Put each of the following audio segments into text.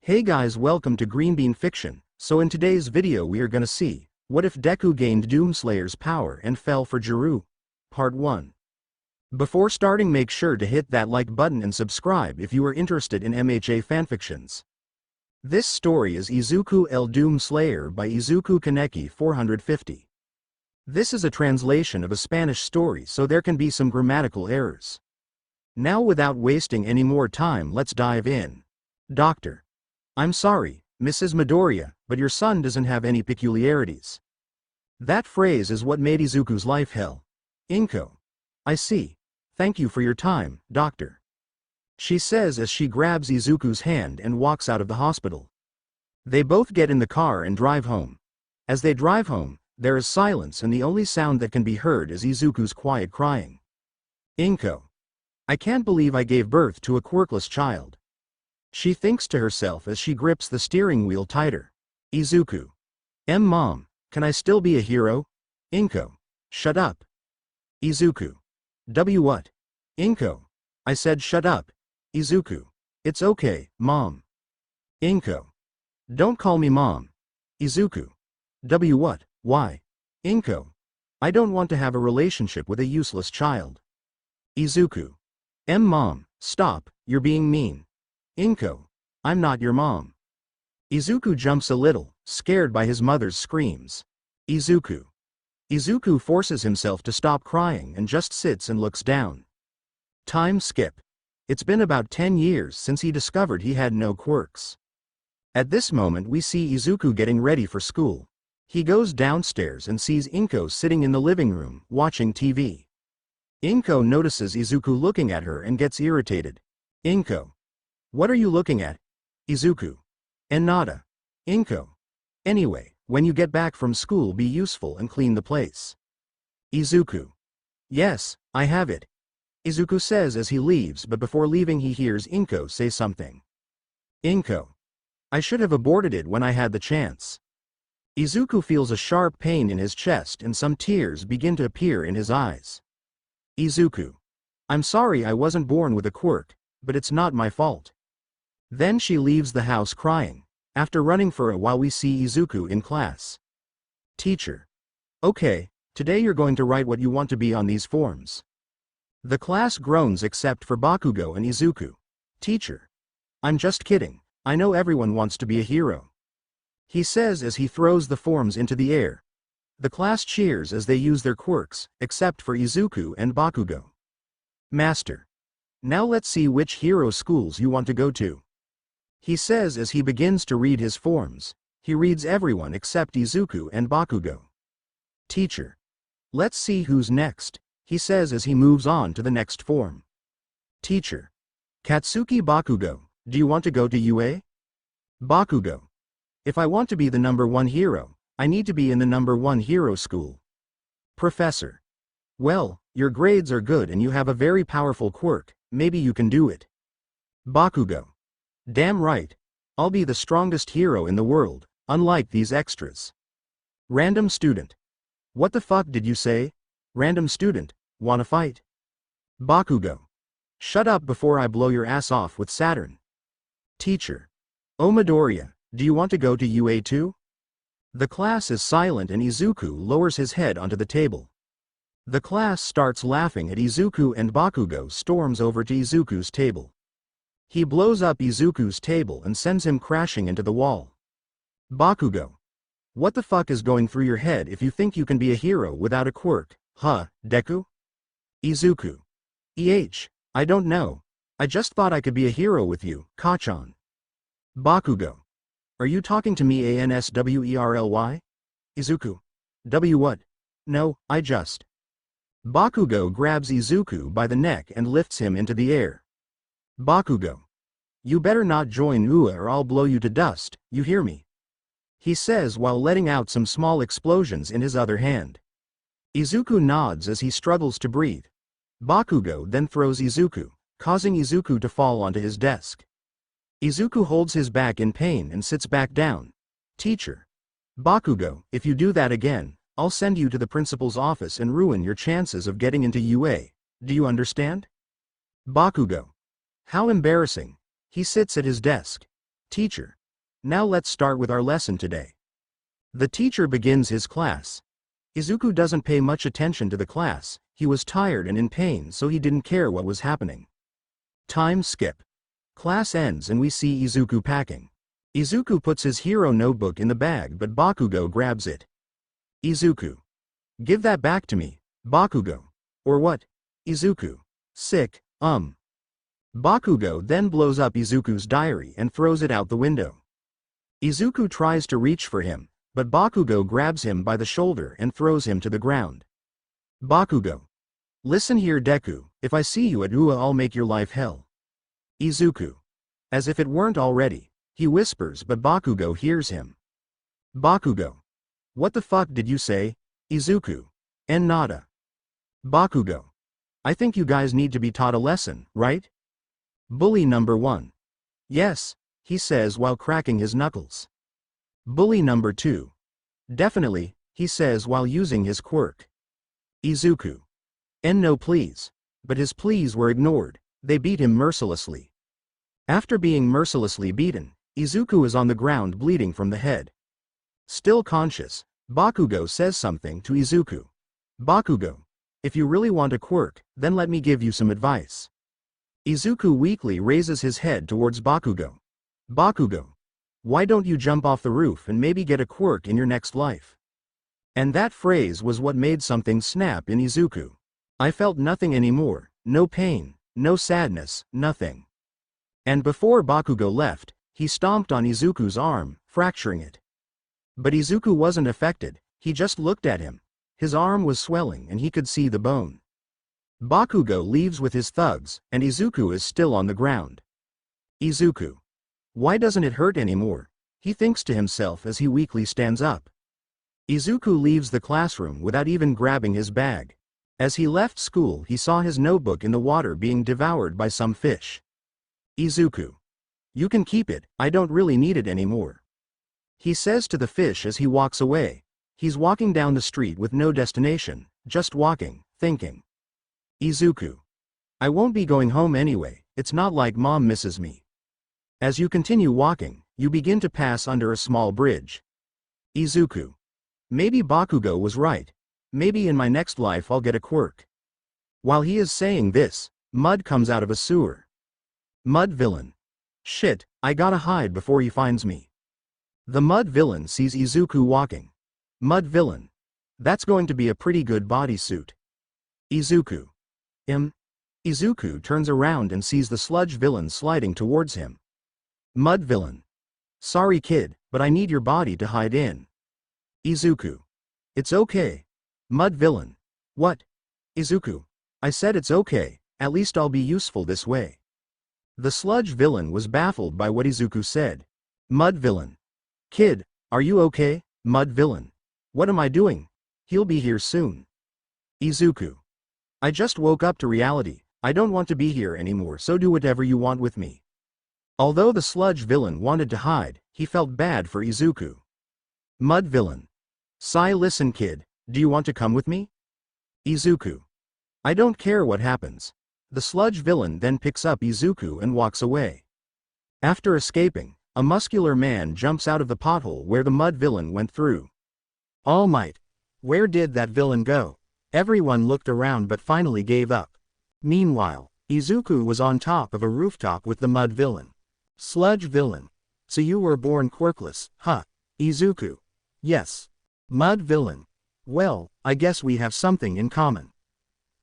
Hey guys, welcome to Green Bean Fiction. So in today's video we are gonna see, what if Deku gained Doomslayer's power and fell for Jirou? Part 1. Before starting, make sure to hit that like button and subscribe if you are interested in MHA fanfictions. This story is Izuku el Doomslayer by Izuku Kaneki 450. This is a translation of a Spanish story, so there can be some grammatical errors. Now without wasting any more time, let's dive in. Doctor. I'm sorry, Mrs. Midoriya, but your son doesn't have any peculiarities. That phrase is what made Izuku's life hell. Inko. I see. Thank you for your time, doctor. She says as she grabs Izuku's hand and walks out of the hospital. They both get in the car and drive home. As they drive home, there is silence and the only sound that can be heard is Izuku's quiet crying. Inko. I can't believe I gave birth to a quirkless child. She thinks to herself as she grips the steering wheel tighter. Izuku. Mom, can I still be a hero? Inko. Shut up. Izuku. What? Inko. I said shut up. Izuku. It's okay, Mom. Inko. Don't call me Mom. Izuku. What? Why? Inko. I don't want to have a relationship with a useless child. Izuku. Mom, stop, you're being mean. Inko. I'm not your mom. Izuku jumps a little, scared by his mother's screams. Izuku. Izuku forces himself to stop crying and just sits and looks down. Time skip. It's been about 10 years since he discovered he had no quirks. At this moment we see Izuku getting ready for school. He goes downstairs and sees Inko sitting in the living room, watching TV. Inko notices Izuku looking at her and gets irritated. Inko. What are you looking at? Izuku. And nada. Inko. Anyway, when you get back from school, be useful and clean the place. Izuku. Yes, I have it. Izuku says as he leaves, but before leaving he hears Inko say something. Inko. I should have aborted it when I had the chance. Izuku feels a sharp pain in his chest and some tears begin to appear in his eyes. Izuku. I'm sorry I wasn't born with a quirk, but it's not my fault. Then she leaves the house crying. After running for a while we see Izuku in class. Teacher. Okay, today you're going to write what you want to be on these forms. The class groans except for Bakugo and Izuku. Teacher. I'm just kidding, I know everyone wants to be a hero. He says as he throws the forms into the air. The class cheers as they use their quirks, except for Izuku and Bakugo. Master. Now let's see which hero schools you want to go to. He says as he begins to read his forms. He reads everyone except Izuku and Bakugo. Teacher. Let's see who's next, he says as he moves on to the next form. Teacher. Katsuki Bakugo, do you want to go to UA? Bakugo. If I want to be the #1 hero, I need to be in the #1 hero school. Professor. Well, your grades are good and you have a very powerful quirk, maybe you can do it. Bakugo. Damn right. I'll be the strongest hero in the world, unlike these extras. Random student. What the fuck did you say? Random student, wanna fight? Bakugo. Shut up before I blow your ass off with Saturn. Teacher. Oh Midoriya, do you want to go to UA too? The class is silent and Izuku lowers his head onto the table. The class starts laughing at Izuku and Bakugo storms over to Izuku's table. He blows up Izuku's table and sends him crashing into the wall. Bakugo. What the fuck is going through your head if you think you can be a hero without a quirk, huh, Deku? Izuku. I don't know. I just thought I could be a hero with you, Kachan. Bakugo. Are you talking to me ANSWERLY? Izuku. What? No, I just. Bakugo grabs Izuku by the neck and lifts him into the air. Bakugo. You better not join UA or I'll blow you to dust, you hear me? He says while letting out some small explosions in his other hand. Izuku nods as he struggles to breathe. Bakugo then throws Izuku, causing Izuku to fall onto his desk. Izuku holds his back in pain and sits back down. Teacher. Bakugo, if you do that again, I'll send you to the principal's office and ruin your chances of getting into UA. Do you understand? Bakugo. How embarrassing. He sits at his desk. Teacher. Now let's start with our lesson today. The teacher begins his class. Izuku doesn't pay much attention to the class, he was tired and in pain so he didn't care what was happening. Time skip. Class ends and we see Izuku packing. Izuku puts his hero notebook in the bag but Bakugo grabs it. Izuku. Give that back to me, Bakugo. Or what? Izuku. Sick, Bakugo then blows up Izuku's diary and throws it out the window. Izuku tries to reach for him, but Bakugo grabs him by the shoulder and throws him to the ground. Bakugo. Listen here Deku, if I see you at Ua I'll make your life hell. Izuku. As if it weren't already, he whispers but Bakugo hears him. Bakugo. What the fuck did you say? Izuku. And nada. Bakugo. I think you guys need to be taught a lesson, right? Bully number 1. Yes, he says while cracking his knuckles. Bully number 2. Definitely, he says while using his quirk. Izuku. And no please. But his pleas were ignored, they beat him mercilessly. After being mercilessly beaten, Izuku is on the ground bleeding from the head. Still conscious, Bakugo says something to Izuku. Bakugo. If you really want a quirk, then let me give you some advice. Izuku weakly raises his head towards Bakugo. Bakugo. Why don't you jump off the roof and maybe get a quirk in your next life? And that phrase was what made something snap in Izuku. I felt nothing anymore, no pain, no sadness, nothing. And before Bakugo left, he stomped on Izuku's arm, fracturing it. But Izuku wasn't affected, he just looked at him. His arm was swelling and he could see the bone. Bakugo leaves with his thugs, and Izuku is still on the ground. Izuku. Why doesn't it hurt anymore? He thinks to himself as he weakly stands up. Izuku leaves the classroom without even grabbing his bag. As he left school he saw his notebook in the water being devoured by some fish. Izuku. You can keep it, I don't really need it anymore. He says to the fish as he walks away. He's walking down the street with no destination, just walking, thinking. Izuku. I won't be going home anyway, it's not like mom misses me. As you continue walking, you begin to pass under a small bridge. Izuku. Maybe Bakugo was right. Maybe in my next life I'll get a quirk. While he is saying this, Mud comes out of a sewer. Mud villain. Shit, I gotta hide before he finds me. The Mud villain sees Izuku walking. Mud villain. That's going to be a pretty good bodysuit. Izuku. Izuku turns around and sees the sludge villain sliding towards him. Mud villain. Sorry kid, but I need your body to hide in. Izuku. It's okay. Mud villain. What? Izuku. I said it's okay, at least I'll be useful this way. The sludge villain was baffled by what Izuku said. Mud villain. Kid, are you okay? Mud villain. What am I doing? He'll be here soon. Izuku. I just woke up to reality, I don't want to be here anymore so do whatever you want with me. Although the sludge villain wanted to hide, he felt bad for Izuku. Mud villain. Sai listen kid, do you want to come with me? Izuku. I don't care what happens. The sludge villain then picks up Izuku and walks away. After escaping, a muscular man jumps out of the pothole where the mud villain went through. All Might. Where did that villain go? Everyone looked around but finally gave up. Meanwhile, Izuku was on top of a rooftop with the mud villain. Sludge villain. So you were born quirkless, huh? Izuku. Yes. Mud villain. Well, I guess we have something in common.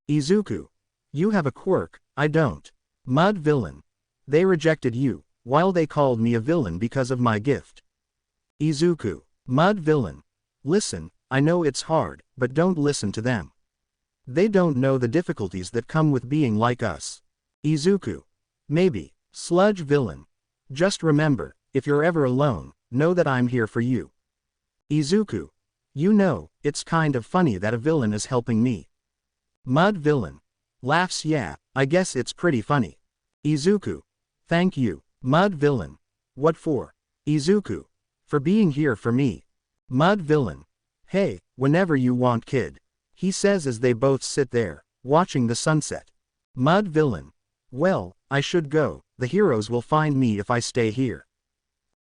Izuku. You have a quirk, I don't. Mud villain. They rejected you, while they called me a villain because of my gift. Izuku. Mud villain. Listen, I know it's hard, but don't listen to them. They don't know the difficulties that come with being like us. Izuku. Maybe. Sludge villain. Just remember, if you're ever alone, know that I'm here for you. Izuku. You know, it's kind of funny that a villain is helping me. Mud villain. Laughs yeah, I guess it's pretty funny. Izuku. Thank you, Mud villain. What for? Izuku. For being here for me. Mud villain. Hey, whenever you want kid. He says as they both sit there, watching the sunset. Mud villain. Well, I should go, the heroes will find me if I stay here.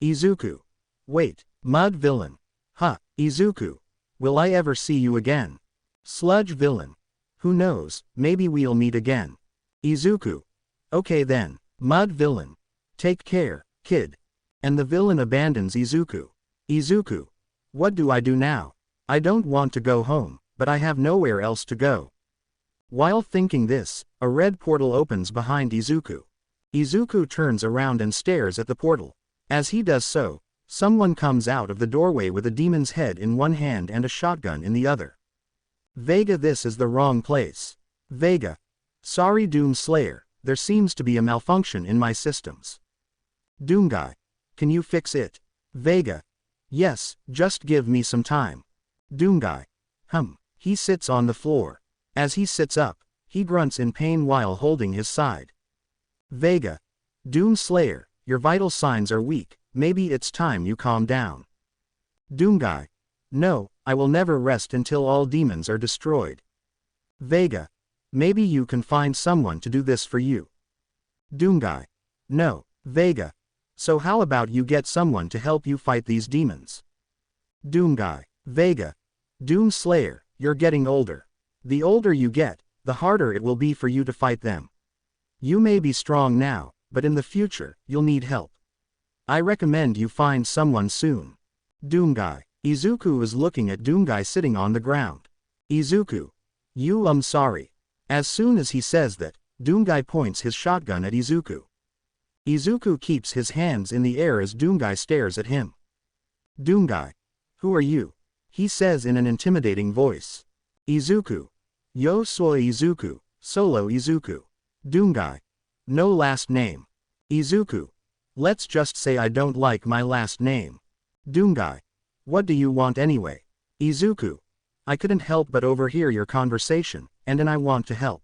Izuku. Wait, mud villain. Huh, Izuku. Will I ever see you again? Sludge villain. Who knows, maybe we'll meet again. Izuku. Okay then, mud villain. Take care, kid. And the villain abandons Izuku. Izuku. What do I do now? I don't want to go home, but I have nowhere else to go. While thinking this, a red portal opens behind Izuku. Izuku turns around and stares at the portal. As he does so, someone comes out of the doorway with a demon's head in one hand and a shotgun in the other. Vega, this is the wrong place. Vega. Sorry Doom Slayer, there seems to be a malfunction in my systems. Doomguy. Can you fix it? Vega. Yes, just give me some time. Doomguy. He sits on the floor. As he sits up, he grunts in pain while holding his side. Vega. Doom Slayer, your vital signs are weak, maybe it's time you calm down. Doomguy. No, I will never rest until all demons are destroyed. Vega. Maybe you can find someone to do this for you. Doomguy. No, Vega. So how about you get someone to help you fight these demons? Doomguy. Vega. Doom Slayer, you're getting older. The older you get, the harder it will be for you to fight them. You may be strong now, but in the future, you'll need help. I recommend you find someone soon. Doomguy. Izuku is looking at Doomguy sitting on the ground. Izuku. I'm sorry. As soon as he says that, Doomguy points his shotgun at Izuku. Izuku keeps his hands in the air as Doomguy stares at him. Doomguy. Who are you? He says in an intimidating voice. Izuku. Yo soy Izuku, solo Izuku. Doomguy. No last name. Izuku. Let's just say I don't like my last name. Doomguy. What do you want anyway? Izuku. I couldn't help but overhear your conversation, and I want to help.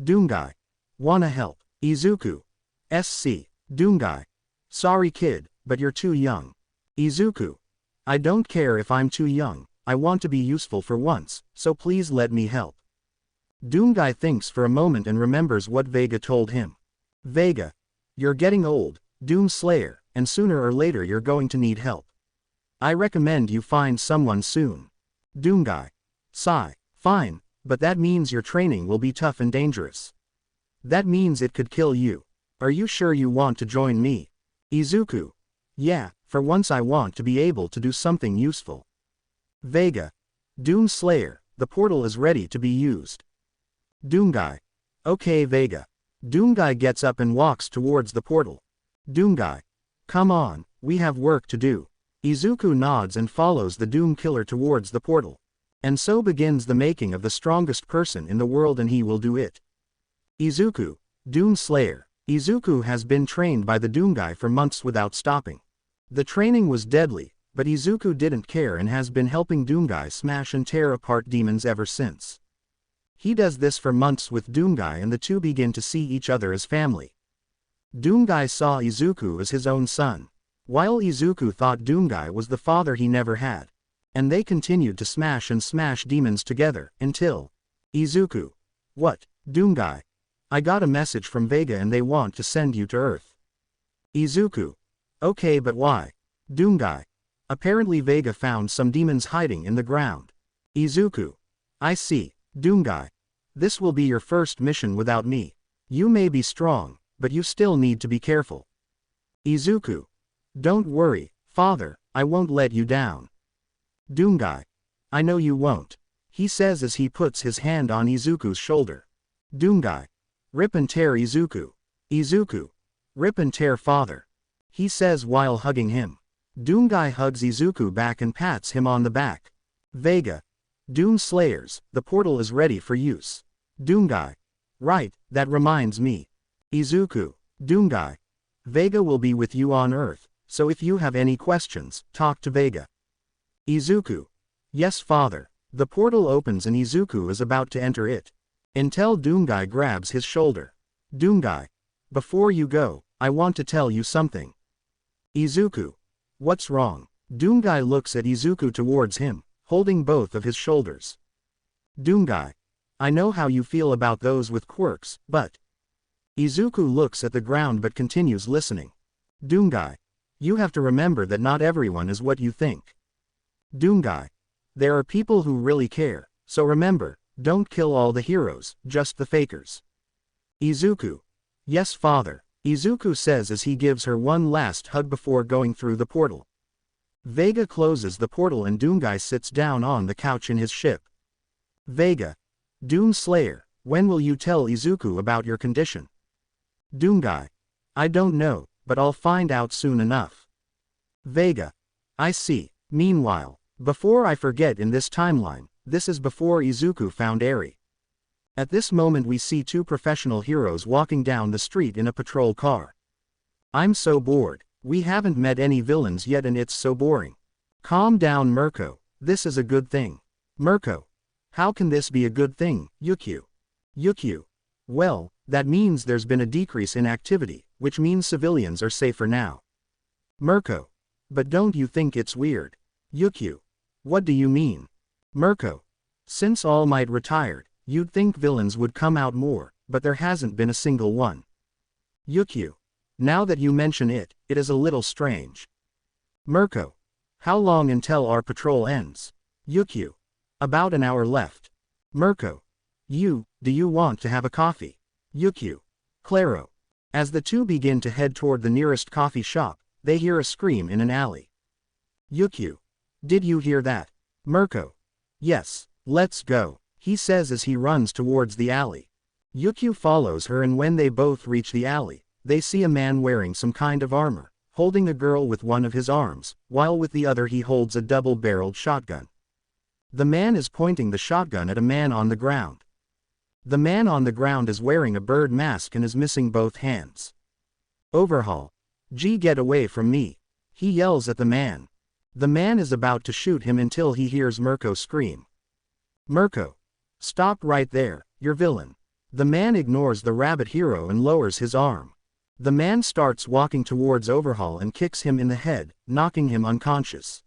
Doomguy. Wanna help? Izuku. SC. Doomguy. Sorry kid, but you're too young. Izuku. I don't care if I'm too young, I want to be useful for once, so please let me help. Doomguy thinks for a moment and remembers what Vega told him. Vega. You're getting old, Doom Slayer, and sooner or later you're going to need help. I recommend you find someone soon. Doomguy. Sigh. Fine, but that means your training will be tough and dangerous. That means it could kill you. Are you sure you want to join me? Izuku. Yeah, for once I want to be able to do something useful. Vega. Doom Slayer, the portal is ready to be used. Doomguy. Okay Vega. Doomguy gets up and walks towards the portal. Doomguy. Come on, we have work to do. Izuku nods and follows the Doom Killer towards the portal. And so begins the making of the strongest person in the world, and he will do it. Izuku. Doom Slayer. Izuku has been trained by the Doomguy for months without stopping. The training was deadly, but Izuku didn't care and has been helping Doomguy smash and tear apart demons ever since. He does this for months with Doomguy, and the two begin to see each other as family. Doomguy saw Izuku as his own son, while Izuku thought Doomguy was the father he never had. And they continued to smash and smash demons together, until... Izuku. What, Doomguy? I got a message from Vega and they want to send you to Earth. Izuku. Okay, but why? Doomguy. Apparently Vega found some demons hiding in the ground. Izuku. I see, Doomguy. This will be your first mission without me. You may be strong, but you still need to be careful. Izuku. Don't worry, father, I won't let you down. Doomguy. I know you won't. He says as he puts his hand on Izuku's shoulder. Doomguy. Rip and tear Izuku. Izuku. Rip and tear father. He says while hugging him. Doomguy hugs Izuku back and pats him on the back. Vega. Doom Slayers, the portal is ready for use. Doomguy. Right, that reminds me. Izuku. Doomguy. Vega will be with you on Earth, so if you have any questions, talk to Vega. Izuku. Yes father. The portal opens and Izuku is about to enter it. Until Doomguy grabs his shoulder. Doomguy. Before you go, I want to tell you something. Izuku. What's wrong? Doomguy looks at Izuku towards him, holding both of his shoulders. Doomguy. I know how you feel about those with quirks, but... Izuku looks at the ground but continues listening. Doomguy. You have to remember that not everyone is what you think. Doomguy. There are people who really care, so remember, don't kill all the heroes, just the fakers. Izuku. Yes, father, Izuku says as he gives her one last hug before going through the portal. Vega closes the portal and Doomguy sits down on the couch in his ship. Vega. Doom Slayer, when will you tell Izuku about your condition? Doomguy. I don't know, but I'll find out soon enough. Vega. I see. Meanwhile, before I forget, in this timeline, this is before Izuku found Eri. At this moment we see two professional heroes walking down the street in a patrol car. I'm so bored, we haven't met any villains yet and it's so boring. Calm down Mirko, this is a good thing. Mirko. How can this be a good thing, Yukio? Yukio. Well, that means there's been a decrease in activity, which means civilians are safer now. Mirko. But don't you think it's weird? Yukio. What do you mean? Mirko. Since All Might retired, you'd think villains would come out more, but there hasn't been a single one. Yukio. Now that you mention it, it is a little strange. Mirko. How long until our patrol ends? Yukio. About an hour left. Mirko. Do you want to have a coffee? Yukio. Claro. As the two begin to head toward the nearest coffee shop, they hear a scream in an alley. Yukio. Did you hear that? Mirko. Yes, let's go, he says as he runs towards the alley. Yukio follows her and when they both reach the alley, they see a man wearing some kind of armor, holding a girl with one of his arms, while with the other he holds a double-barreled shotgun. The man is pointing the shotgun at a man on the ground. The man on the ground is wearing a bird mask and is missing both hands. Overhaul. Get away from me, he yells at the man. The man is about to shoot him until he hears Mirko scream. Mirko. Stop right there, you're villain. The man ignores the rabbit hero and lowers his arm. The man starts walking towards Overhaul and kicks him in the head, knocking him unconscious.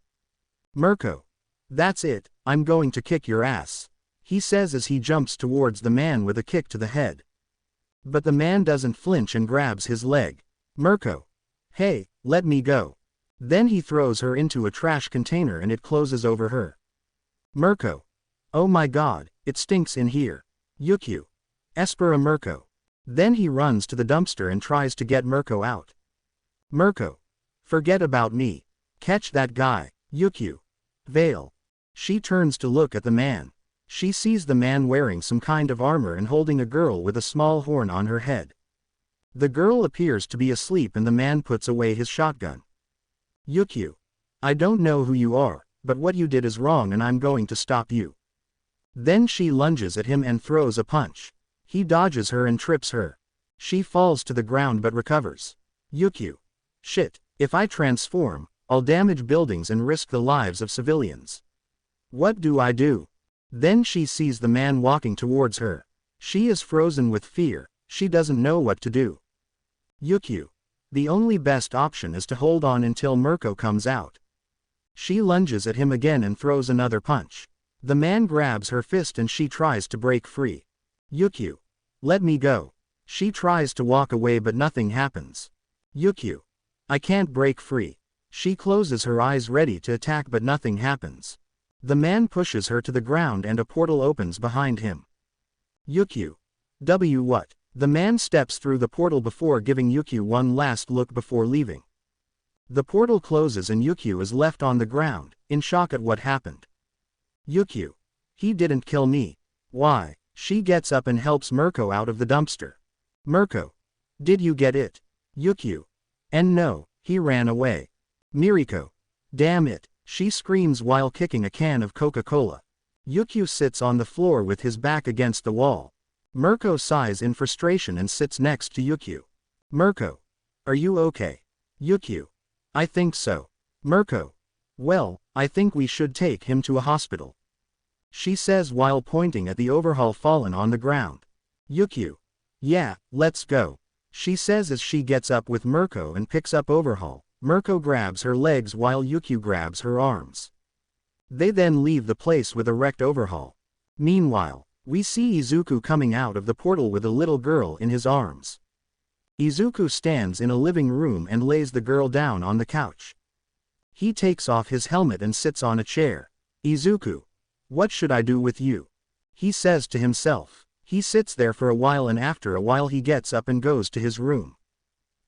Mirko. That's it, I'm going to kick your ass, he says as he jumps towards the man with a kick to the head. But the man doesn't flinch and grabs his leg. Mirko. Hey, let me go. Then he throws her into a trash container and it closes over her. Mirko. Oh my god, it stinks in here. Yukio. Espera Mirko. Then he runs to the dumpster and tries to get Mirko out. Mirko. Forget about me. Catch that guy, Yukio. Veil. She turns to look at the man. She sees the man wearing some kind of armor and holding a girl with a small horn on her head. The girl appears to be asleep and the man puts away his shotgun. Yukio. I don't know who you are, but what you did is wrong and I'm going to stop you. Then she lunges at him and throws a punch. He dodges her and trips her. She falls to the ground but recovers. Yukio. Shit, if I transform, I'll damage buildings and risk the lives of civilians. What do I do? Then she sees the man walking towards her. She is frozen with fear, she doesn't know what to do. Yukio. The only best option is to hold on until Mirko comes out. She lunges at him again and throws another punch. The man grabs her fist and she tries to break free. Yukio. Let me go. She tries to walk away but nothing happens. Yukio. I can't break free. She closes her eyes ready to attack but nothing happens. The man pushes her to the ground and a portal opens behind him. Yukio. What? The man steps through the portal before giving Yukio one last look before leaving. The portal closes and Yukio is left on the ground, in shock at what happened. Yukio. He didn't kill me. Why? She gets up and helps Mirko out of the dumpster. Mirko. Did you get it? Yukio. And no, he ran away. Miriko. Damn it, she screams while kicking a can of Coca-Cola. Yukio sits on the floor with his back against the wall. Mirko sighs in frustration and sits next to Yukio. Mirko. Are you okay? Yukio. I think so. Mirko. Well, I think we should take him to a hospital, she says while pointing at the Overhaul fallen on the ground. Yukio. Yeah, let's go, she says as she gets up with Mirko and picks up Overhaul. Mirko grabs her legs while Yukio grabs her arms. They then leave the place with a wrecked Overhaul. Meanwhile, we see Izuku coming out of the portal with a little girl in his arms. Izuku stands in a living room and lays the girl down on the couch. He takes off his helmet and sits on a chair. Izuku, what should I do with you? He says to himself. He sits there for a while and after a while he gets up and goes to his room.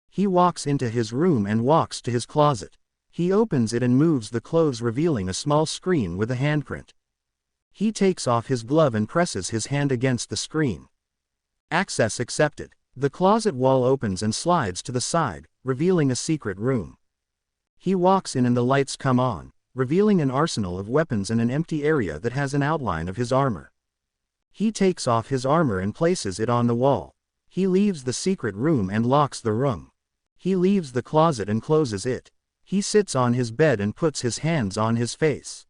He walks into his room and walks to his closet. He opens it and moves the clothes revealing a small screen with a handprint. He takes off his glove and presses his hand against the screen. Access accepted. The closet wall opens and slides to the side, revealing a secret room. He walks in and the lights come on, revealing an arsenal of weapons and an empty area that has an outline of his armor. He takes off his armor and places it on the wall. He leaves the secret room and locks the room. He leaves the closet and closes it. He sits on his bed and puts his hands on his face.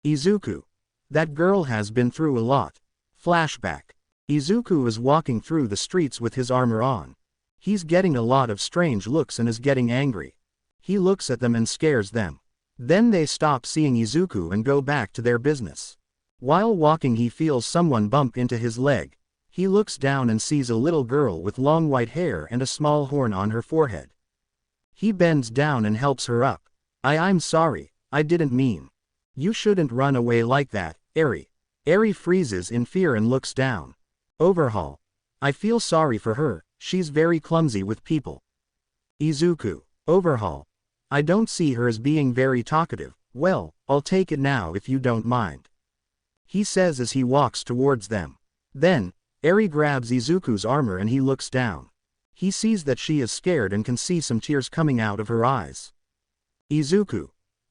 Izuku. That girl has been through a lot. Flashback. Izuku is walking through the streets with his armor on. He's getting a lot of strange looks and is getting angry. He looks at them and scares them. Then they stop seeing Izuku and go back to their business. While walking he feels someone bump into his leg. He looks down and sees a little girl with long white hair and a small horn on her forehead. He bends down and helps her up. I'm sorry, I didn't mean. You shouldn't run away like that, Eri. Eri freezes in fear and looks down. Overhaul. I feel sorry for her, she's very clumsy with people. Izuku. Overhaul. I don't see her as being very talkative. Well, I'll take it now if you don't mind. He says as he walks towards them. Then, Eri grabs Izuku's armor and he looks down. He sees that she is scared and can see some tears coming out of her eyes. Izuku.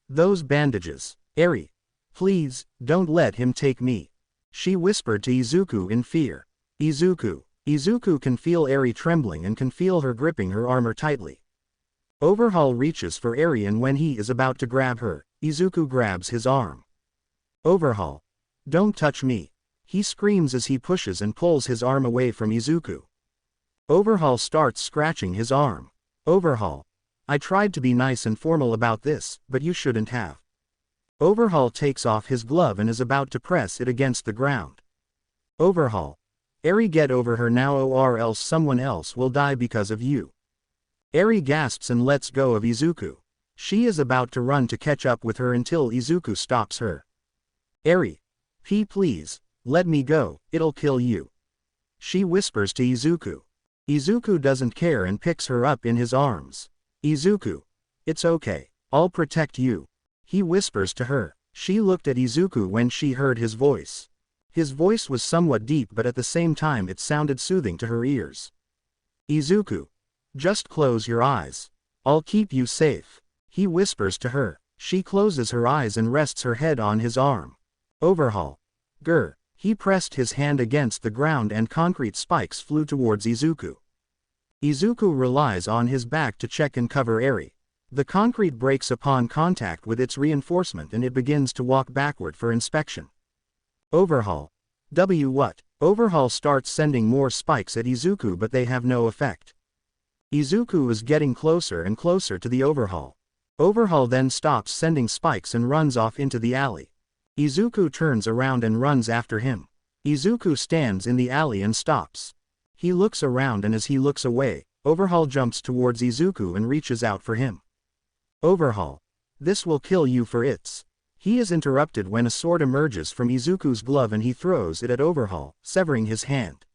Those bandages. Eri. Please, don't let him take me. She whispered to Izuku in fear. Izuku. Izuku can feel Eri trembling and can feel her gripping her armor tightly. Overhaul reaches for Eri and when he is about to grab her, Izuku grabs his arm. Overhaul. Don't touch me. He screams as he pushes and pulls his arm away from Izuku. Overhaul starts scratching his arm. Overhaul. I tried to be nice and formal about this, but you shouldn't have. Overhaul takes off his glove and is about to press it against the ground. Overhaul. Eri, get over her now or else someone else will die because of you. Eri gasps and lets go of Izuku. She is about to run to catch up with her until Izuku stops her. Eri. Please, let me go, it'll kill you. She whispers to Izuku. Izuku doesn't care and picks her up in his arms. Izuku. It's okay, I'll protect you. He whispers to her. She looked at Izuku when she heard his voice. His voice was somewhat deep but at the same time it sounded soothing to her ears. Izuku. Just close your eyes. I'll keep you safe. He whispers to her. She closes her eyes and rests her head on his arm. Overhaul. Grr. He pressed his hand against the ground and concrete spikes flew towards Izuku. Izuku relies on his back to check and cover Eri. The concrete breaks upon contact with its reinforcement and it begins to walk backward for inspection. Overhaul. What? Overhaul starts sending more spikes at Izuku but they have no effect. Izuku is getting closer and closer to the Overhaul. Overhaul then stops sending spikes and runs off into the alley. Izuku turns around and runs after him. Izuku stands in the alley and stops. He looks around and as he looks away, Overhaul jumps towards Izuku and reaches out for him. Overhaul. This will kill you for it's. He is interrupted when a sword emerges from Izuku's glove and he throws it at Overhaul, severing his hand.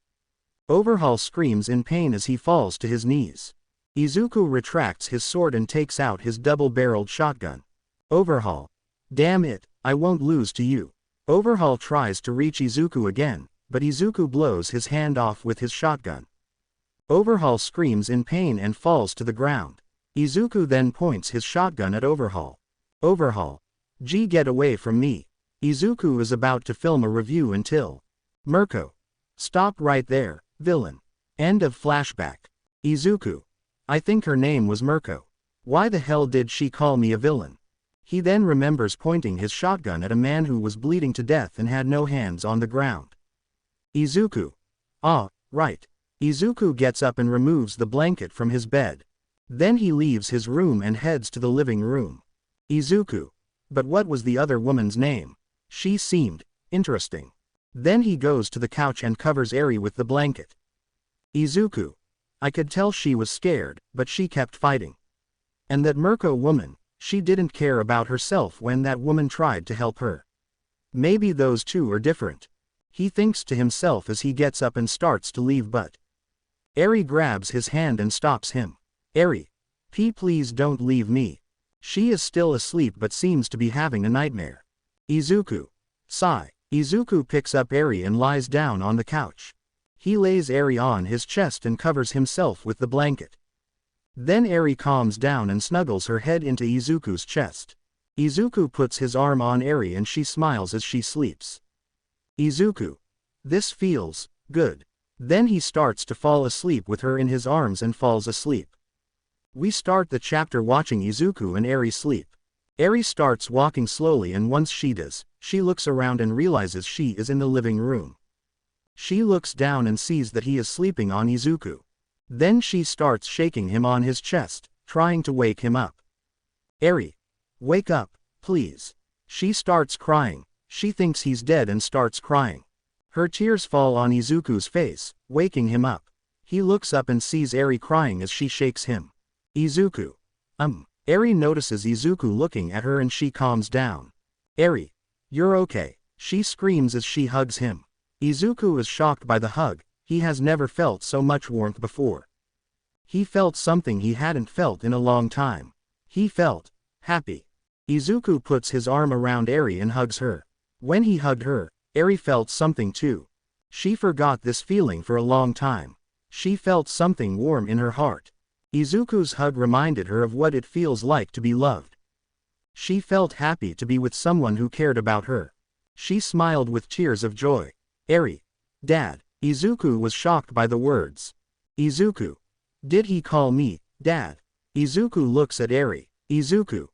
Overhaul screams in pain as he falls to his knees. Izuku retracts his sword and takes out his double-barreled shotgun. Overhaul. Damn it, I won't lose to you. Overhaul tries to reach Izuku again, but Izuku blows his hand off with his shotgun. Overhaul screams in pain and falls to the ground. Izuku then points his shotgun at Overhaul. Overhaul. Get away from me. Izuku is about to film a review until. Mirko. Stop right there, villain. End of flashback. Izuku. I think her name was Mirko. Why the hell did she call me a villain? He then remembers pointing his shotgun at a man who was bleeding to death and had no hands on the ground. Izuku. Ah, right. Izuku gets up and removes the blanket from his bed. Then he leaves his room and heads to the living room. Izuku. But what was the other woman's name? She seemed interesting. Then he goes to the couch and covers Eri with the blanket. Izuku. I could tell she was scared, but she kept fighting. And that Mirko woman, she didn't care about herself when that woman tried to help her. Maybe those two are different. He thinks to himself as he gets up and starts to leave, but Eri grabs his hand and stops him. Eri, please don't leave me. She is still asleep but seems to be having a nightmare. Izuku. Sigh. Izuku picks up Eri and lies down on the couch. He lays Eri on his chest and covers himself with the blanket. Then Eri calms down and snuggles her head into Izuku's chest. Izuku puts his arm on Eri and she smiles as she sleeps. Izuku. This feels good. Then he starts to fall asleep with her in his arms and falls asleep. We start the chapter watching Izuku and Eri sleep. Eri starts walking slowly, and once she does, she looks around and realizes she is in the living room. She looks down and sees that he is sleeping on Izuku. Then she starts shaking him on his chest, trying to wake him up. Eri. Wake up, please. She starts crying. She thinks he's dead and starts crying. Her tears fall on Izuku's face, waking him up. He looks up and sees Eri crying as she shakes him. Izuku. Eri notices Izuku looking at her and she calms down. Eri. You're okay. She screams as she hugs him. Izuku is shocked by the hug. He has never felt so much warmth before. He felt something he hadn't felt in a long time. He felt happy. Izuku puts his arm around Eri and hugs her. When he hugged her, Eri felt something too. She forgot this feeling for a long time. She felt something warm in her heart. Izuku's hug reminded her of what it feels like to be loved. She felt happy to be with someone who cared about her. She smiled with tears of joy. Eri. Dad. Izuku was shocked by the words. Izuku. Did he call me Dad? Izuku looks at Eri. Izuku.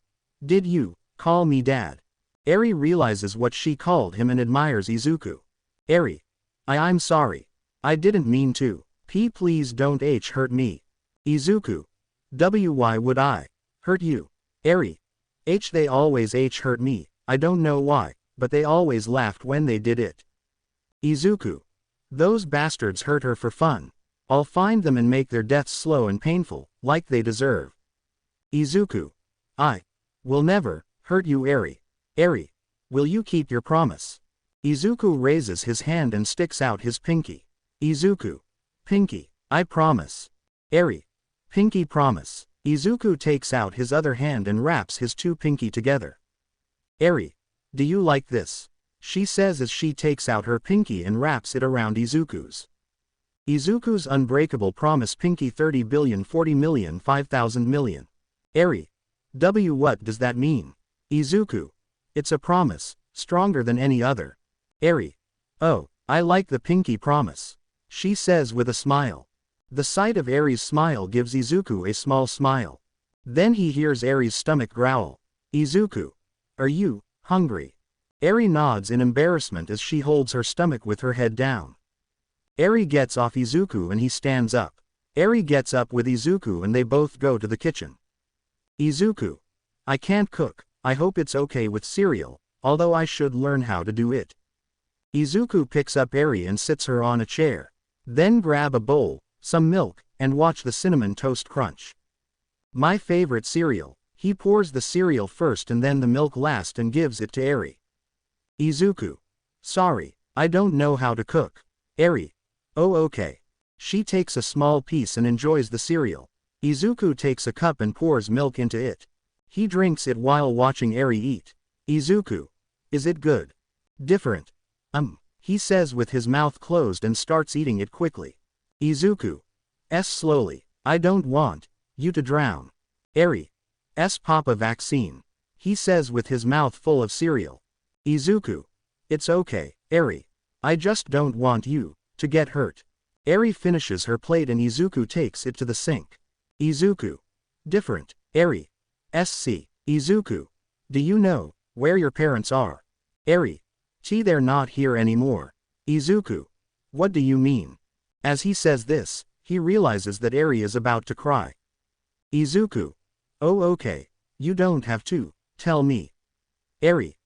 Did you call me Dad? Eri realizes what she called him and admires Izuku. Eri. I'm sorry. I didn't mean to. Please don't hurt me. Izuku. Why would I hurt you? Eri. They always hurt me. I don't know why, but they always laughed when they did it. Izuku. Those bastards hurt her for fun. I'll find them and make their deaths slow and painful, like they deserve. Izuku. I will never hurt you, Eri. Eri. Will you keep your promise? Izuku raises his hand and sticks out his pinky. Izuku. Pinky. I promise. Eri. Pinky promise. Izuku takes out his other hand and wraps his two pinky together. Eri. Do you like this? She says as she takes out her pinky and wraps it around Izuku's. Izuku's unbreakable promise pinky 30 billion 40 million 5,000 million. Eri. What does that mean? Izuku. It's a promise, stronger than any other. Eri. Oh, I like the pinky promise. She says with a smile. The sight of Eri's smile gives Izuku a small smile. Then he hears Eri's stomach growl. Izuku. Are you hungry? Eri nods in embarrassment as she holds her stomach with her head down. Eri gets off Izuku and he stands up. Eri gets up with Izuku and they both go to the kitchen. Izuku. I can't cook. I hope it's okay with cereal, although I should learn how to do it. Izuku picks up Eri and sits her on a chair. Then grab a bowl, some milk, and watch the cinnamon toast crunch. My favorite cereal. He pours the cereal first and then the milk last and gives it to Eri. Izuku. Sorry, I don't know how to cook. Eri. Oh okay. She takes a small piece and enjoys the cereal. Izuku takes a cup and pours milk into it. He drinks it while watching Eri eat. Izuku. Is it good? Different. He says with his mouth closed and starts eating it quickly. Izuku. Slowly. I don't want you to drown. Eri. Papa vaccine. He says with his mouth full of cereal. Izuku. It's okay, Eri. I just don't want you to get hurt. Eri finishes her plate and Izuku takes it to the sink. Izuku. Different. Eri. Izuku. Do you know where your parents are? Eri. They're not here anymore. Izuku. What do you mean? As he says this, he realizes that Eri is about to cry. Izuku. Oh okay. You don't have to tell me. Eri.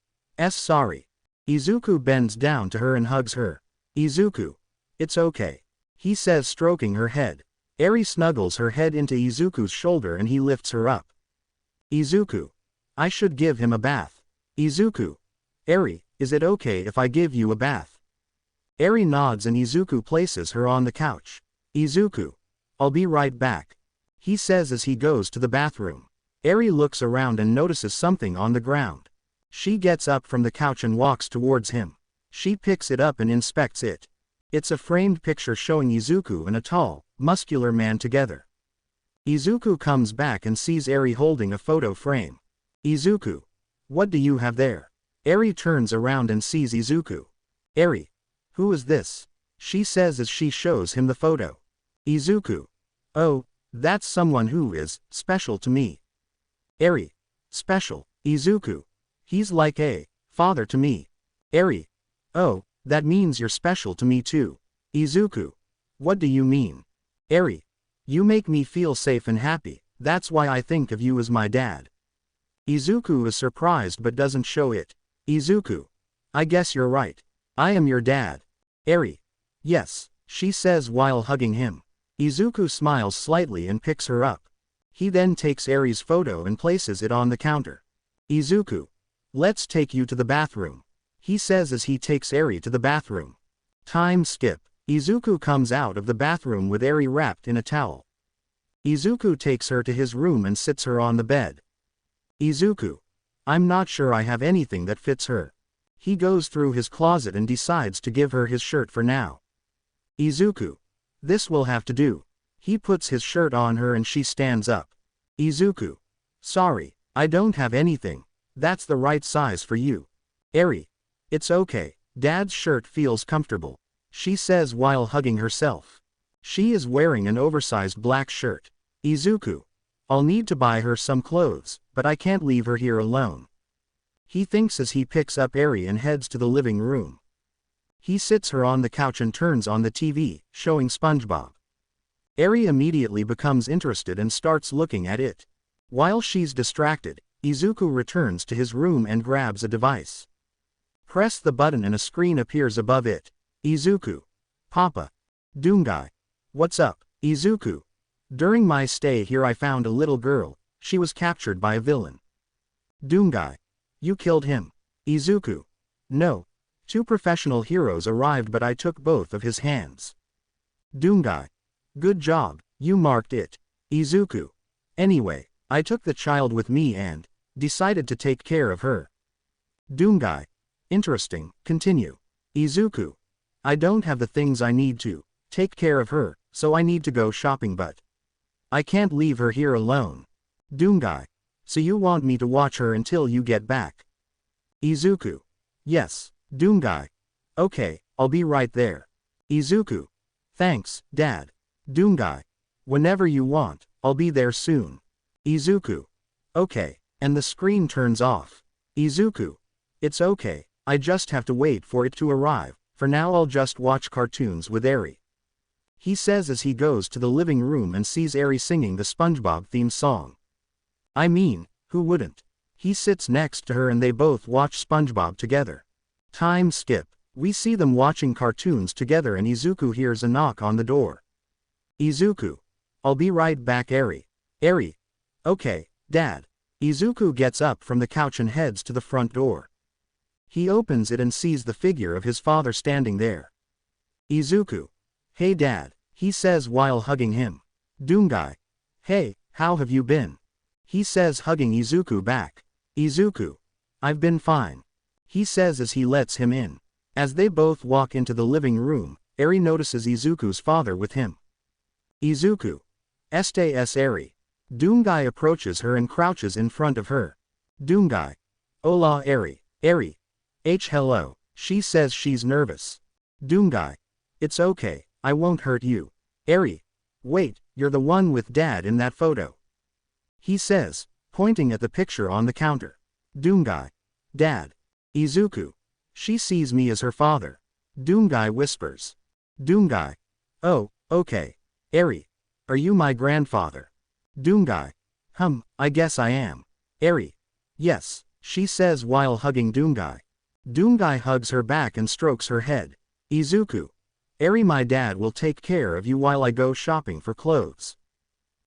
Sorry. Izuku bends down to her and hugs her. Izuku. It's okay. He says stroking her head. Eri snuggles her head into Izuku's shoulder and he lifts her up. Izuku. I should give him a bath. Izuku. Eri, is it okay if I give you a bath? Eri nods and Izuku places her on the couch. Izuku. I'll be right back. He says as he goes to the bathroom. Eri looks around and notices something on the ground. She gets up from the couch and walks towards him. She picks it up and inspects it. It's a framed picture showing Izuku and a tall, muscular man together. Izuku comes back and sees Eri holding a photo frame. Izuku. What do you have there? Eri turns around and sees Izuku. Eri. Who is this? She says as she shows him the photo. Izuku. Oh, that's someone who is special to me. Eri. Special. Izuku. He's like a father to me. Eri. Oh, that means you're special to me too. Izuku. What do you mean? Eri. You make me feel safe and happy, that's why I think of you as my dad. Izuku is surprised but doesn't show it. Izuku. I guess you're right. I am your dad. Eri. Yes, she says while hugging him. Izuku smiles slightly and picks her up. He then takes Eri's photo and places it on the counter. Izuku. Let's take you to the bathroom. He says as he takes Eri to the bathroom. Time skip. Izuku comes out of the bathroom with Eri wrapped in a towel. Izuku takes her to his room and sits her on the bed. Izuku. I'm not sure I have anything that fits her. He goes through his closet and decides to give her his shirt for now. Izuku. This will have to do. He puts his shirt on her and she stands up. Izuku. Sorry, I don't have anything. That's the right size for you. Eri. It's okay, Dad's shirt feels comfortable. She says while hugging herself. She is wearing an oversized black shirt. Izuku. I'll need to buy her some clothes, but I can't leave her here alone. He thinks as he picks up Eri and heads to the living room. He sits her on the couch and turns on the TV, showing SpongeBob. Eri immediately becomes interested and starts looking at it. While she's distracted, Izuku returns to his room and grabs a device. Press the button and a screen appears above it. Izuku. Papa. Doomguy. What's up, Izuku? During my stay here I found a little girl, she was captured by a villain. Doomguy. You killed him. Izuku. No. 2 professional heroes arrived but I took both of his hands. Doomguy. Good job, you marked it. Izuku. Anyway, I took the child with me and decided to take care of her. Doomguy. Interesting, continue. Izuku. I don't have the things I need to take care of her, so I need to go shopping but I can't leave her here alone. Doomguy. So you want me to watch her until you get back? Izuku. Yes, Doomguy. Okay, I'll be right there. Izuku. Thanks, Dad. Doomguy. Whenever you want, I'll be there soon. Izuku. Okay, and the screen turns off. Izuku. It's okay, I just have to wait for it to arrive, for now I'll just watch cartoons with Eri. He says as he goes to the living room and sees Eri singing the SpongeBob theme song. I mean, who wouldn't? He sits next to her and they both watch SpongeBob together. Time skip. We see them watching cartoons together and Izuku hears a knock on the door. Izuku. I'll be right back Eri. Eri. Okay, Dad. Izuku gets up from the couch and heads to the front door. He opens it and sees the figure of his father standing there. Izuku. Hey Dad, he says while hugging him. Doomguy. Hey, how have you been? He says hugging Izuku back. Izuku. I've been fine. He says as he lets him in. As they both walk into the living room, Eri notices Izuku's father with him. Izuku. Estes Eri. Doomguy approaches her and crouches in front of her. Doomguy. Hola Eri. Eri. Hello. She says she's nervous. Doomguy. It's okay, I won't hurt you. Eri. Wait, you're the one with Dad in that photo. He says, pointing at the picture on the counter. Doomguy. Dad. Izuku. She sees me as her father. Doomguy whispers. Doomguy. Oh, okay. Eri. Are you my grandfather? Doomguy. I guess I am. Eri. Yes, she says while hugging Doomguy. Doomguy hugs her back and strokes her head. Izuku. Eri, my dad will take care of you while I go shopping for clothes.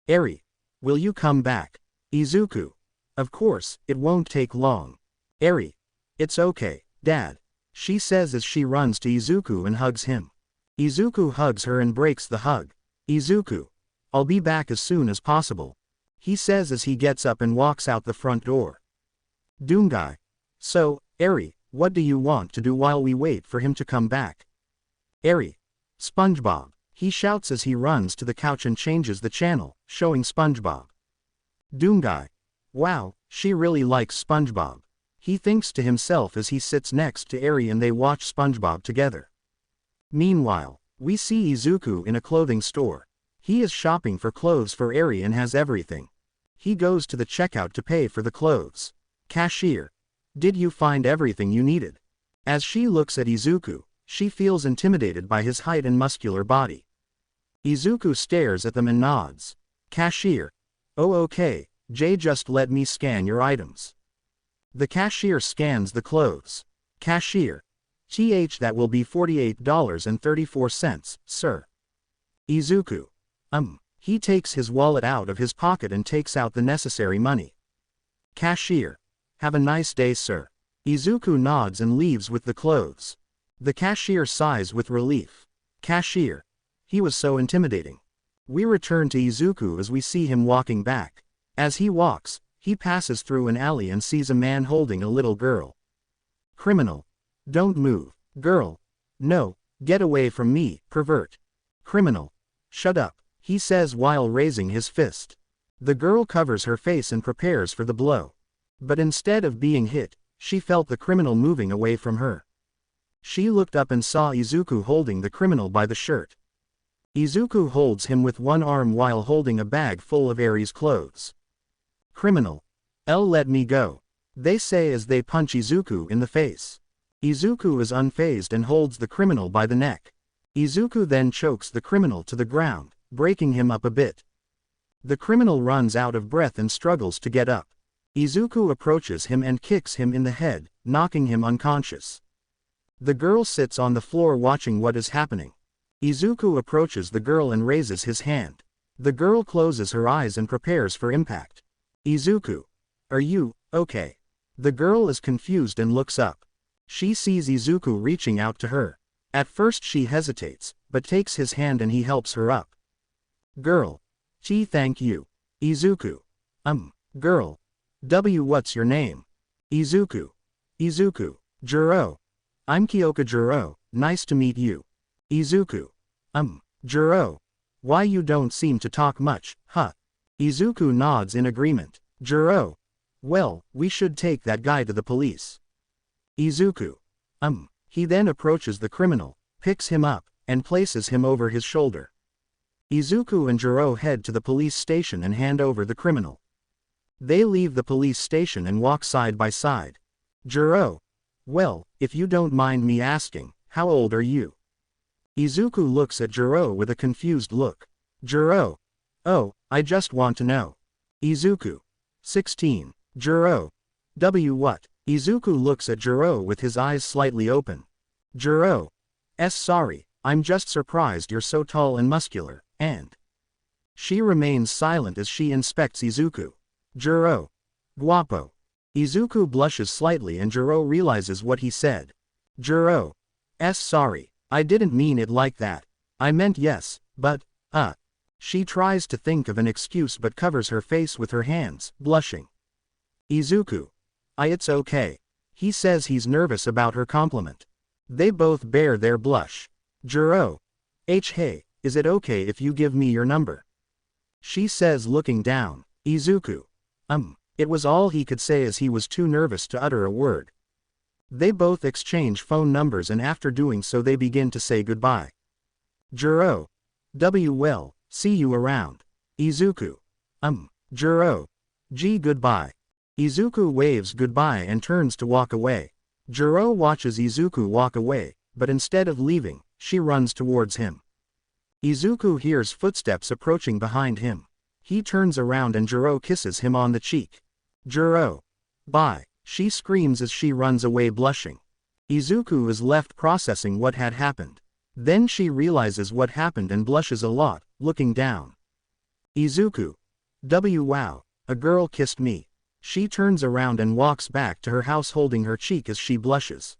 Eri, will you come back? Izuku, of course, it won't take long. Eri, it's okay, Dad, she says as she runs to Izuku and hugs him. Izuku hugs her and breaks the hug. Izuku, I'll be back as soon as possible, he says as he gets up and walks out the front door. Doomguy, so, Eri, what do you want to do while we wait for him to come back? Eri, SpongeBob, he shouts as he runs to the couch and changes the channel, showing SpongeBob. Doomguy, wow, she really likes SpongeBob, he thinks to himself as he sits next to Eri and they watch SpongeBob together. Meanwhile, we see Izuku in a clothing store. He is shopping for clothes for Eri and has everything. He goes to the checkout to pay for the clothes. Cashier, did you find everything you needed? As she looks at Izuku, she feels intimidated by his height and muscular body. Izuku stares at them and nods. Cashier, oh okay, Jay, just let me scan your items. The cashier scans the clothes. Cashier, that will be $48.34, sir. Izuku, he takes his wallet out of his pocket and takes out the necessary money. Cashier, have a nice day, sir. Izuku nods and leaves with the clothes. The cashier sighs with relief. Cashier, he was so intimidating. We return to Izuku as we see him walking back. As he walks, he passes through an alley and sees a man holding a little girl. Criminal, don't move. Girl, no, get away from me, pervert. Criminal, shut up, he says while raising his fist. The girl covers her face and prepares for the blow. But instead of being hit, she felt the criminal moving away from her. She looked up and saw Izuku holding the criminal by the shirt. Izuku holds him with one arm while holding a bag full of Eri's clothes. Criminal, let me go, they say as they punch Izuku in the face. Izuku is unfazed and holds the criminal by the neck. Izuku then chokes the criminal to the ground, breaking him up a bit. The criminal runs out of breath and struggles to get up. Izuku approaches him and kicks him in the head, knocking him unconscious. The girl sits on the floor watching what is happening. Izuku approaches the girl and raises his hand. The girl closes her eyes and prepares for impact. Izuku, are you okay? The girl is confused and looks up. She sees Izuku reaching out to her. At first she hesitates, but takes his hand and he helps her up. Girl, thank you. Izuku, girl, what's your name? Izuku, Jiro. I'm Kyoka Jiro, nice to meet you. Izuku, Jiro. Why you don't seem to talk much, huh? Izuku nods in agreement. Jiro, well, we should take that guy to the police. Izuku, he then approaches the criminal, picks him up, and places him over his shoulder. Izuku and Jiro head to the police station and hand over the criminal. They leave the police station and walk side by side. Jiro, well, if you don't mind me asking, how old are you? Izuku looks at Jiro with a confused look. Jiro, oh, I just want to know. Izuku, 16. Jiro, what? Izuku looks at Jiro with his eyes slightly open. Jiro, sorry, I'm just surprised you're so tall and muscular, and... She remains silent as she inspects Izuku. Jiro, guapo. Izuku blushes slightly and Jiro realizes what he said. Jiro, sorry, I didn't mean it like that. I meant yes, but, She tries to think of an excuse but covers her face with her hands, blushing. Izuku, it's okay. He says he's nervous about her compliment. They both bear their blush. Jiro, hey, is it okay if you give me your number? She says looking down. Izuku, it was all he could say as he was too nervous to utter a word. They both exchange phone numbers and after doing so they begin to say goodbye. Jiro, well, see you around. Izuku, Jiro, goodbye. Izuku waves goodbye and turns to walk away. Jiro watches Izuku walk away, but instead of leaving, she runs towards him. Izuku hears footsteps approaching behind him. He turns around and Jiro kisses him on the cheek. Jiro, bye, she screams as she runs away blushing. Izuku is left processing what had happened. Then she realizes what happened and blushes a lot, looking down. Izuku. Wow, a girl kissed me. She turns around and walks back to her house holding her cheek as she blushes.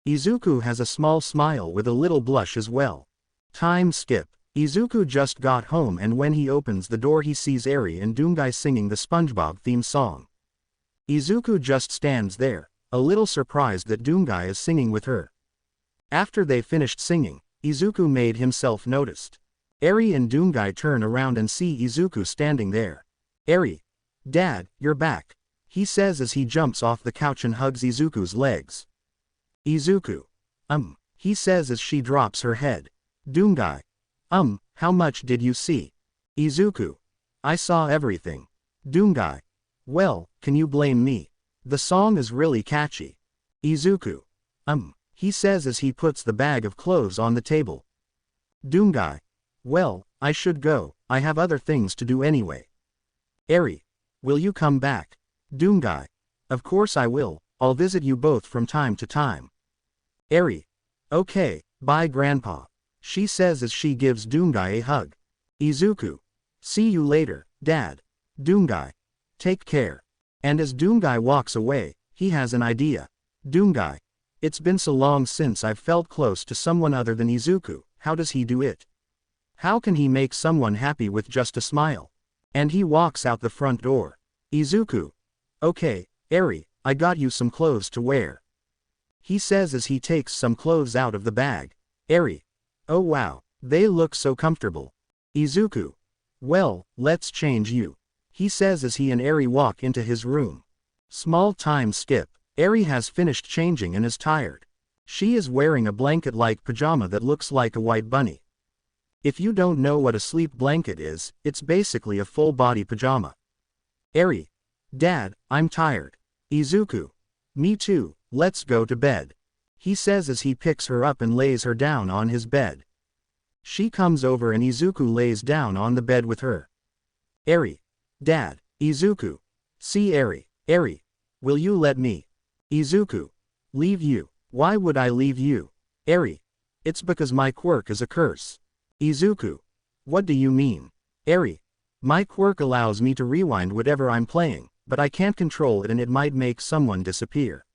Izuku has a small smile with a little blush as well. Time skip. Izuku just got home and when he opens the door he sees Eri and Doomguy singing the SpongeBob theme song. Izuku just stands there, a little surprised that Doomguy is singing with her. After they finished singing, Izuku made himself noticed. Eri and Doomguy turn around and see Izuku standing there. Eri. Dad, you're back. He says as he jumps off the couch and hugs Izuku's legs. Izuku. He says as she drops her head. Doomguy. How much did you see? Izuku. I saw everything. Doomguy. Well, can you blame me? The song is really catchy. Izuku. He says as he puts the bag of clothes on the table. Doomguy. Well, I should go, I have other things to do anyway. Eri. Will you come back? Doomguy. Of course I will, I'll visit you both from time to time. Eri. Okay, bye Grandpa. She says as she gives Doomguy a hug. Izuku. See you later, Dad. Doomguy. Take care. And as Doomguy walks away, he has an idea. Doomguy. It's been so long since I've felt close to someone other than Izuku, how does he do it? How can he make someone happy with just a smile? And he walks out the front door. Izuku. Okay, Eri, I got you some clothes to wear. He says as he takes some clothes out of the bag. Eri. Oh wow, they look so comfortable. Izuku. Well, let's change you. He says as he and Eri walk into his room. Small time skip. Eri has finished changing and is tired. She is wearing a blanket-like pajama that looks like a white bunny. If you don't know what a sleep blanket is, it's basically a full-body pajama. Eri. Dad, I'm tired. Izuku. Me too, let's go to bed. He says as he picks her up and lays her down on his bed. She comes over and Izuku lays down on the bed with her. Eri. Dad. Izuku. See Eri. Eri. Will you let me? Izuku. Leave you. Why would I leave you? Eri. It's because my quirk is a curse. Izuku. What do you mean? Eri. My quirk allows me to rewind whatever I'm playing, but I can't control it and it might make someone disappear.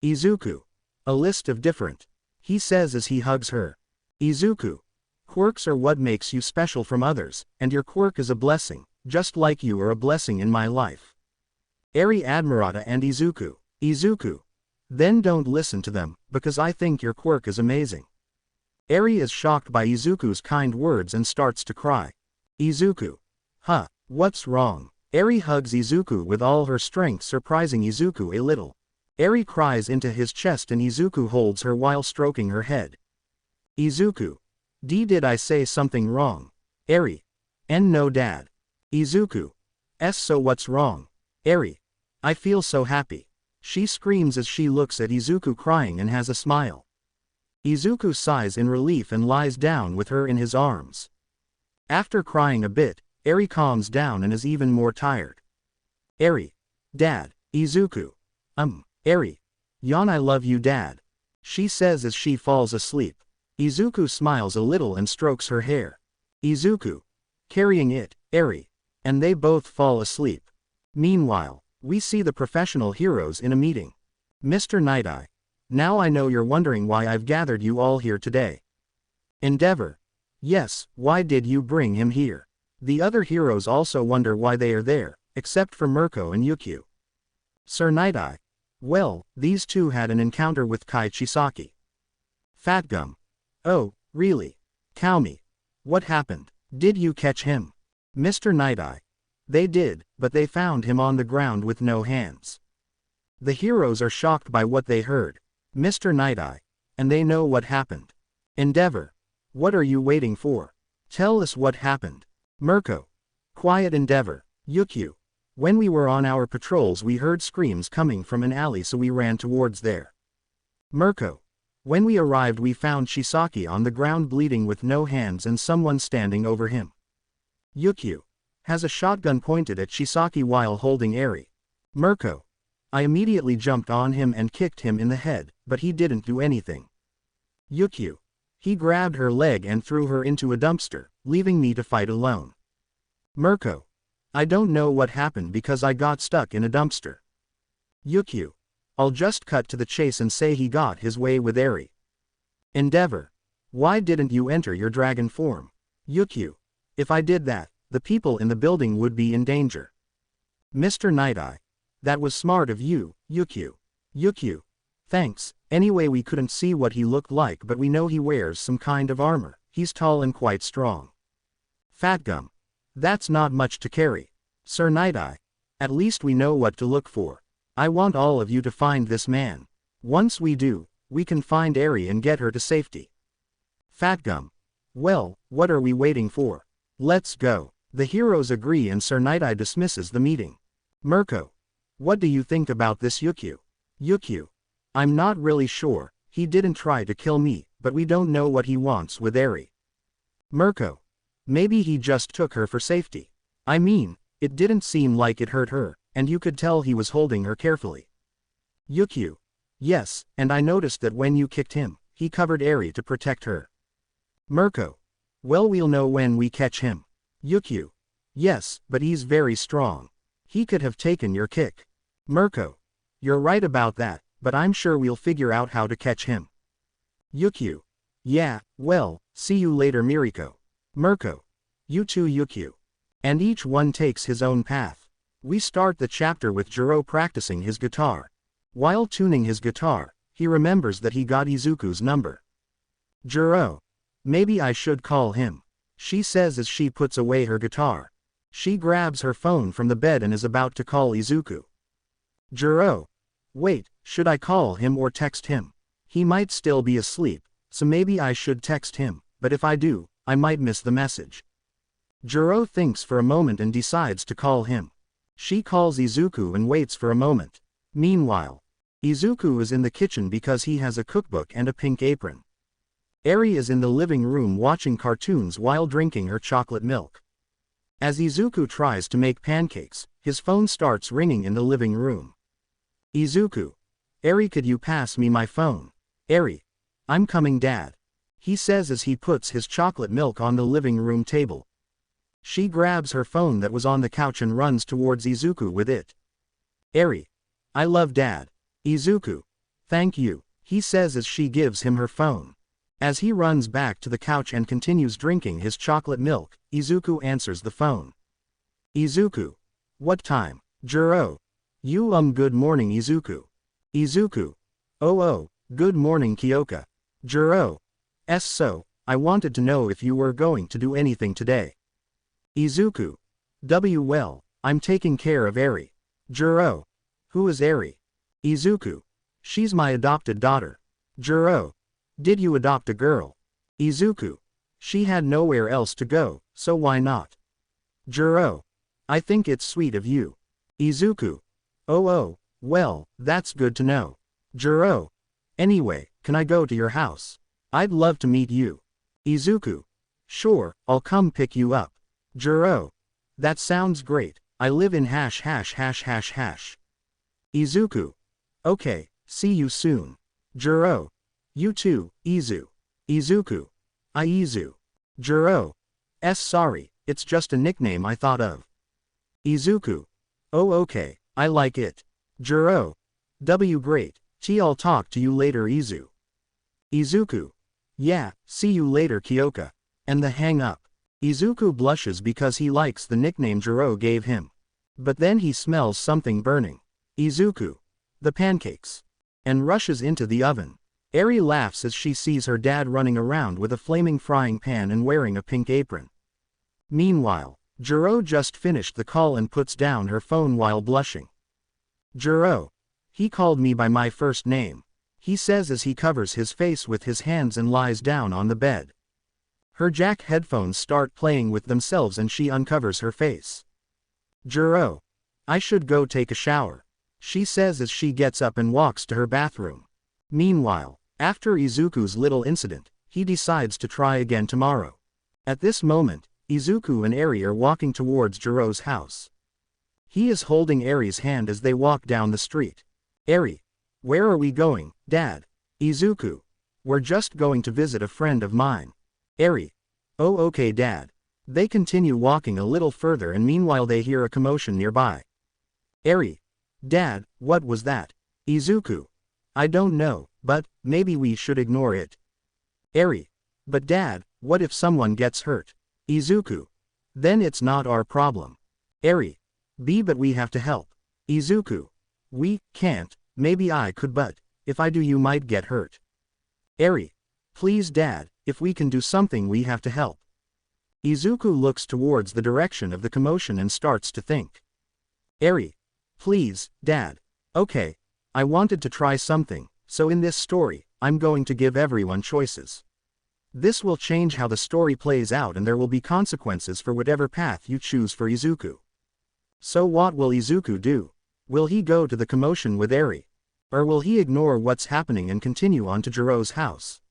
Izuku. A list of different. He says as he hugs her. Izuku. Quirks are what makes you special from others, and your quirk is a blessing, just like you are a blessing in my life. Eri Admirata and Izuku. Izuku. Then don't listen to them, because I think your quirk is amazing. Eri is shocked by Izuku's kind words and starts to cry. Izuku. Huh, what's wrong? Eri hugs Izuku with all her strength, surprising Izuku a little. Eri cries into his chest and Izuku holds her while stroking her head. Izuku. Did I say something wrong? Eri. No Dad. Izuku. So what's wrong? Eri. I feel so happy. She screams as she looks at Izuku crying and has a smile. Izuku sighs in relief and lies down with her in his arms. After crying a bit, Eri calms down and is even more tired. Eri. Dad. Izuku. Eri. Yawn I love you Dad. She says as she falls asleep. Izuku smiles a little and strokes her hair. Izuku. Carrying it, Eri. And they both fall asleep. Meanwhile, we see the professional heroes in a meeting. Mr. Night-Eye. Now I know you're wondering why I've gathered you all here today. Endeavor. Yes, why did you bring him here? The other heroes also wonder why they are there, except for Mirko and Yukio. Sir Night-Eye. Well, these two had an encounter with Kai Chisaki. Fatgum. Oh, really? Kaomi. What happened? Did you catch him? Mr. Night-Eye. They did, but they found him on the ground with no hands. The heroes are shocked by what they heard. Mr. Night-Eye. And they know what happened. Endeavor. What are you waiting for? Tell us what happened. Mirko. Quiet Endeavor. Yukio. When we were on our patrols we heard screams coming from an alley so we ran towards there. Mirko. When we arrived we found Chisaki on the ground bleeding with no hands and someone standing over him. Yukio. Has a shotgun pointed at Chisaki while holding Eri. Mirko. I immediately jumped on him and kicked him in the head, but he didn't do anything. Yukio. He grabbed her leg and threw her into a dumpster, leaving me to fight alone. Mirko. I don't know what happened because I got stuck in a dumpster. Yukio. I'll just cut to the chase and say he got his way with Eri. Endeavor. Why didn't you enter your dragon form? Yukio. If I did that, the people in the building would be in danger. Mr. Night-Eye. That was smart of you, Yukio. Yukio. Thanks. Anyway, we couldn't see what he looked like, but we know he wears some kind of armor. He's tall and quite strong. Fatgum. That's not much to carry. Sir Night-Eye. At least we know what to look for. I want all of you to find this man. Once we do, we can find Eri and get her to safety. Fatgum. Well, what are we waiting for? Let's go. The heroes agree and Sir Night-Eye dismisses the meeting. Mirko. What do you think about this Yukio? Yukio. I'm not really sure. He didn't try to kill me, but we don't know what he wants with Eri. Mirko. Maybe he just took her for safety. I mean, it didn't seem like it hurt her, and you could tell he was holding her carefully. Yukio. Yes, and I noticed that when you kicked him, he covered Eri to protect her. Mirko. Well, we'll know when we catch him. Yukio. Yes, but he's very strong. He could have taken your kick. Mirko. You're right about that, but I'm sure we'll figure out how to catch him. Yukio. Yeah, well, see you later Miriko. Mirko. You too Yukio. And each one takes his own path. We start the chapter with Jiro practicing his guitar. While tuning his guitar, he remembers that he got Izuku's number. Jiro. Maybe I should call him. She says as she puts away her guitar. She grabs her phone from the bed and is about to call Izuku. Jiro. Wait, should I call him or text him? He might still be asleep, so maybe I should text him, but if I do, I might miss the message. Jiro thinks for a moment and decides to call him. She calls Izuku and waits for a moment. Meanwhile, Izuku is in the kitchen because he has a cookbook and a pink apron. Eri is in the living room watching cartoons while drinking her chocolate milk. As Izuku tries to make pancakes, his phone starts ringing in the living room. Izuku. Eri, could you pass me my phone? Eri. I'm coming Dad. He says as he puts his chocolate milk on the living room table. She grabs her phone that was on the couch and runs towards Izuku with it. Eri. I love Dad. Izuku. Thank you, he says as she gives him her phone. As he runs back to the couch and continues drinking his chocolate milk, Izuku answers the phone. Izuku. What time? Jiro. Good morning Izuku. Izuku. Oh, good morning Kyoka. Jiro. So, I wanted to know if you were going to do anything today. Izuku. Well, I'm taking care of Eri. Jiro. Who is Eri? Izuku. She's my adopted daughter. Jiro. Did you adopt a girl? Izuku. She had nowhere else to go, so why not? Jiro. I think it's sweet of you. Izuku. Oh, well, that's good to know. Jiro. Anyway, can I go to your house? I'd love to meet you. Izuku. Sure, I'll come pick you up. Jiro. That sounds great. I live in .. Izuku. Okay, see you soon. Jiro. You too, Izuku. Izu. Jiro. Sorry, it's just a nickname I thought of. Izuku. Oh okay, I like it. Jiro. Great. I'll talk to you later Izuku. Yeah, see you later Kyoka. And the hang up. Izuku blushes because he likes the nickname Jiro gave him. But then he smells something burning. Izuku. The pancakes. And rushes into the oven. Eri laughs as she sees her dad running around with a flaming frying pan and wearing a pink apron. Meanwhile, Jiro just finished the call and puts down her phone while blushing. Jiro. He called me by my first name. He says as he covers his face with his hands and lies down on the bed. Her jack headphones start playing with themselves and she uncovers her face. Jiro. I should go take a shower. She says as she gets up and walks to her bathroom. Meanwhile, after Izuku's little incident, he decides to try again tomorrow. At this moment, Izuku and Eri are walking towards Jiro's house. He is holding Eri's hand as they walk down the street. Eri. Where are we going, Dad? Izuku. We're just going to visit a friend of mine. Eri. Oh okay dad. They continue walking a little further and meanwhile they hear a commotion nearby. Eri. Dad, what was that? Izuku. I don't know, but maybe we should ignore it. Eri. But dad, what if someone gets hurt? Izuku. Then it's not our problem. Eri. But we have to help. Izuku. We can't, maybe I could but, if I do you might get hurt. Eri. Please dad, if we can do something we have to help. Izuku looks towards the direction of the commotion and starts to think. Eri. Please, dad. Okay. I wanted to try something, so in this story, I'm going to give everyone choices. This will change how the story plays out and there will be consequences for whatever path you choose for Izuku. So what will Izuku do? Will he go to the commotion with Eri? Or will he ignore what's happening and continue on to Jiro's house?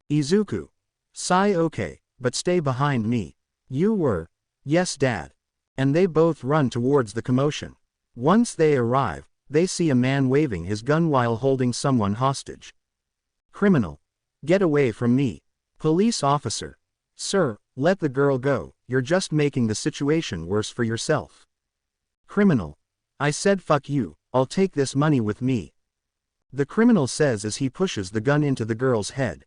Izuku. Sigh okay, but stay behind me. You were. Yes dad. And they both run towards the commotion. Once they arrive, they see a man waving his gun while holding someone hostage. Criminal. Get away from me. Police officer. Sir, let the girl go, you're just making the situation worse for yourself. Criminal. I said fuck you, I'll take this money with me. The criminal says as he pushes the gun into the girl's head.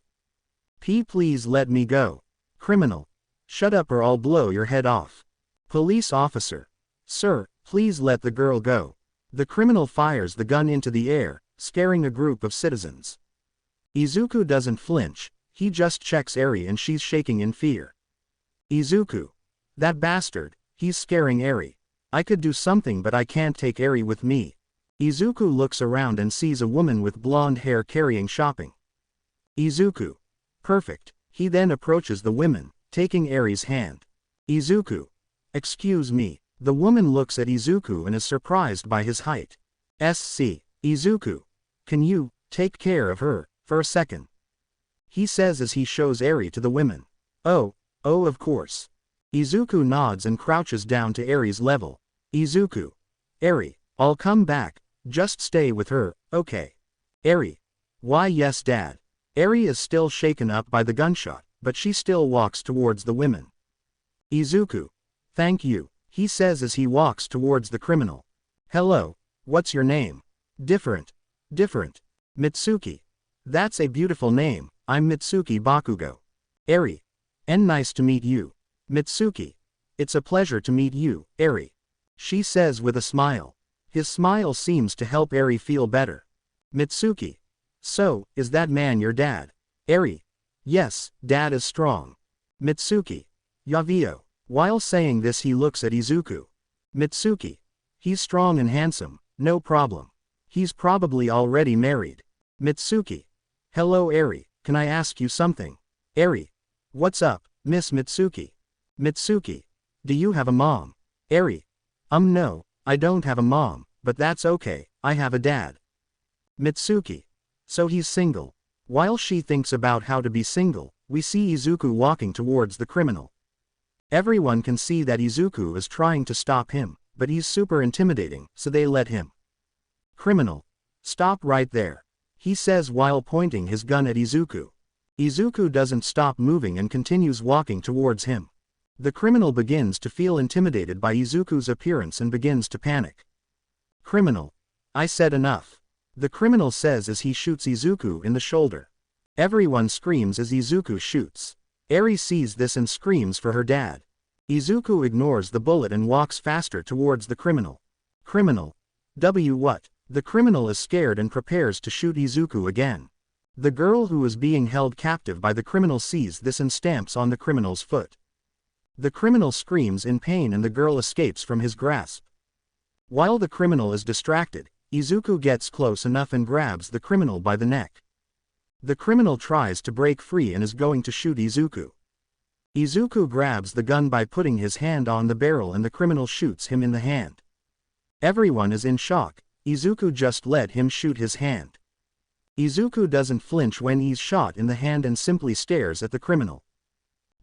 Please let me go. Criminal. Shut up or I'll blow your head off. Police officer. Sir, please let the girl go. The criminal fires the gun into the air, scaring a group of citizens. Izuku doesn't flinch, he just checks Eri and she's shaking in fear. Izuku. That bastard, he's scaring Eri. I could do something but I can't take Eri with me. Izuku looks around and sees a woman with blonde hair carrying shopping. Izuku. Perfect. He then approaches the women, taking Eri's hand. Izuku. Excuse me. The woman looks at Izuku and is surprised by his height. SC. Izuku. Can you take care of her for a second? He says as he shows Eri to the women. Oh of course. Izuku nods and crouches down to Eri's level. Izuku. Eri, I'll come back, just stay with her, okay? Eri. Why yes dad. Eri is still shaken up by the gunshot, but she still walks towards the women. Izuku. Thank you, he says as he walks towards the criminal. Hello, what's your name? Different. Mitsuki. That's a beautiful name, I'm Mitsuki Bakugo. Eri. And nice to meet you. Mitsuki. It's a pleasure to meet you, Eri. She says with a smile. His smile seems to help Eri feel better. Mitsuki. So, is that man your dad? Eri. Yes, dad is strong. Mitsuki. Yavio. While saying this he looks at Izuku. Mitsuki. He's strong and handsome, no problem. He's probably already married. Mitsuki. Hello Eri, can I ask you something? Eri. What's up, Miss Mitsuki? Mitsuki. Do you have a mom? Eri. No, I don't have a mom, but that's okay, I have a dad. Mitsuki. So he's single. While she thinks about how to be single, we see Izuku walking towards the criminal. Everyone can see that Izuku is trying to stop him, but he's super intimidating, so they let him. Criminal. Stop right there. He says while pointing his gun at Izuku. Izuku doesn't stop moving and continues walking towards him. The criminal begins to feel intimidated by Izuku's appearance and begins to panic. Criminal. I said enough. The criminal says as he shoots Izuku in the shoulder. Everyone screams as Izuku shoots. Eri sees this and screams for her dad. Izuku ignores the bullet and walks faster towards the criminal. Criminal. What? The criminal is scared and prepares to shoot Izuku again. The girl who is being held captive by the criminal sees this and stamps on the criminal's foot. The criminal screams in pain and the girl escapes from his grasp. While the criminal is distracted, Izuku gets close enough and grabs the criminal by the neck. The criminal tries to break free and is going to shoot Izuku. Izuku grabs the gun by putting his hand on the barrel and the criminal shoots him in the hand. Everyone is in shock, Izuku just let him shoot his hand. Izuku doesn't flinch when he's shot in the hand and simply stares at the criminal.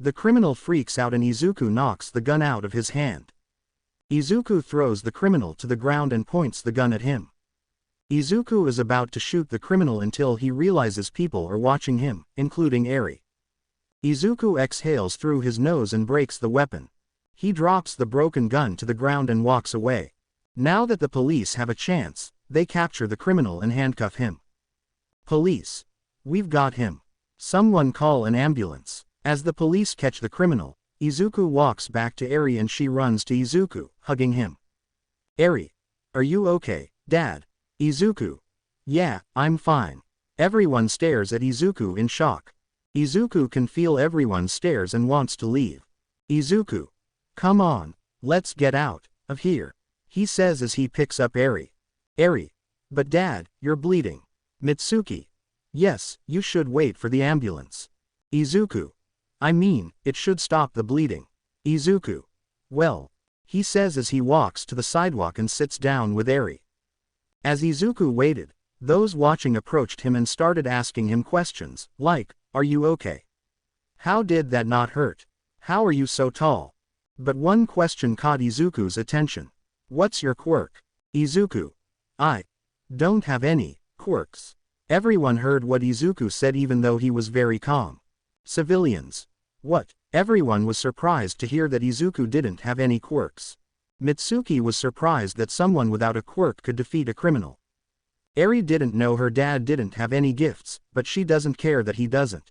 The criminal freaks out and Izuku knocks the gun out of his hand. Izuku throws the criminal to the ground and points the gun at him. Izuku is about to shoot the criminal until he realizes people are watching him, including Eri. Izuku exhales through his nose and breaks the weapon. He drops the broken gun to the ground and walks away. Now that the police have a chance, they capture the criminal and handcuff him. Police. We've got him. Someone call an ambulance. As the police catch the criminal, Izuku walks back to Eri and she runs to Izuku, hugging him. Eri. Are you okay, Dad? Izuku. Yeah, I'm fine. Everyone stares at Izuku in shock. Izuku can feel everyone's stares and wants to leave. Izuku. Come on, let's get out of here, he says as he picks up Eri. Eri. But Dad, you're bleeding. Mitsuki. Yes, you should wait for the ambulance. Izuku. I mean, it should stop the bleeding. Izuku. Well, he says as he walks to the sidewalk and sits down with Eri. As Izuku waited, those watching approached him and started asking him questions, like, are you okay? How did that not hurt? How are you so tall? But one question caught Izuku's attention. What's your quirk? Izuku. I don't have any quirks. Everyone heard what Izuku said even though he was very calm. Civilians. What? Everyone was surprised to hear that Izuku didn't have any quirks. Mitsuki was surprised that someone without a quirk could defeat a criminal. Eri didn't know her dad didn't have any gifts, but she doesn't care that he doesn't.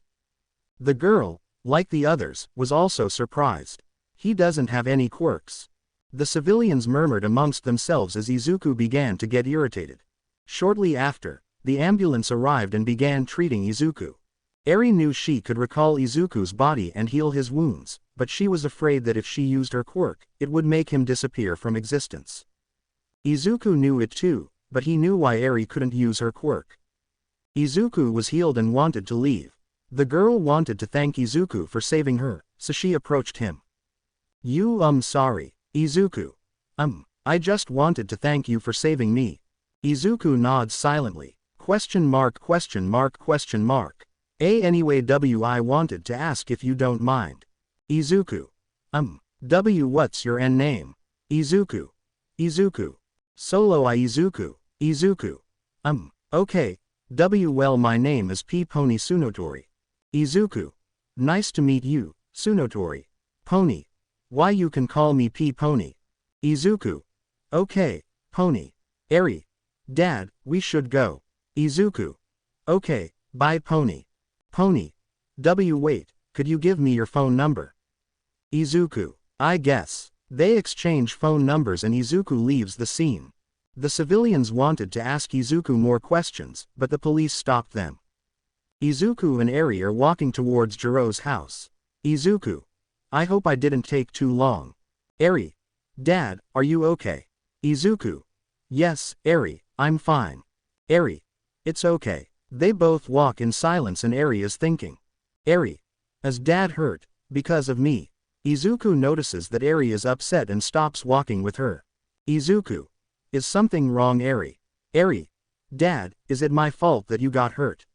The girl, like the others, was also surprised. He doesn't have any quirks. The civilians murmured amongst themselves as Izuku began to get irritated. Shortly after, the ambulance arrived and began treating Izuku. Eri knew she could recall Izuku's body and heal his wounds, but she was afraid that if she used her quirk, it would make him disappear from existence. Izuku knew it too, but he knew why Eri couldn't use her quirk. Izuku was healed and wanted to leave. The girl wanted to thank Izuku for saving her, so she approached him. Sorry, Izuku. I just wanted to thank you for saving me. Izuku nods silently. Anyway, I wanted to ask if you don't mind. Izuku. What's your name? Izuku. Solo Izuku. Okay. Well, my name is Pony Tsunotori. Izuku. Nice to meet you, Tsunotori. Pony. Why you can call me Pony. Izuku. Okay, Pony. Eri. Dad, we should go. Izuku. Okay, bye Pony. Pony. Wait, could you give me your phone number? Izuku. I guess. They exchange phone numbers and Izuku leaves the scene. The civilians wanted to ask Izuku more questions, but the police stopped them. Izuku and Eri are walking towards Jiro's house. Izuku. I hope I didn't take too long. Eri. Dad, are you okay? Izuku. Yes, Eri, I'm fine. Eri. It's okay. They both walk in silence and Eri is thinking. Eri. Is Dad hurt? Because of me? Izuku notices that Eri is upset and stops walking with her. Izuku. Is something wrong, Eri? Eri. Dad, is it my fault that you got hurt?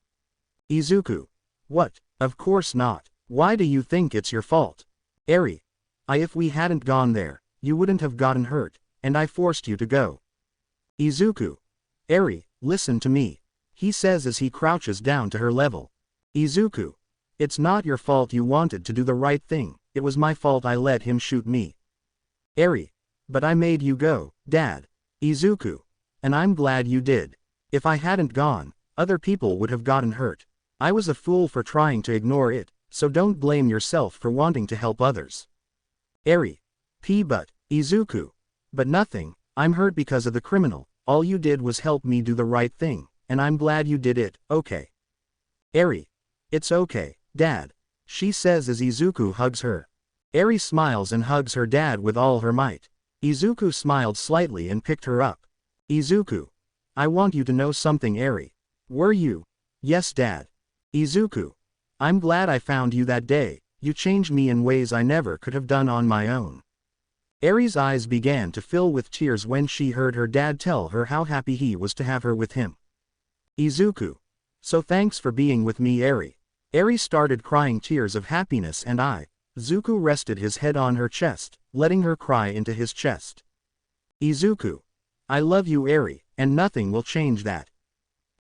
Izuku. What? Of course not. Why do you think it's your fault? Eri. If we hadn't gone there, you wouldn't have gotten hurt, and I forced you to go. Izuku. Eri, listen to me. He says as he crouches down to her level. Izuku. It's not your fault you wanted to do the right thing, it was my fault I let him shoot me. Eri. But I made you go, Dad. Izuku. And I'm glad you did. If I hadn't gone, other people would have gotten hurt. I was a fool for trying to ignore it, so don't blame yourself for wanting to help others. Eri. But, Izuku. But nothing, I'm hurt because of the criminal, all you did was help me do the right thing, and I'm glad you did it, okay. Eri. It's okay, Dad. She says as Izuku hugs her. Eri smiles and hugs her dad with all her might. Izuku smiled slightly and picked her up. Izuku. I want you to know something, Eri. Were you? Yes, Dad. Izuku. I'm glad I found you that day, you changed me in ways I never could have done on my own. Eri's eyes began to fill with tears when she heard her dad tell her how happy he was to have her with him. Izuku. So thanks for being with me, Eri. Eri started crying tears of happiness and Izuku rested his head on her chest, letting her cry into his chest. Izuku. I love you, Eri, and nothing will change that.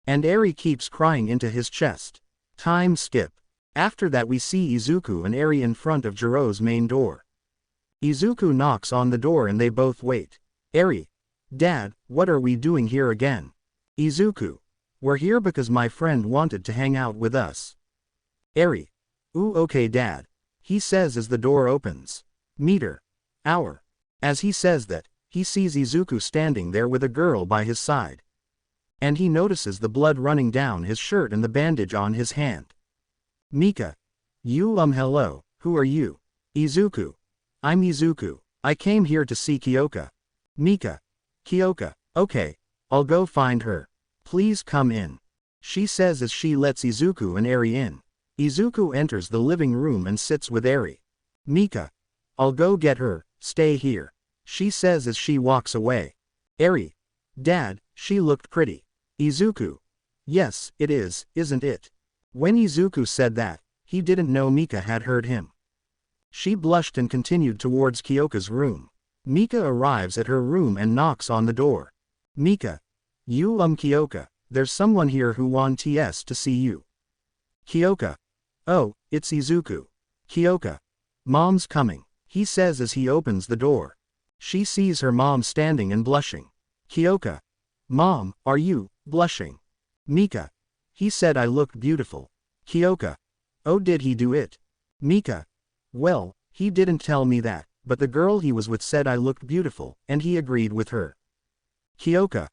And Eri keeps crying into his chest. Time skip. After that we see Izuku and Eri in front of Jiro's main door. Izuku knocks on the door and they both wait. Eri. Dad, what are we doing here again? Izuku. We're here because my friend wanted to hang out with us. Eri. Ooh, okay Dad. He says as the door opens. Meter. Hour. As he says that, he sees Izuku standing there with a girl by his side. And he notices the blood running down his shirt and the bandage on his hand. Mika. You hello, who are you? Izuku. I'm Izuku. I came here to see Kyoka. Mika. Kyoka. Okay. I'll go find her. Please come in. She says as she lets Izuku and Eri in. Izuku enters the living room and sits with Eri. Mika. I'll go get her, stay here. She says as she walks away. Eri. Dad, she looked pretty. Izuku. Yes, it is, isn't it? When Izuku said that, he didn't know Mika had heard him. She blushed and continued towards Kyoka's room. Mika arrives at her room and knocks on the door. Mika. You Kyoka, there's someone here who wants to see you. Kyoka. Oh, it's Izuku. Kyoka. Mom's coming, he says as he opens the door. She sees her mom standing and blushing. Kyoka. Mom, are you blushing? Mika. He said I looked beautiful. Kyoka. Oh, did he do it? Mika. Well, he didn't tell me that, but the girl he was with said I looked beautiful, and he agreed with her. Kyoka.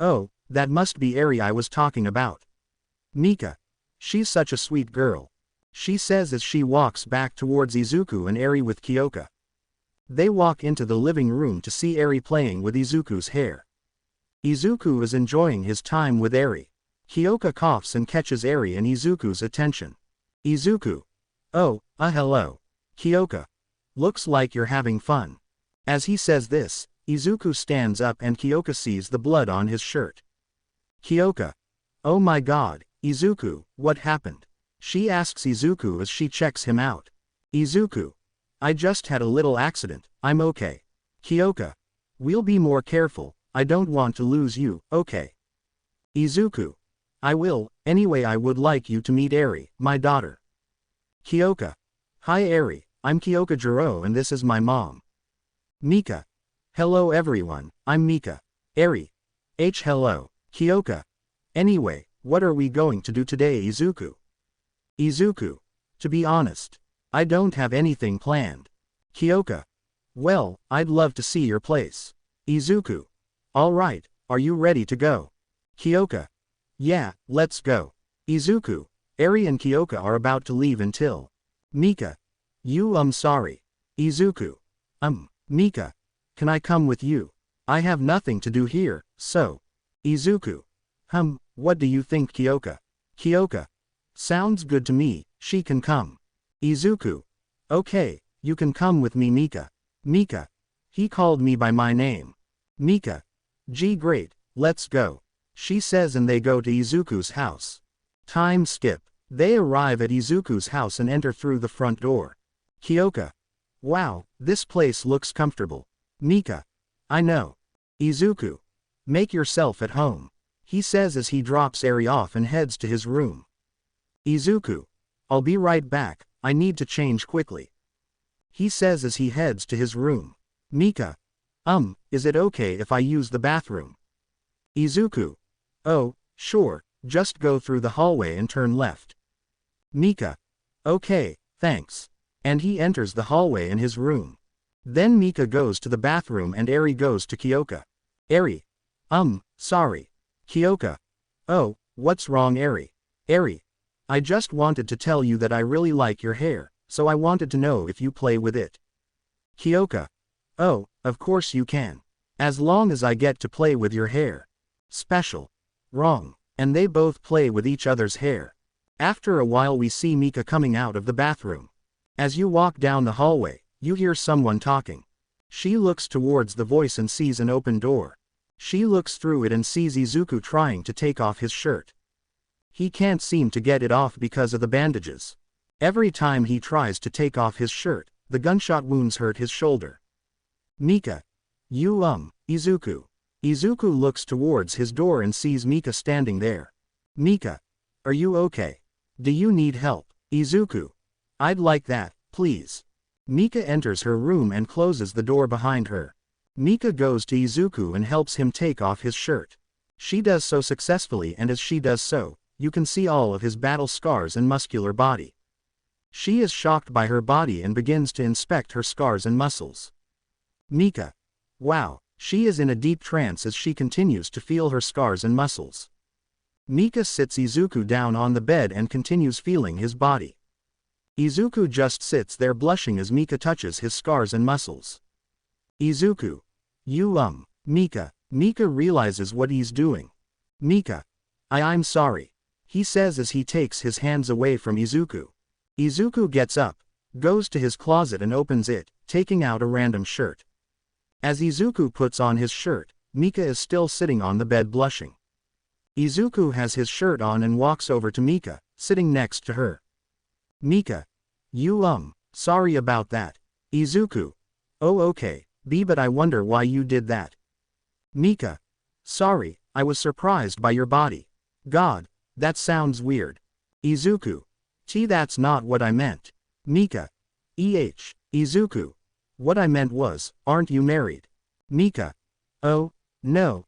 Oh, that must be Eri I was talking about. Mika. She's such a sweet girl. She says as she walks back towards Izuku and Eri with Kyoka. They walk into the living room to see Eri playing with Izuku's hair. Izuku is enjoying his time with Eri. Kyoka coughs and catches Eri and Izuku's attention. Izuku. Oh, hello. Kyoka. Looks like you're having fun. As he says this, Izuku stands up and Kyoka sees the blood on his shirt. Kyoka. Oh my god, Izuku, what happened? She asks Izuku as she checks him out. Izuku. I just had a little accident, I'm okay. Kyoka. We'll be more careful, I don't want to lose you, okay? Izuku. I will, anyway I would like you to meet Eri, my daughter. Kyoka. Hi Eri, I'm Kyoka Jiro and this is my mom. Mika. Hello everyone, I'm Mika. Eri. Hello. Kyoka. Anyway, what are we going to do today Izuku? Izuku. To be honest, I don't have anything planned. Kyoka. Well, I'd love to see your place. Izuku. Alright, are you ready to go? Kyoka. Yeah, let's go. Izuku. Eri and Kyoka are about to leave until. Mika. You sorry. Izuku. Mika. Can I come with you? I have nothing to do here, so. Izuku. What do you think Kyoka? Kyoka. Sounds good to me, she can come. Izuku. Okay, you can come with me Mika. Mika. He called me by my name. Mika. Gee great, let's go. She says and they go to Izuku's house. Time skip. They arrive at Izuku's house and enter through the front door. Kyoka. Wow, this place looks comfortable. Mika. I know. Izuku. Make yourself at home. He says as he drops Eri off and heads to his room. Izuku. I'll be right back, I need to change quickly. He says as he heads to his room. Mika. Is it okay if I use the bathroom? Izuku. Oh, sure, just go through the hallway and turn left. Mika. Okay, thanks. And he enters the hallway in his room. Then Mika goes to the bathroom and Eri goes to Kyoka. Eri. Sorry. Kyoka. Oh, what's wrong Eri? Eri. I just wanted to tell you that I really like your hair, so I wanted to know if you play with it. Kyoka. Oh, of course you can. As long as I get to play with your hair. Special. Wrong. And they both play with each other's hair. After a while we see Mika coming out of the bathroom. As you walk down the hallway, you hear someone talking. She looks towards the voice and sees an open door. She looks through it and sees Izuku trying to take off his shirt. He can't seem to get it off because of the bandages. Every time he tries to take off his shirt, the gunshot wounds hurt his shoulder. Mika. You Izuku. Izuku looks towards his door and sees Mika standing there. Mika. Are you okay? Do you need help? Izuku. I'd like that, please. Mika enters her room and closes the door behind her. Mika goes to Izuku and helps him take off his shirt. She does so successfully, and as she does so, you can see all of his battle scars and muscular body. She is shocked by her body and begins to inspect her scars and muscles. Mika. Wow, she is in a deep trance as she continues to feel her scars and muscles. Mika sits Izuku down on the bed and continues feeling his body. Izuku just sits there blushing as Mika touches his scars and muscles. Izuku. Mika. Mika realizes what he's doing. Mika. I'm sorry. He says as he takes his hands away from Izuku. Izuku gets up, goes to his closet and opens it, taking out a random shirt. As Izuku puts on his shirt, Mika is still sitting on the bed blushing. Izuku has his shirt on and walks over to Mika, sitting next to her. Mika. Sorry about that. Izuku. Oh okay, but I wonder why you did that. Mika. Sorry, I was surprised by your body. God, that sounds weird. Izuku. That's not what I meant. Mika. Izuku. What I meant was, aren't you married? Mika. Oh, no,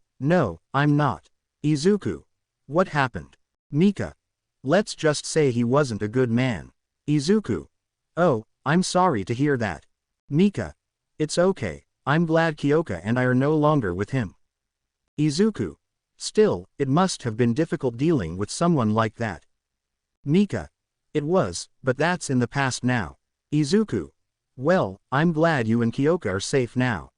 I'm not. Izuku. What happened? Mika. Let's just say he wasn't a good man. Izuku. Oh, I'm sorry to hear that. Mika. It's okay, I'm glad Kyoka and I are no longer with him. Izuku. Still, it must have been difficult dealing with someone like that. Mika. It was, but that's in the past now. Izuku. Well, I'm glad you and Kyoka are safe now.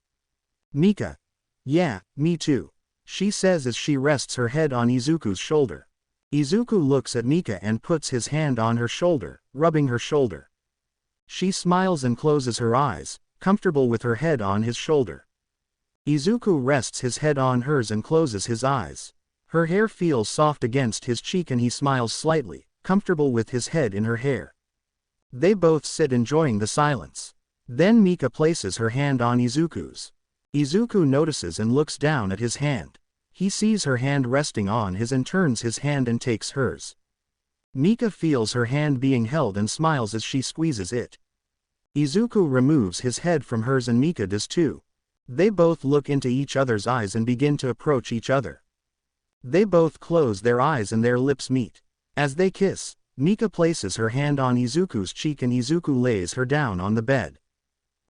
Mika. Yeah, me too. She says as she rests her head on Izuku's shoulder. Izuku looks at Mika and puts his hand on her shoulder, rubbing her shoulder. She smiles and closes her eyes, comfortable with her head on his shoulder. Izuku rests his head on hers and closes his eyes. Her hair feels soft against his cheek and he smiles slightly, comfortable with his head in her hair. They both sit enjoying the silence. Then Mika places her hand on Izuku's. Izuku notices and looks down at his hand. He sees her hand resting on his and turns his hand and takes hers. Mika feels her hand being held and smiles as she squeezes it. Izuku removes his head from hers and Mika does too. They both look into each other's eyes and begin to approach each other. They both close their eyes and their lips meet. As they kiss, Mika places her hand on Izuku's cheek and Izuku lays her down on the bed.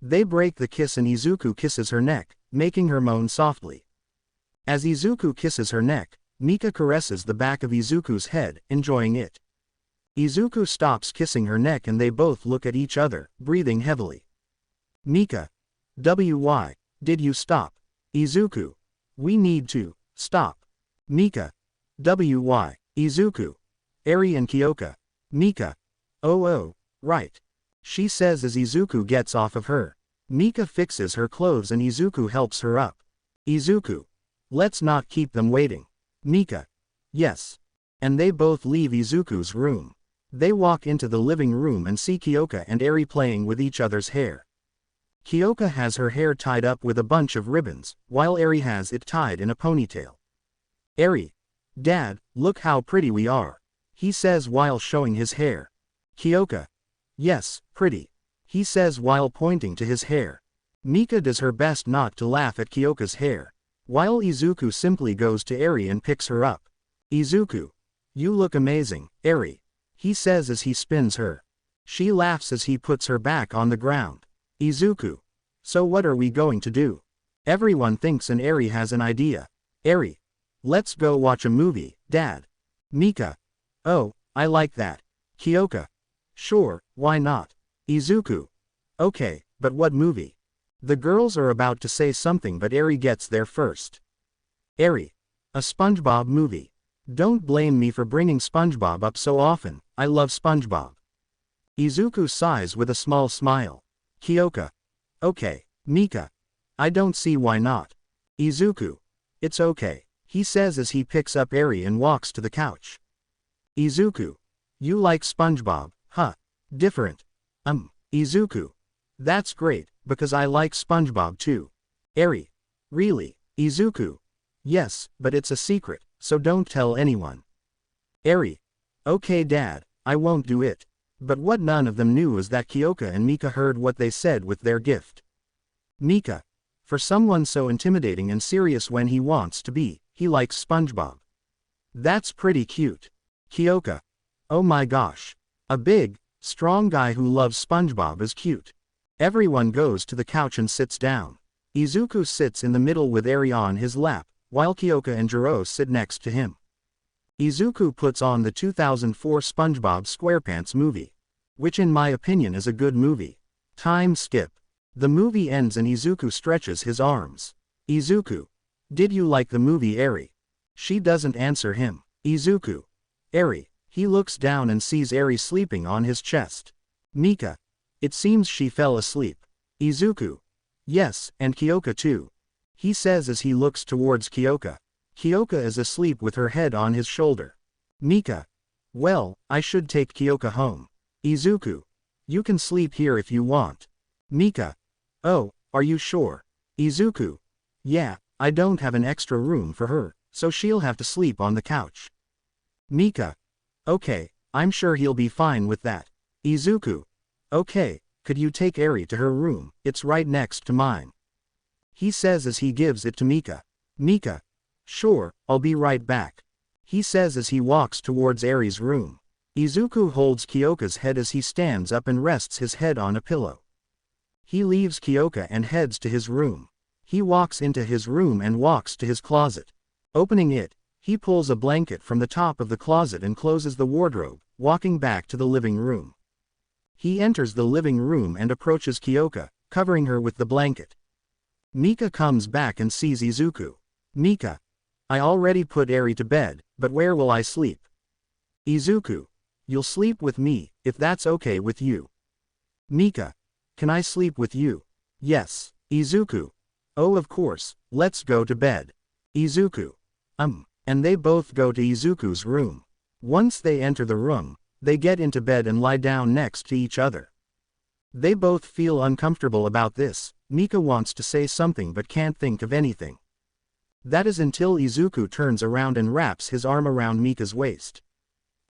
They break the kiss and Izuku kisses her neck, making her moan softly. As Izuku kisses her neck, Mika caresses the back of Izuku's head, enjoying it. Izuku stops kissing her neck and they both look at each other, breathing heavily. Mika. Why did you stop? Izuku. We need to stop. Mika. Why? Izuku. Eri and Kyoka. Mika. Oh, right. She says as Izuku gets off of her. Mika fixes her clothes and Izuku helps her up. Izuku. Let's not keep them waiting. Mika. Yes. And they both leave Izuku's room. They walk into the living room and see Kyoka and Eri playing with each other's hair. Kyoka has her hair tied up with a bunch of ribbons, while Eri has it tied in a ponytail. Eri. Dad, look how pretty we are. He says while showing his hair. Kyoka. Yes, pretty. He says while pointing to his hair. Mika does her best not to laugh at Kyoka's hair, while Izuku simply goes to Eri and picks her up. Izuku. You look amazing, Eri. He says as he spins her. She laughs as he puts her back on the ground. Izuku. So what are we going to do? Everyone thinks and Eri has an idea. Eri. Let's go watch a movie, Dad. Mika. Oh, I like that. Kyoka. Sure, why not? Izuku. Okay, but what movie? The girls are about to say something but Eri gets there first. Eri. A SpongeBob movie. Don't blame me for bringing SpongeBob up so often, I love SpongeBob. Izuku sighs with a small smile. Kyoka. Okay, Mika. I don't see why not. Izuku. It's okay, he says as he picks up Eri and walks to the couch. Izuku. You like SpongeBob, huh? Different. Izuku. That's great, because I like SpongeBob too. Eri. Really? Izuku. Yes, but it's a secret, so don't tell anyone. Eri. Okay dad, I won't do it. But what none of them knew is that Kyoka and Mika heard what they said with their gift. Mika. For someone so intimidating and serious when he wants to be, he likes SpongeBob. That's pretty cute. Kyoka. Oh my gosh. A big, strong guy who loves SpongeBob is cute. Everyone goes to the couch and sits down. Izuku sits in the middle with Eri on his lap, while Kyoka and Jiro sit next to him. Izuku puts on the 2004 SpongeBob SquarePants movie, which in my opinion is a good movie. Time skip. The movie ends and Izuku stretches his arms. Izuku. Did you like the movie Eri? She doesn't answer him. Izuku. Eri. He looks down and sees Eri sleeping on his chest. Mika. It seems she fell asleep. Izuku. Yes, and Kyoka too. He says as he looks towards Kyoka. Kyoka is asleep with her head on his shoulder. Mika. Well, I should take Kyoka home. Izuku. You can sleep here if you want. Mika. Oh, are you sure? Izuku. Yeah, I don't have an extra room for her, so she'll have to sleep on the couch. Mika. Okay, I'm sure he'll be fine with that. Izuku. Okay, could you take Eri to her room? It's right next to mine. He says as he gives it to Mika. Mika. Sure, I'll be right back. He says as he walks towards Eri's room. Izuku holds Kyoka's head as he stands up and rests his head on a pillow. He leaves Kyoka and heads to his room. He walks into his room and walks to his closet. Opening it, he pulls a blanket from the top of the closet and closes the wardrobe, walking back to the living room. He enters the living room and approaches Kyoka, covering her with the blanket. Mika comes back and sees Izuku. Mika. I already put Eri to bed, but where will I sleep? Izuku. You'll sleep with me, if that's okay with you. Mika. Can I sleep with you? Yes. Izuku. Oh of course, let's go to bed. Izuku. And they both go to Izuku's room. Once they enter the room, they get into bed and lie down next to each other. They both feel uncomfortable about this. Mika wants to say something but can't think of anything. That is until Izuku turns around and wraps his arm around Mika's waist.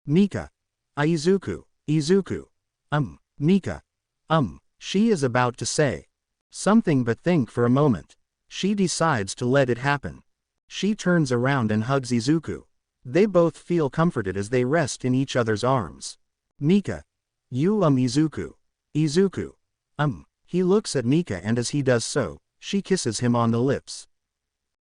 Mika. Izuku. Izuku. Mika. She is about to say something but think for a moment. She decides to let it happen. She turns around and hugs Izuku. They both feel comforted as they rest in each other's arms. Mika. You Izuku. Izuku. He looks at Mika and as he does so, she kisses him on the lips.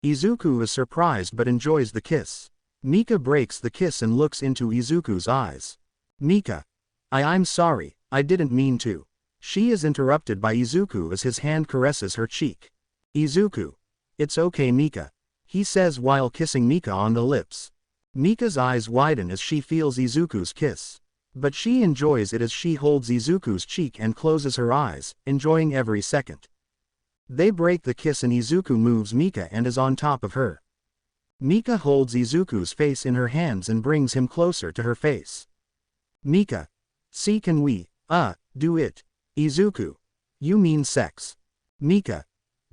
Izuku is surprised but enjoys the kiss. Mika breaks the kiss and looks into Izuku's eyes. Mika. I'm sorry, I didn't mean to. She is interrupted by Izuku as his hand caresses her cheek. Izuku. It's okay Mika. He says while kissing Mika on the lips. Mika's eyes widen as she feels Izuku's kiss. But she enjoys it as she holds Izuku's cheek and closes her eyes, enjoying every second. They break the kiss and Izuku moves Mika and is on top of her. Mika holds Izuku's face in her hands and brings him closer to her face. Mika. See can we, do it? Izuku. You mean sex. Mika.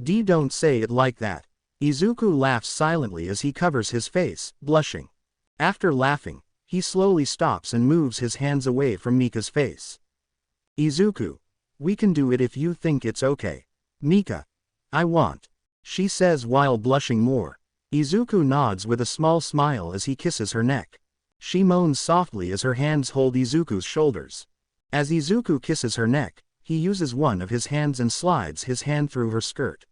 Don't say it like that. Izuku laughs silently as he covers his face, blushing. After laughing, he slowly stops and moves his hands away from Mika's face. Izuku. We can do it if you think it's okay. Mika. I want. She says while blushing more. Izuku nods with a small smile as he kisses her neck. She moans softly as her hands hold Izuku's shoulders. As Izuku kisses her neck, he uses one of his hands and slides his hand through her skirt.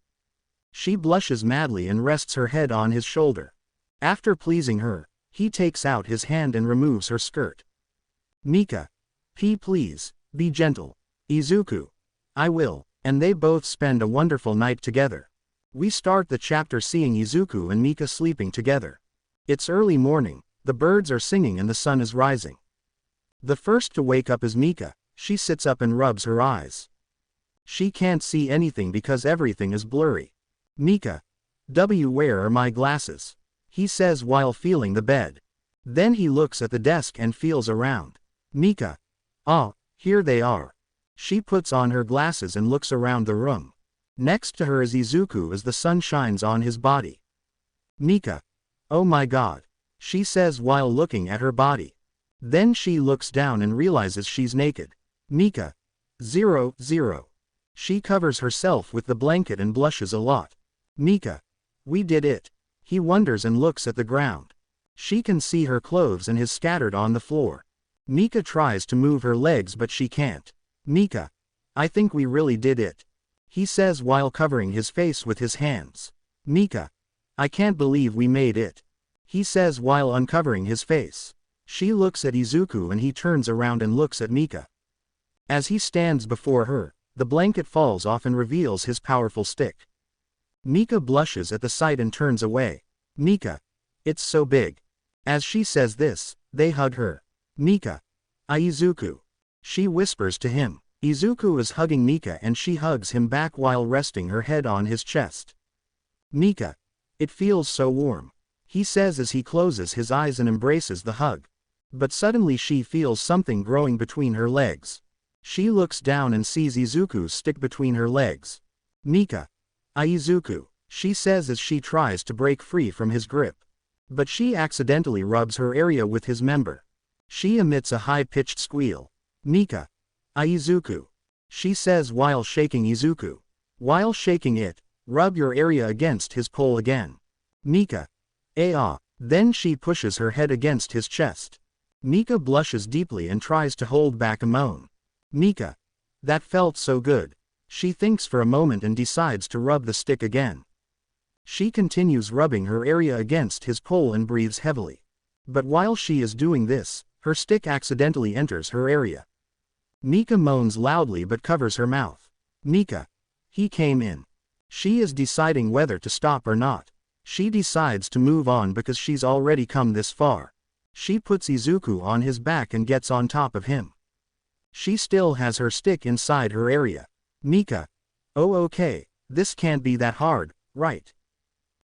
She blushes madly and rests her head on his shoulder. After pleasing her, he takes out his hand and removes her skirt. Mika. Please, be gentle. Izuku. I will, and they both spend a wonderful night together. We start the chapter seeing Izuku and Mika sleeping together. It's early morning, the birds are singing and the sun is rising. The first to wake up is Mika. She sits up and rubs her eyes. She can't see anything because everything is blurry. Mika. Where are my glasses? He says while feeling the bed. Then he looks at the desk and feels around. Mika. Here they are. She puts on her glasses and looks around the room. Next to her is Izuku as the sun shines on his body. Mika. Oh my god. She says while looking at her body. Then she looks down and realizes she's naked. Mika. 0. She covers herself with the blanket and blushes a lot. Mika. We did it. He wonders and looks at the ground. She can see her clothes and his scattered on the floor. Mika tries to move her legs but she can't. Mika. I think we really did it. He says while covering his face with his hands. Mika. I can't believe we made it. He says while uncovering his face. She looks at Izuku and he turns around and looks at Mika. As he stands before her, the blanket falls off and reveals his powerful stick. Mika blushes at the sight and turns away. Mika. It's so big. As she says this, they hug her. Mika. Izuku. She whispers to him. Izuku is hugging Mika and she hugs him back while resting her head on his chest. Mika. It feels so warm. He says as he closes his eyes and embraces the hug. But suddenly she feels something growing between her legs. She looks down and sees Izuku's stick between her legs. Mika. Izuku, she says as she tries to break free from his grip. But she accidentally rubs her area with his member. She emits a high-pitched squeal. Mika. Izuku. She says while shaking Izuku. While shaking it, rub your area against his pole again. Mika. Then she pushes her head against his chest. Mika blushes deeply and tries to hold back a moan. Mika. That felt so good. She thinks for a moment and decides to rub the stick again. She continues rubbing her area against his pole and breathes heavily. But while she is doing this, her stick accidentally enters her area. Mika moans loudly but covers her mouth. Mika. He came in. She is deciding whether to stop or not. She decides to move on because she's already come this far. She puts Izuku on his back and gets on top of him. She still has her stick inside her area. Mika. Oh okay, this can't be that hard, right?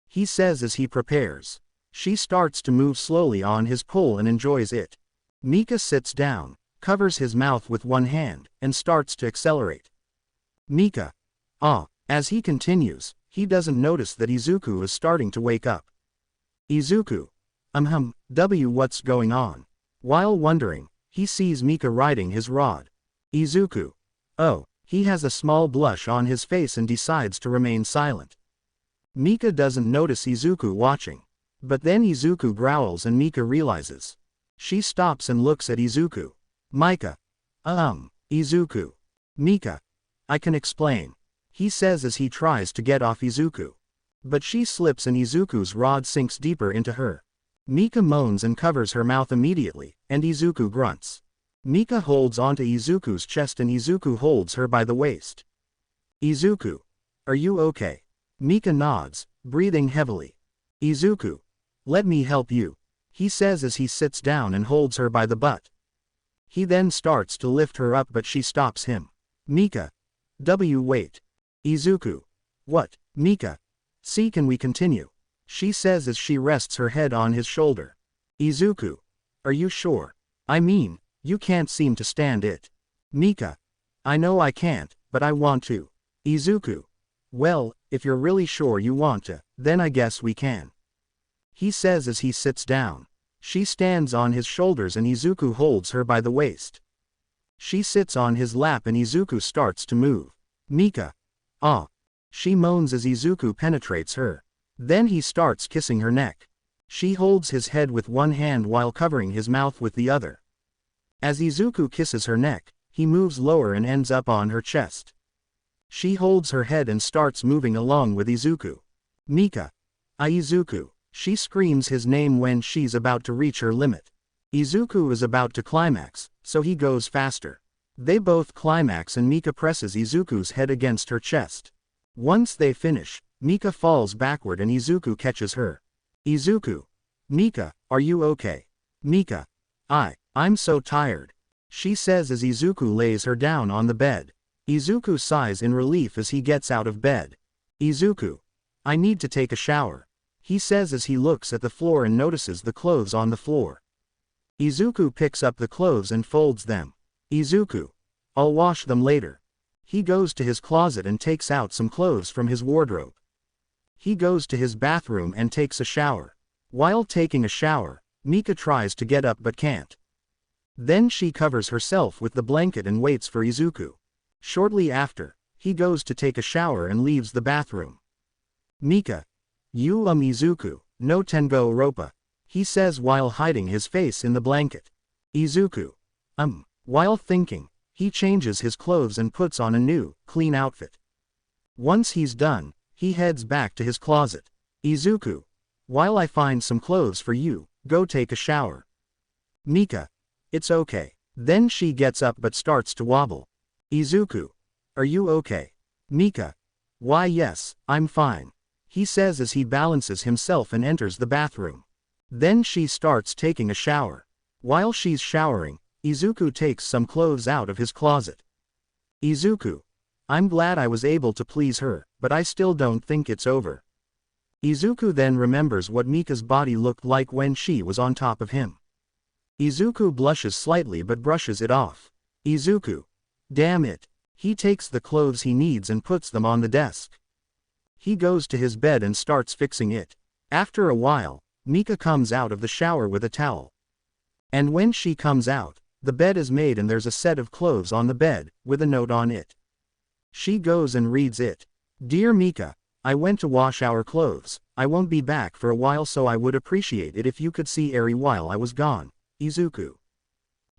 He says as he prepares. She starts to move slowly on his pole and enjoys it. Mika sits down, covers his mouth with one hand, and starts to accelerate. Mika. As he continues, he doesn't notice that Izuku is starting to wake up. Izuku. What's going on? While wondering, he sees Mika riding his rod. Izuku. Oh, he has a small blush on his face and decides to remain silent. Mika doesn't notice Izuku watching. But then Izuku growls and Mika realizes. She stops and looks at Izuku. Mika. Izuku. Mika. I can explain. He says as he tries to get off Izuku. But she slips and Izuku's rod sinks deeper into her. Mika moans and covers her mouth immediately, and Izuku grunts. Mika holds onto Izuku's chest and Izuku holds her by the waist. Izuku. Are you okay? Mika nods, breathing heavily. Izuku. Let me help you. He says as he sits down and holds her by the butt. He then starts to lift her up but she stops him. Mika. Wait. Izuku. What? Mika. See, can we continue? She says as she rests her head on his shoulder. Izuku. Are you sure? I mean, you can't seem to stand it. Mika. I know I can't, but I want to. Izuku. Well, if you're really sure you want to, then I guess we can. He says as he sits down. She stands on his shoulders and Izuku holds her by the waist. She sits on his lap and Izuku starts to move. Mika. She moans as Izuku penetrates her. Then he starts kissing her neck. She holds his head with one hand while covering his mouth with the other. As Izuku kisses her neck, he moves lower and ends up on her chest. She holds her head and starts moving along with Izuku. Mika. Izuku. She screams his name when she's about to reach her limit. Izuku is about to climax, so he goes faster. They both climax and Mika presses Izuku's head against her chest. Once they finish, Mika falls backward and Izuku catches her. Izuku. Mika, are you okay? Mika. I'm so tired. She says as Izuku lays her down on the bed. Izuku sighs in relief as he gets out of bed. Izuku. I need to take a shower. He says as he looks at the floor and notices the clothes on the floor. Izuku picks up the clothes and folds them. Izuku. I'll wash them later. He goes to his closet and takes out some clothes from his wardrobe. He goes to his bathroom and takes a shower. While taking a shower, Mika tries to get up but can't. Then she covers herself with the blanket and waits for Izuku. Shortly after, he goes to take a shower and leaves the bathroom. Mika. You Izuku, no tengo roppa. He says while hiding his face in the blanket. Izuku. While thinking, he changes his clothes and puts on a new, clean outfit. Once he's done, he heads back to his closet. Izuku. While I find some clothes for you, go take a shower. Mika. It's okay. Then she gets up but starts to wobble. Izuku. Are you okay? Mika. Why yes, I'm fine. He says as he balances himself and enters the bathroom. Then she starts taking a shower. While she's showering, Izuku takes some clothes out of his closet. Izuku. I'm glad I was able to please her, but I still don't think it's over. Izuku then remembers what Mika's body looked like when she was on top of him. Izuku blushes slightly but brushes it off. Izuku. Damn it. He takes the clothes he needs and puts them on the desk. He goes to his bed and starts fixing it. After a while, Mika comes out of the shower with a towel. And when she comes out, the bed is made and there's a set of clothes on the bed, with a note on it. She goes and reads it. Dear Mika, I went to wash our clothes. I won't be back for a while, so I would appreciate it if you could see Eri while I was gone. Izuku.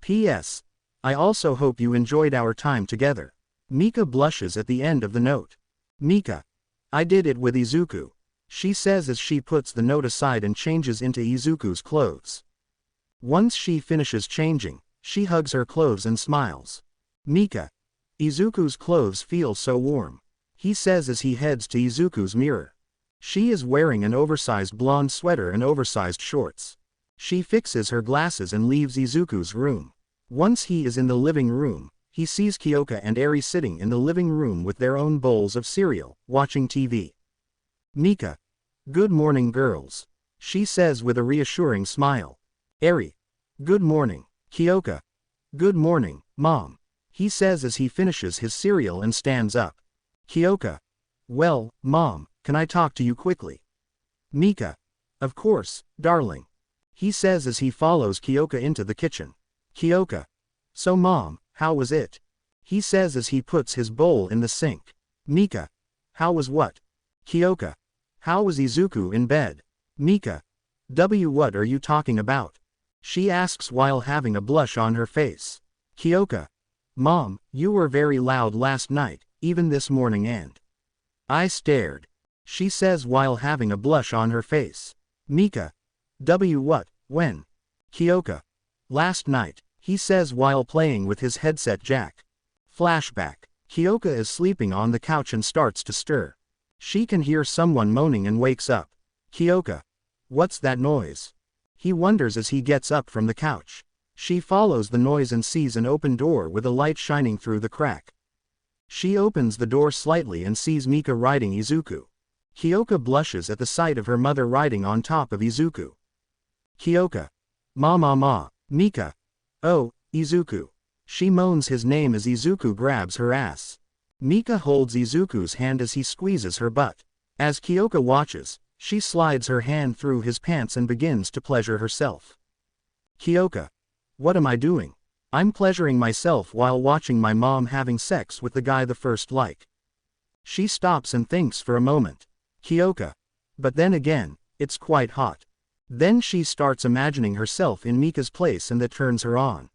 P.S. I also hope you enjoyed our time together. Mika blushes at the end of the note. Mika. I did it with Izuku. She says as she puts the note aside and changes into Izuku's clothes. Once she finishes changing, she hugs her clothes and smiles. Mika. Izuku's clothes feel so warm. He says as he heads to Izuku's mirror. She is wearing an oversized blonde sweater and oversized shorts. She fixes her glasses and leaves Izuku's room. Once he is in the living room, he sees Kyoka and Eri sitting in the living room with their own bowls of cereal, watching TV. Mika. Good morning girls. She says with a reassuring smile. Eri. Good morning. Kyoka. Good morning, Mom. He says as he finishes his cereal and stands up. Kyoka. Well, Mom, can I talk to you quickly? Mika. Of course, darling. He says as he follows Kyoka into the kitchen. Kyoka. So Mom, how was it? He says as he puts his bowl in the sink. Mika. How was what? Kyoka. How was Izuku in bed? Mika. What are you talking about? She asks while having a blush on her face. Kyoka. Mom, you were very loud last night, even this morning and I stared. She says while having a blush on her face. Mika. What, when? Kyoka. Last night, he says while playing with his headset jack. Flashback. Kyoka is sleeping on the couch and starts to stir. She can hear someone moaning and wakes up. Kyoka. What's that noise? He wonders as he gets up from the couch. She follows the noise and sees an open door with a light shining through the crack. She opens the door slightly and sees Mika riding Izuku. Kyoka blushes at the sight of her mother riding on top of Izuku. Kyoka. Ma. Mika. Oh, Izuku. She moans his name as Izuku grabs her ass. Mika holds Izuku's hand as he squeezes her butt. As Kyoka watches, she slides her hand through his pants and begins to pleasure herself. Kyoka. What am I doing? I'm pleasuring myself while watching my mom having sex with the guy the first like. She stops and thinks for a moment. Kyoka. But then again, it's quite hot. Then she starts imagining herself in Mika's place and that turns her on.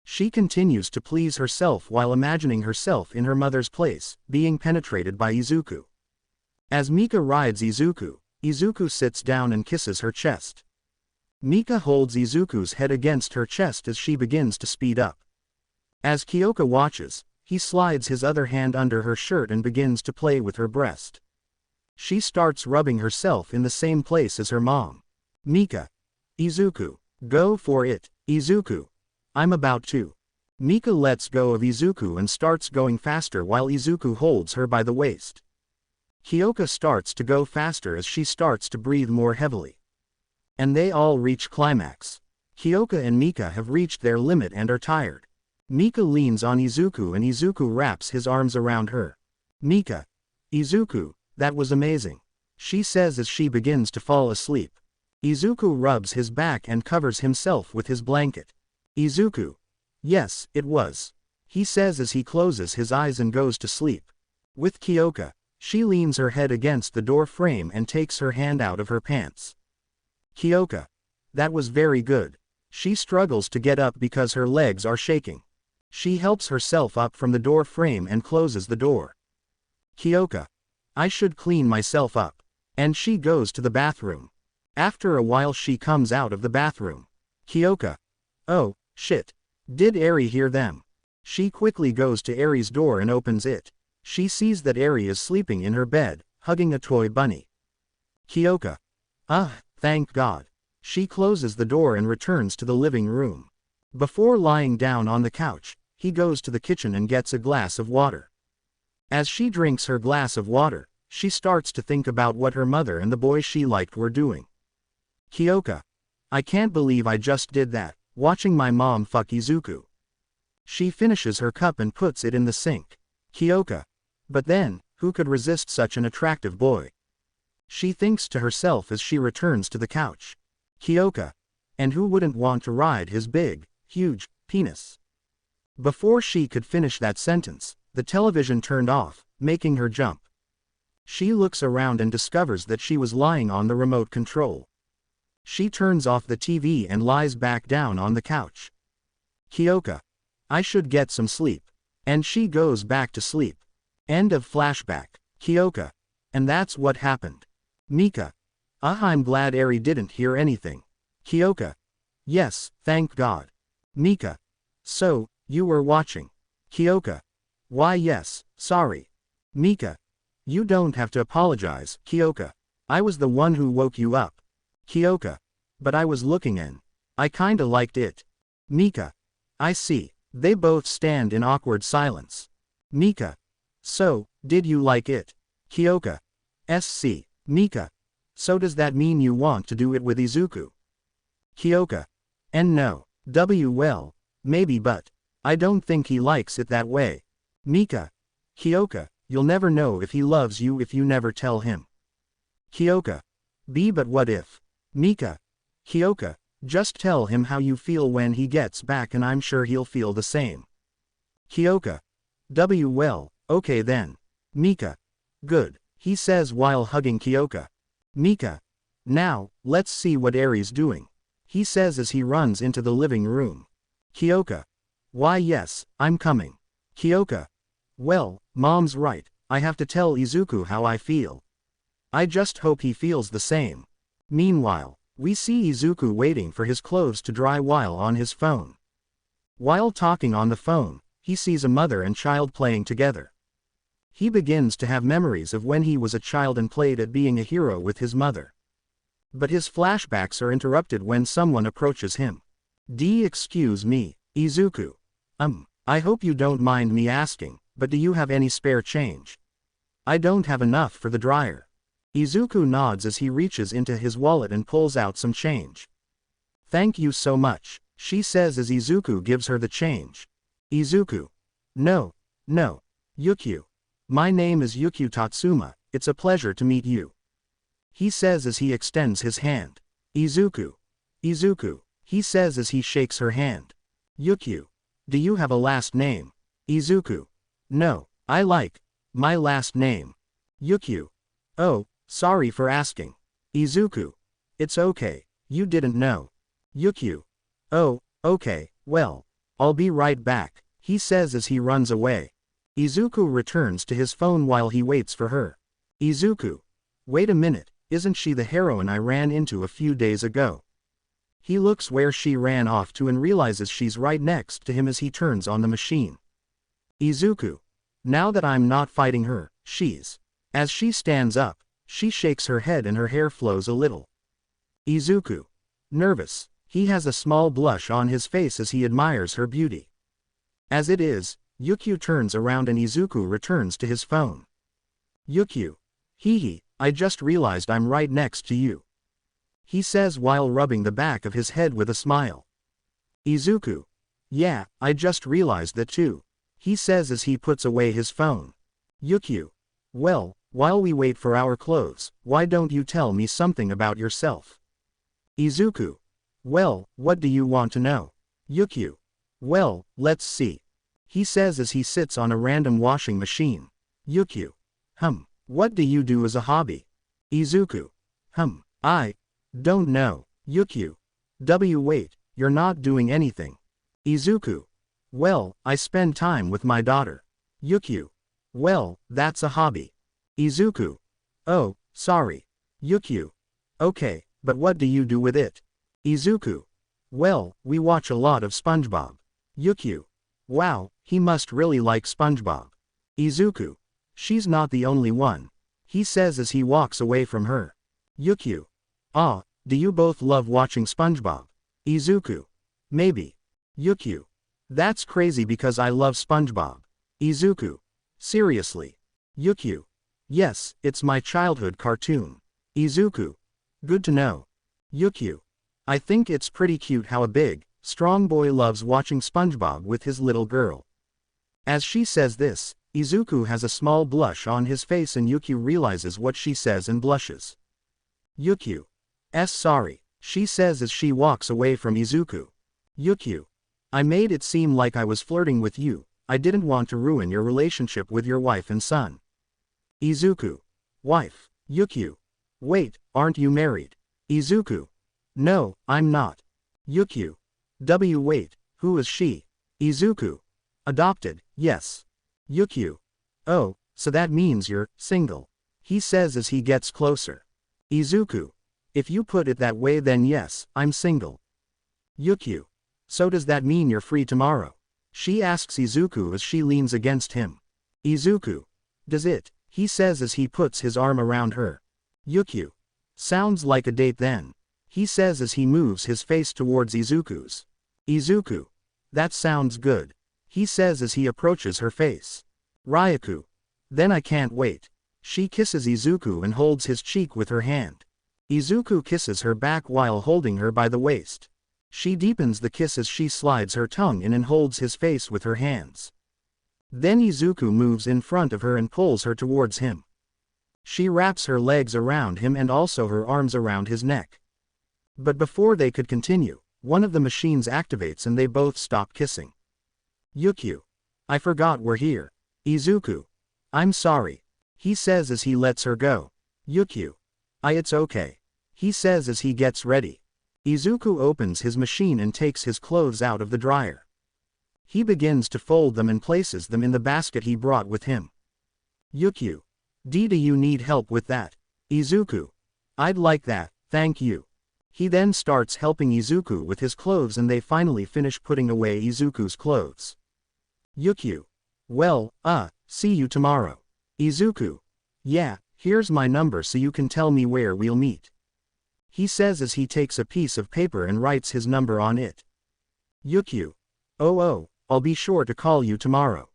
She continues to please herself while imagining herself in her mother's place, being penetrated by Izuku. As Mika rides Izuku, Izuku sits down and kisses her chest. Mika holds Izuku's head against her chest as she begins to speed up. As Kyoka watches, he slides his other hand under her shirt and begins to play with her breast. She starts rubbing herself in the same place as her mom. Mika. Izuku. Go for it, Izuku. I'm about to. Mika lets go of Izuku and starts going faster while Izuku holds her by the waist. Kyoka starts to go faster as she starts to breathe more heavily. And they all reach climax. Kyoka and Mika have reached their limit and are tired. Mika leans on Izuku and Izuku wraps his arms around her. Mika. Izuku, that was amazing. she says as she begins to fall asleep. Izuku rubs his back and covers himself with his blanket. Izuku. Yes, it was. He says as he closes his eyes and goes to sleep. With Kyoka, she leans her head against the door frame and takes her hand out of her pants. Kyoka. That was very good. She struggles to get up because her legs are shaking. She helps herself up from the door frame and closes the door. Kyoka. I should clean myself up. And she goes to the bathroom. After a while she comes out of the bathroom. Kyoka. Oh, shit. Did Eri hear them? She quickly goes to Eri's door and opens it. She sees that Eri is sleeping in her bed, hugging a toy bunny. Kyoka. Thank God. She closes the door and returns to the living room. Before lying down on the couch, he goes to the kitchen and gets a glass of water. As she drinks her glass of water, she starts to think about what her mother and the boy she liked were doing. Kyoka. I can't believe I just did that, watching my mom fuck Izuku. She finishes her cup and puts it in the sink. Kyoka. But then, who could resist such an attractive boy? She thinks to herself as she returns to the couch. Kyoka. And who wouldn't want to ride his big, huge, penis? Before she could finish that sentence, the television turned off, making her jump. She looks around and discovers that she was lying on the remote control. She turns off the TV and lies back down on the couch. Kyoka. I should get some sleep. And she goes back to sleep. End of flashback. Kyoka. And that's what happened. Mika. I'm glad Eri didn't hear anything. Kyoka. Yes, thank God. Mika. So, you were watching. Kyoka. Why yes, sorry. Mika. You don't have to apologize, Kyoka. I was the one who woke you up. Kyoka. But I was looking and I kinda liked it. Mika. I see. They both stand in awkward silence. Mika. So, did you like it? Kyoka. SC. Mika. So does that mean you want to do it with Izuku? Kyoka. And no. Well, maybe but I don't think he likes it that way. Mika. Kyoka, you'll never know if he loves you if you never tell him. Kyoka. But what if? Mika. Kyoka, just tell him how you feel when he gets back and I'm sure he'll feel the same. Kyoka. Well, okay then. Mika. Good, he says while hugging Kyoka. Mika. Now, let's see what Eri's doing. He says as he runs into the living room. Kyoka. Why yes, I'm coming. Kyoka. Well, mom's right, I have to tell Izuku how I feel. I just hope he feels the same. Meanwhile, we see Izuku waiting for his clothes to dry while on his phone. While talking on the phone, he sees a mother and child playing together. He begins to have memories of when he was a child and played at being a hero with his mother. But his flashbacks are interrupted when someone approaches him. Excuse me, Izuku. I hope you don't mind me asking, but do you have any spare change? I don't have enough for the dryer. Izuku nods as he reaches into his wallet and pulls out some change. Thank you so much, she says as Izuku gives her the change. Izuku. No. Yukyu. My name is Yukyu Tatsuma, it's a pleasure to meet you. He says as he extends his hand. Izuku. He says as he shakes her hand. Yukyu. Do you have a last name? Izuku. No, I like my last name. Yukyu. Oh, sorry for asking. Izuku. It's okay, you didn't know. Yukyu. Oh, okay, well, I'll be right back, he says as he runs away. Izuku returns to his phone while he waits for her. Izuku. Wait a minute, isn't she the heroine I ran into a few days ago? He looks where she ran off to and realizes she's right next to him as he turns on the machine. Izuku. Now that I'm not fighting her, she's. As she stands up, she shakes her head and her hair flows a little. Izuku. Nervous, he has a small blush on his face as he admires her beauty. As it is, Yukyu turns around and Izuku returns to his phone. Yukyu. I just realized I'm right next to you. He says while rubbing the back of his head with a smile. Izuku. Yeah, I just realized that too. He says as he puts away his phone. Yukyu. Well, While we wait for our clothes, why don't you tell me something about yourself? Izuku. Well, what do you want to know? Yukio. Well, let's see. He says as he sits on a random washing machine. Yukio. What do you do as a hobby? Izuku. I don't know. Yukio. Wait, you're not doing anything. Izuku. Well, I spend time with my daughter. Yukio. Well, that's a hobby. Izuku. Oh, sorry. Yukio. Okay, but what do you do with it? Izuku. Well, we watch a lot of SpongeBob. Yukio. Wow, he must really like SpongeBob. Izuku. She's not the only one. He says as he walks away from her. Yukio. Ah, do you both love watching SpongeBob? Izuku. Maybe. Yukio. That's crazy because I love SpongeBob. Izuku. Seriously. Yukio. Yes, it's my childhood cartoon. Izuku. Good to know. Yukio. I think it's pretty cute how a big, strong boy loves watching SpongeBob with his little girl. As she says this, Izuku has a small blush on his face and Yukio realizes what she says and blushes. Yukio. Sorry, she says as she walks away from Izuku. Yukio. I made it seem like I was flirting with you, I didn't want to ruin your relationship with your wife and son. Izuku. Wife. Yukio. Wait, aren't you married? Izuku. No, I'm not. Yukio. Wait, who is she? Izuku. Adopted, yes. Yukio. Oh, so that means you're single. He says as he gets closer. Izuku. If you put it that way then yes, I'm single. Yukio. So does that mean you're free tomorrow? She asks Izuku as she leans against him. Izuku. Does it? He says as he puts his arm around her. Yukio. Sounds like a date then. He says as he moves his face towards Izuku's. Izuku. That sounds good. He says as he approaches her face. Ryaku. Then I can't wait. She kisses Izuku and holds his cheek with her hand. Izuku kisses her back while holding her by the waist. She deepens the kiss as she slides her tongue in and holds his face with her hands. Then Izuku moves in front of her and pulls her towards him. She wraps her legs around him and also her arms around his neck. But before they could continue, one of the machines activates and they both stop kissing. Yukio. I forgot we're here. Izuku. I'm sorry. He says as he lets her go. Yukio. It's okay. He says as he gets ready. Izuku opens his machine and takes his clothes out of the dryer. He begins to fold them and places them in the basket he brought with him. Yukio. Do you need help with that? Izuku. I'd like that, thank you. He then starts helping Izuku with his clothes and they finally finish putting away Izuku's clothes. Yukio. Well, see you tomorrow. Izuku. Yeah, here's my number so you can tell me where we'll meet. He says as he takes a piece of paper and writes his number on it. Yukio. Oh, I'll be sure to call you tomorrow.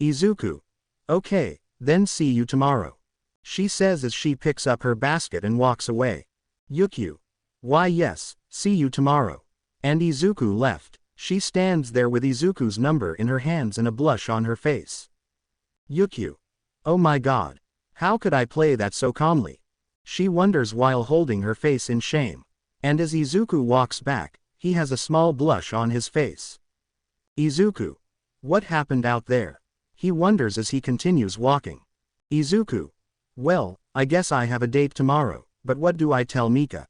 Izuku. Okay, then see you tomorrow. She says as she picks up her basket and walks away. Yukio. Why yes, see you tomorrow. And Izuku left. She stands there with Izuku's number in her hands and a blush on her face. Yukio. Oh my god. How could I play that so calmly? She wonders while holding her face in shame. And as Izuku walks back, he has a small blush on his face. Izuku. What happened out there? He wonders as he continues walking. Izuku. Well, I guess I have a date tomorrow, but what do I tell Mika?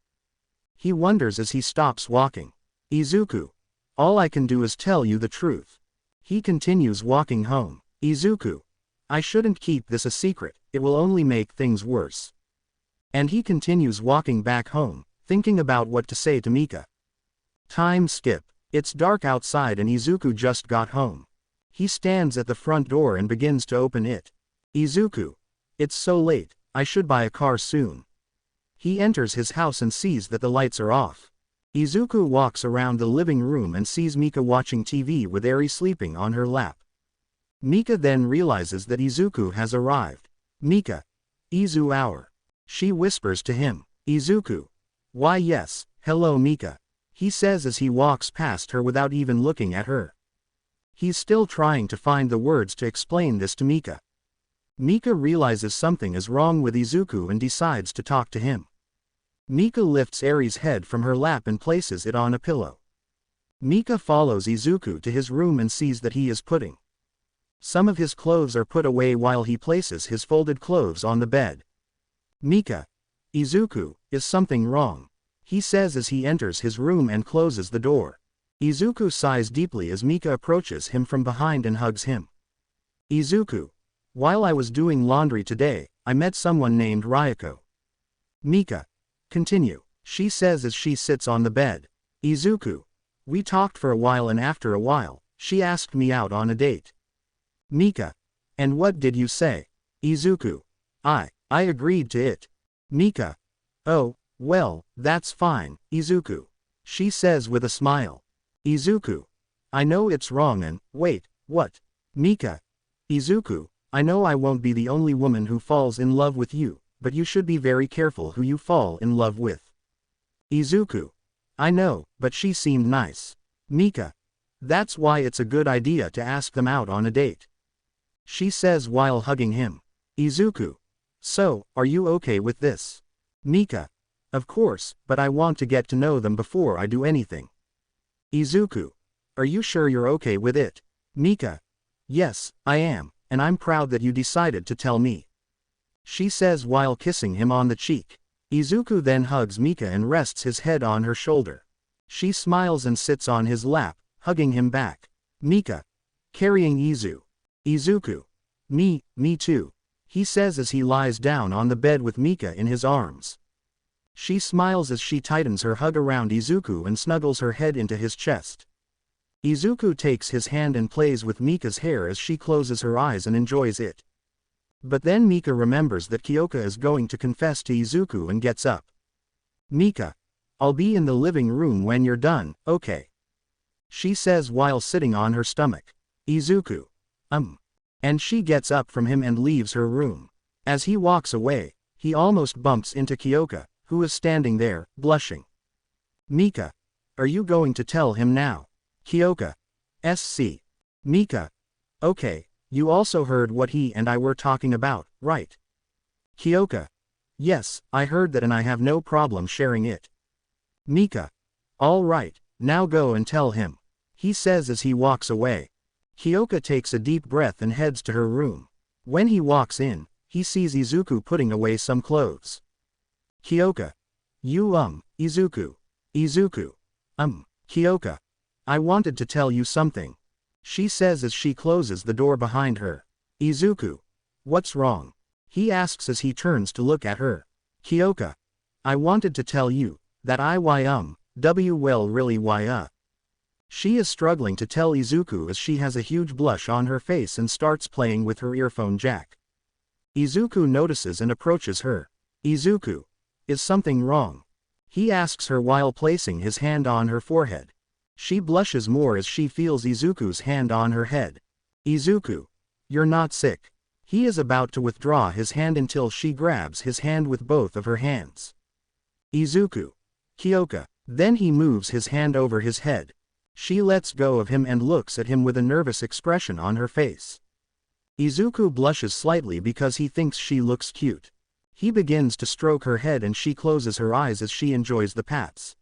He wonders as he stops walking. Izuku. All I can do is tell you the truth. He continues walking home. Izuku. I shouldn't keep this a secret, it will only make things worse. And he continues walking back home, thinking about what to say to Mika. Time skip. It's dark outside and Izuku just got home. He stands at the front door and begins to open it. Izuku. It's so late, I should buy a car soon. He enters his house and sees that the lights are off. Izuku walks around the living room and sees Mika watching TV with Eri sleeping on her lap. Mika then realizes that Izuku has arrived. Mika. Izu hour. She whispers to him. Izuku. Why yes, hello Mika. He says as he walks past her without even looking at her. He's still trying to find the words to explain this to Mika. Mika realizes something is wrong with Izuku and decides to talk to him. Mika lifts Eri's head from her lap and places it on a pillow. Mika follows Izuku to his room and sees that he is putting some of his clothes are put away while he places his folded clothes on the bed. Mika. Izuku, is something wrong? He says as he enters his room and closes the door. Izuku sighs deeply as Mika approaches him from behind and hugs him. Izuku. While I was doing laundry today, I met someone named Ryoko. Mika. Continue, she says as she sits on the bed. Izuku. We talked for a while and after a while, she asked me out on a date. Mika. And what did you say? Izuku. I agreed to it. Mika. Oh, well, that's fine, Izuku. She says with a smile. Izuku. I know it's wrong and, wait, what? Mika. Izuku, I know I won't be the only woman who falls in love with you, but you should be very careful who you fall in love with. Izuku. I know, but she seemed nice. Mika. That's why it's a good idea to ask them out on a date. She says while hugging him. Izuku. So, are you okay with this? Mika. Of course, but I want to get to know them before I do anything. Izuku. Are you sure you're okay with it? Mika. Yes, I am, and I'm proud that you decided to tell me. She says while kissing him on the cheek. Izuku then hugs Mika and rests his head on her shoulder. She smiles and sits on his lap, hugging him back. Mika. Carrying Izuku. Me too. He says as he lies down on the bed with Mika in his arms. She smiles as she tightens her hug around Izuku and snuggles her head into his chest. Izuku takes his hand and plays with Mika's hair as she closes her eyes and enjoys it. But then Mika remembers that Kyoka is going to confess to Izuku and gets up. Mika. I'll be in the living room when you're done, okay? She says while sitting on her stomach. Izuku. And she gets up from him and leaves her room. As he walks away, he almost bumps into Kyoka, who is standing there, blushing. Mika. Are you going to tell him now? Kyoka. SC. Mika. Okay, you also heard what he and I were talking about, right? Kyoka. Yes, I heard that and I have no problem sharing it. Mika. All right, now go and tell him. He says as he walks away. Kyoka takes a deep breath and heads to her room. When he walks in, he sees Izuku putting away some clothes. Kyoka. You Izuku. Izuku. Kyoka. I wanted to tell you something. She says as she closes the door behind her. Izuku. What's wrong? He asks as he turns to look at her. Kyoka. I wanted to tell you, that well really why She is struggling to tell Izuku as she has a huge blush on her face and starts playing with her earphone jack. Izuku notices and approaches her. Izuku. Is something wrong? He asks her while placing his hand on her forehead. She blushes more as she feels Izuku's hand on her head. Izuku. You're not sick. He is about to withdraw his hand until she grabs his hand with both of her hands. Izuku. Kyoka. Then he moves his hand over his head. She lets go of him and looks at him with a nervous expression on her face. Izuku blushes slightly because he thinks she looks cute. He begins to stroke her head and she closes her eyes as she enjoys the pats.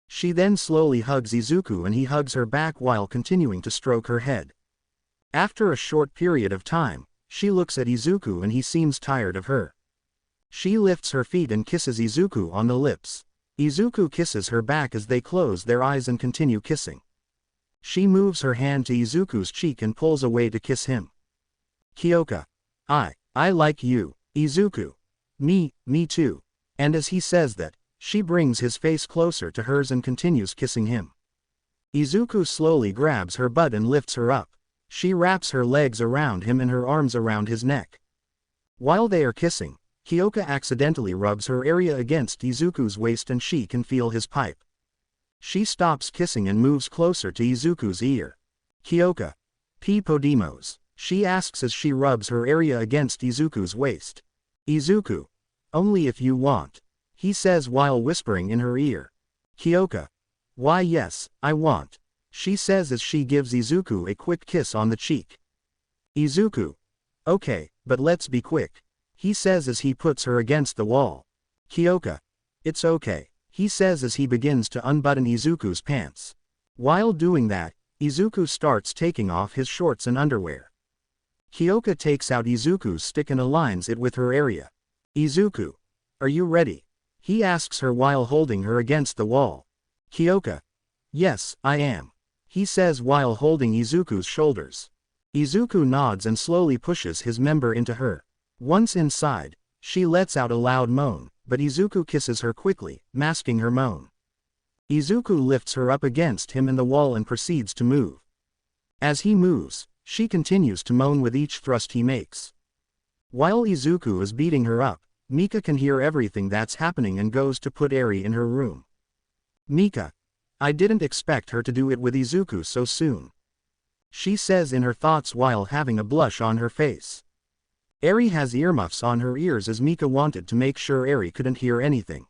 She then slowly hugs Izuku and he hugs her back while continuing to stroke her head. After a short period of time, she looks at Izuku and he seems tired of her. She lifts her feet and kisses Izuku on the lips. Izuku kisses her back as they close their eyes and continue kissing. She moves her hand to Izuku's cheek and pulls away to kiss him. Kyoka. I like you, Izuku. Me too. And as he says that, she brings his face closer to hers and continues kissing him. Izuku slowly grabs her butt and lifts her up. She wraps her legs around him and her arms around his neck. While they are kissing, Kyoka accidentally rubs her area against Izuku's waist and she can feel his pipe. She stops kissing and moves closer to Izuku's ear. Kyoka. P. Podemos. She asks as she rubs her area against Izuku's waist. Izuku. Only if you want. He says while whispering in her ear. Kyoka. Why yes, I want. She says as she gives Izuku a quick kiss on the cheek. Izuku. Okay, but let's be quick. He says as he puts her against the wall. Kyoka. It's okay. He says as he begins to unbutton Izuku's pants. While doing that, Izuku starts taking off his shorts and underwear. Kyoka takes out Izuku's stick and aligns it with her area. Izuku. Are you ready? He asks her while holding her against the wall. Kyoka. Yes, I am. He says while holding Izuku's shoulders. Izuku nods and slowly pushes his member into her. Once inside, she lets out a loud moan, but Izuku kisses her quickly, masking her moan. Izuku lifts her up against him and the wall and proceeds to move. As he moves, she continues to moan with each thrust he makes. While Izuku is beating her up, Mika can hear everything that's happening and goes to put Eri in her room. Mika. I didn't expect her to do it with Izuku so soon. She says in her thoughts while having a blush on her face. Eri has earmuffs on her ears as Mika wanted to make sure Eri couldn't hear anything.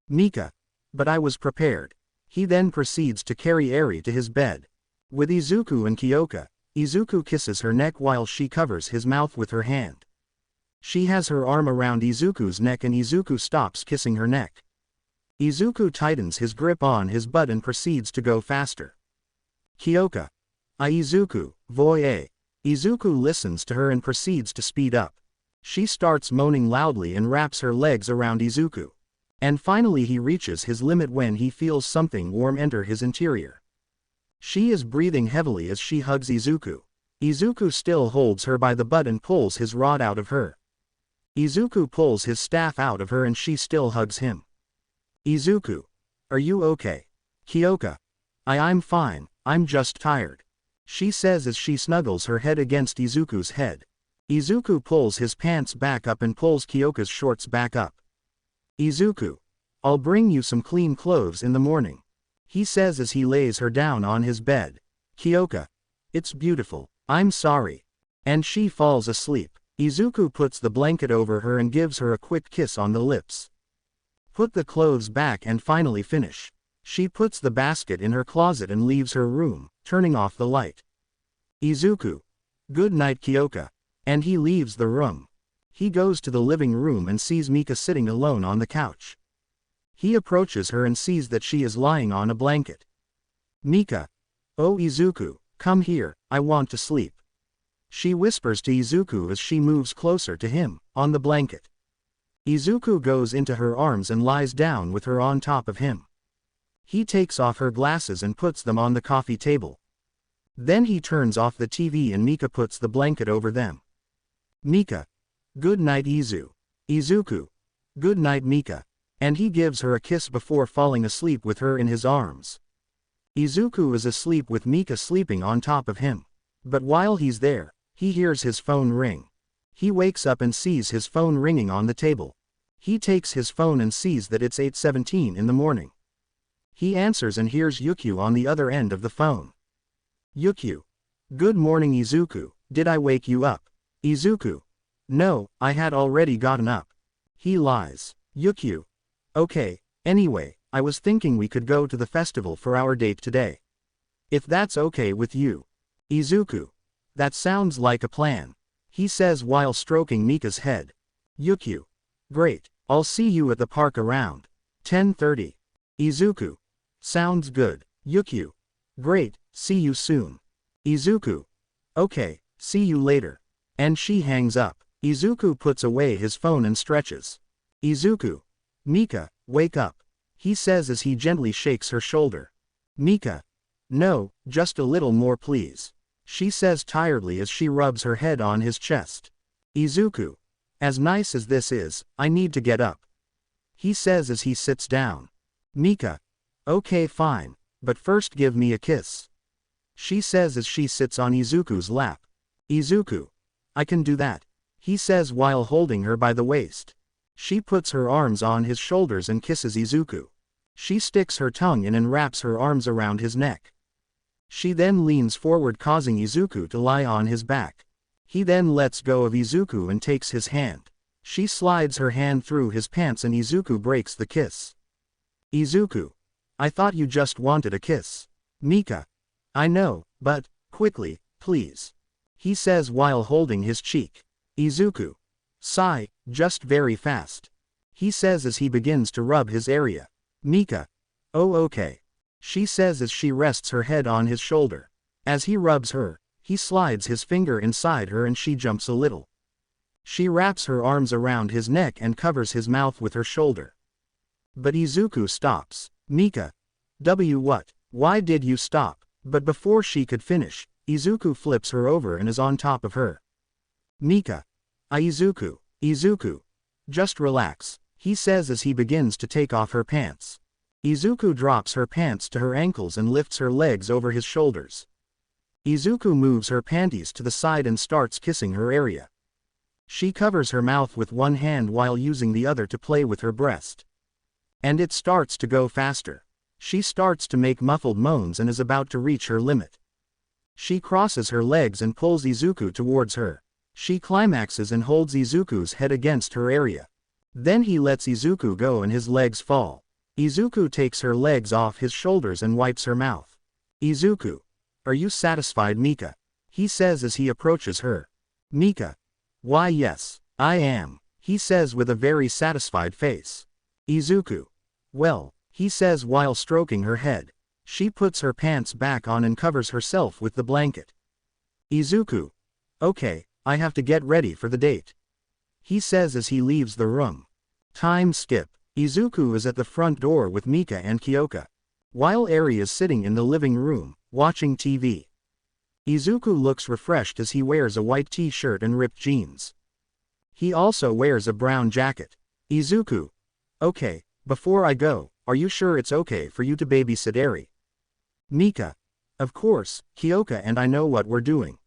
Mika. But I was prepared. He then proceeds to carry Eri to his bed. With Izuku and Kyoka, Izuku kisses her neck while she covers his mouth with her hand. She has her arm around Izuku's neck and Izuku stops kissing her neck. Izuku tightens his grip on his butt and proceeds to go faster. Kyoka. Izuku, voyez. Izuku listens to her and proceeds to speed up. She starts moaning loudly and wraps her legs around Izuku. And finally he reaches his limit when he feels something warm enter his interior. She is breathing heavily as she hugs Izuku. Izuku still holds her by the butt and pulls his rod out of her. Izuku pulls his staff out of her and she still hugs him. Izuku. Are you okay? Kyoka. I'm fine, I'm just tired. She says as she snuggles her head against Izuku's head. Izuku pulls his pants back up and pulls Kyoka's shorts back up. Izuku. I'll bring you some clean clothes in the morning. He says as he lays her down on his bed. Kyoka. It's beautiful, I'm sorry. And she falls asleep. Izuku puts the blanket over her and gives her a quick kiss on the lips. Put the clothes back and finally finish. She puts the basket in her closet and leaves her room, turning off the light. Izuku. Good night Kyoka. And he leaves the room. He goes to the living room and sees Mika sitting alone on the couch. He approaches her and sees that she is lying on a blanket. Mika. Oh Izuku, come here, I want to sleep. She whispers to Izuku as she moves closer to him, on the blanket. Izuku goes into her arms and lies down with her on top of him. He takes off her glasses and puts them on the coffee table. Then he turns off the TV and Mika puts the blanket over them. Mika. Good night Izuku. Good night Mika. And he gives her a kiss before falling asleep with her in his arms. Izuku is asleep with Mika sleeping on top of him. But while he's there, he hears his phone ring. He wakes up and sees his phone ringing on the table. He takes his phone and sees that it's 8:17 in the morning. He answers and hears Yukio on the other end of the phone. Yukio. Good morning Izuku, did I wake you up? Izuku. No, I had already gotten up. He lies. Yukio. Okay, anyway, I was thinking we could go to the festival for our date today. If that's okay with you. Izuku. That sounds like a plan. He says while stroking Mika's head. Yukio. Great, I'll see you at the park around 10:30. Izuku. Sounds good. Yukio. Great, see you soon. Izuku. Okay, see you later. And she hangs up. Izuku puts away his phone and stretches. Izuku. Mika, wake up. He says as he gently shakes her shoulder. Mika. No, just a little more please. She says tiredly as she rubs her head on his chest. Izuku. As nice as this is, I need to get up. He says as he sits down. Mika. Okay fine, but first give me a kiss. She says as she sits on Izuku's lap. Izuku. I can do that. He says while holding her by the waist. She puts her arms on his shoulders and kisses Izuku. She sticks her tongue in and wraps her arms around his neck. She then leans forward causing Izuku to lie on his back. He then lets go of Izuku and takes his hand. She slides her hand through his pants and Izuku breaks the kiss. Izuku. I thought you just wanted a kiss. Mika. I know, but, quickly, please. He says while holding his cheek. Izuku. Sigh, just very fast. He says as he begins to rub his area. Mika. Oh okay. She says as she rests her head on his shoulder. As he rubs her, he slides his finger inside her and she jumps a little. She wraps her arms around his neck and covers his mouth with her shoulder. But Izuku stops. Mika. What? Why did you stop? But before she could finish, Izuku flips her over and is on top of her. Mika. Izuku. Just relax, he says as he begins to take off her pants. Izuku drops her pants to her ankles and lifts her legs over his shoulders. Izuku moves her panties to the side and starts kissing her area. She covers her mouth with one hand while using the other to play with her breast. And it starts to go faster. She starts to make muffled moans and is about to reach her limit. She crosses her legs and pulls Izuku towards her. She climaxes and holds Izuku's head against her area. Then he lets Izuku go and his legs fall. Izuku takes her legs off his shoulders and wipes her mouth. Izuku. Are you satisfied, Mika? He says as he approaches her. Mika. Why yes, I am, he says with a very satisfied face. Izuku. Well, he says while stroking her head. She puts her pants back on and covers herself with the blanket. Izuku. Okay, I have to get ready for the date. He says as he leaves the room. Time skip. Izuku is at the front door with Mika and Kyoka. While Eri is sitting in the living room, watching TV. Izuku looks refreshed as he wears a white t-shirt and ripped jeans. He also wears a brown jacket. Izuku. Okay, before I go, are you sure it's okay for you to babysit Eri? Mika. Of course, Kyoka and I know what we're doing.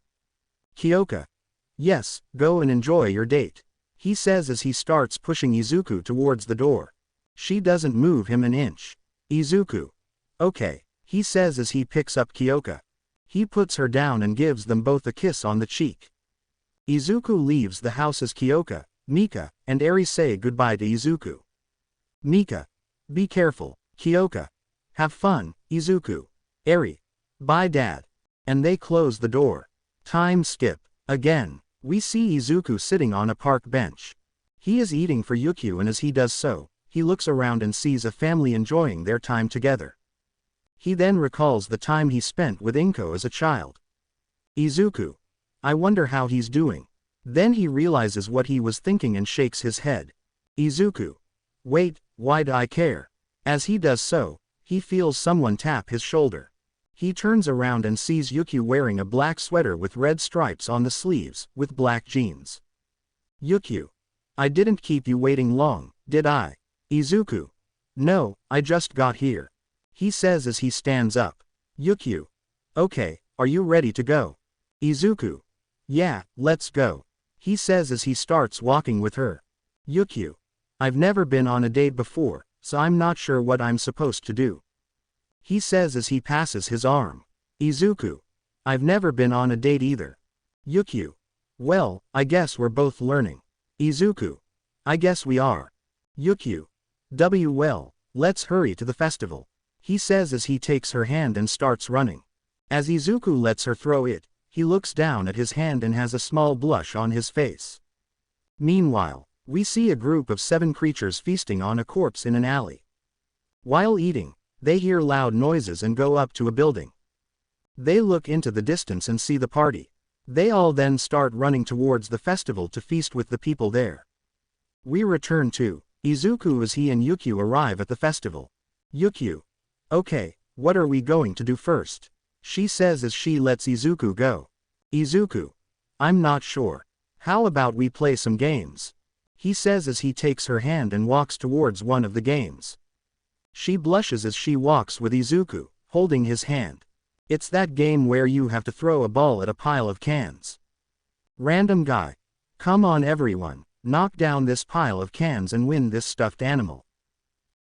Kyoka. Yes, go and enjoy your date. He says as he starts pushing Izuku towards the door. She doesn't move him an inch. Izuku. Okay, he says as he picks up Kyoka. He puts her down and gives them both a kiss on the cheek. Izuku leaves the house as Kyoka, Mika, and Eri say goodbye to Izuku. Mika. Be careful, Kyoka. Have fun, Izuku. Eri. Bye dad. And they close the door. Time skip. Again, we see Izuku sitting on a park bench. He is eating for Yukio and as he does so, he looks around and sees a family enjoying their time together. He then recalls the time he spent with Inko as a child. Izuku. I wonder how he's doing. Then he realizes what he was thinking and shakes his head. Izuku. Wait, why do I care? As he does so, he feels someone tap his shoulder. He turns around and sees Yukio wearing a black sweater with red stripes on the sleeves, with black jeans. Yukio. I didn't keep you waiting long, did I? Izuku. No, I just got here. He says as he stands up. Yukio. Okay, are you ready to go? Izuku. Yeah, let's go. He says as he starts walking with her. Yukio. I've never been on a date before, so I'm not sure what I'm supposed to do. He says as he passes his arm. Izuku. I've never been on a date either. Yukio. Well, I guess we're both learning. Izuku. I guess we are. Yukio. Well, let's hurry to the festival. He says as he takes her hand and starts running. As Izuku lets her throw it, he looks down at his hand and has a small blush on his face. Meanwhile, we see a group of 7 creatures feasting on a corpse in an alley. While eating, they hear loud noises and go up to a building. They look into the distance and see the party. They all then start running towards the festival to feast with the people there. We return to Izuku as he and Yukio arrive at the festival. Yukio. Okay, what are we going to do first? She says as she lets Izuku go. Izuku. I'm not sure. How about we play some games? He says as he takes her hand and walks towards one of the games. She blushes as she walks with Izuku, holding his hand. It's that game where you have to throw a ball at a pile of cans. Random guy. Come on everyone, knock down this pile of cans and win this stuffed animal.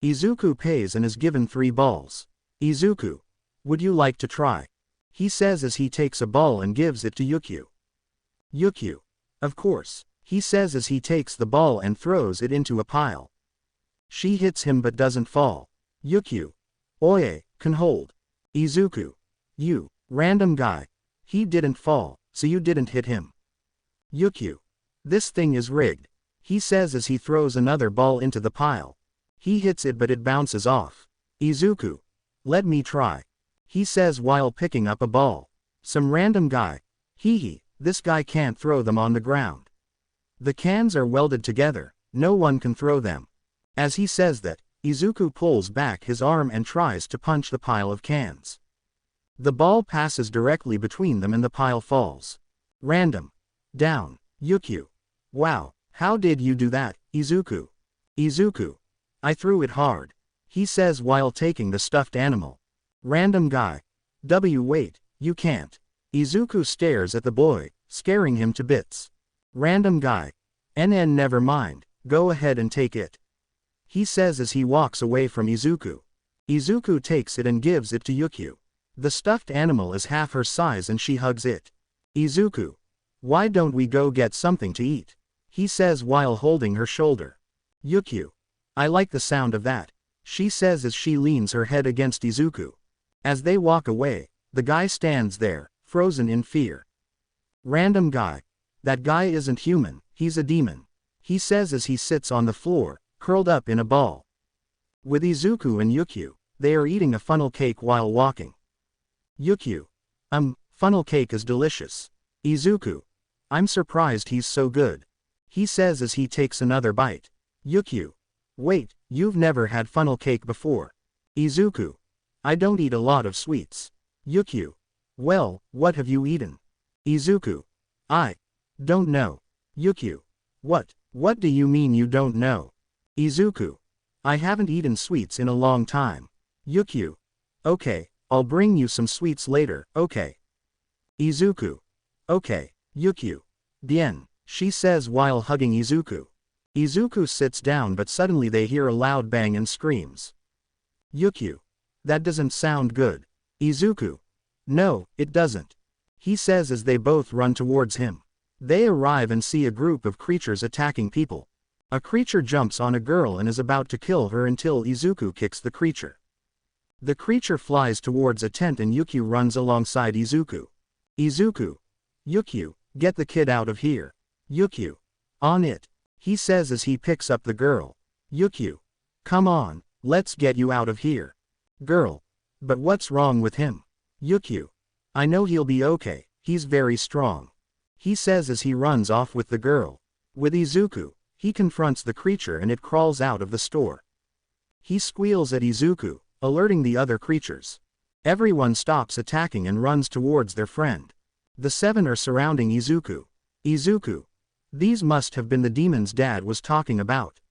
Izuku pays and is given 3 balls. Izuku. Would you like to try? He says as he takes a ball and gives it to Yukio. Yukio. Of course, he says as he takes the ball and throws it into a pile. She hits him but doesn't fall. Yukio. Oye, can hold. Izuku. You, random guy. He didn't fall, so you didn't hit him. Yukio. This thing is rigged, he says as he throws another ball into the pile. He hits it but it bounces off. Izuku. Let me try, he says while picking up a ball. Some random guy. Hee, this guy can't throw them on the ground. The cans are welded together, no one can throw them. As he says that, Izuku pulls back his arm and tries to punch the pile of cans. The ball passes directly between them and the pile falls. Random. Down. Yukio. Wow, how did you do that, Izuku? Izuku. I threw it hard, he says while taking the stuffed animal. Random guy. Wait, you can't. Izuku stares at the boy, scaring him to bits. Random guy. Never mind, go ahead and take it, he says as he walks away from Izuku. Izuku takes it and gives it to Yukio. The stuffed animal is half her size and she hugs it. Izuku. Why don't we go get something to eat, he says while holding her shoulder. Yukio. I like the sound of that, she says as she leans her head against Izuku. As they walk away, the guy stands there, frozen in fear. Random guy. That guy isn't human, he's a demon, he says as he sits on the floor, curled up in a ball. With Izuku and Yukio, they are eating a funnel cake while walking. Yukio. Funnel cake is delicious. Izuku. I'm surprised he's so good, he says as he takes another bite. Yukio. Wait, you've never had funnel cake before. Izuku. I don't eat a lot of sweets. Yukio. Well, what have you eaten? Izuku. I don't know. Yukio. What do you mean you don't know? Izuku. I haven't eaten sweets in a long time. Yukio. Okay, I'll bring you some sweets later, okay? Izuku. Okay, Yukio. Bien, she says while hugging Izuku. Izuku sits down but suddenly they hear a loud bang and screams. Yukio. That doesn't sound good. Izuku. No, it doesn't, he says as they both run towards him. They arrive and see a group of creatures attacking people. A creature jumps on a girl and is about to kill her until Izuku kicks the creature. The creature flies towards a tent and Yukio runs alongside Izuku. Izuku. Yukio, get the kid out of here. Yukio. On it, he says as he picks up the girl. Yukio. Come on, let's get you out of here. Girl. But what's wrong with him? Yukio. I know he'll be okay, he's very strong, he says as he runs off with the girl. With Izuku, he confronts the creature and it crawls out of the store. He squeals at Izuku, alerting the other creatures. Everyone stops attacking and runs towards their friend. The 7 are surrounding Izuku. Izuku. These must have been the demons Dad was talking about,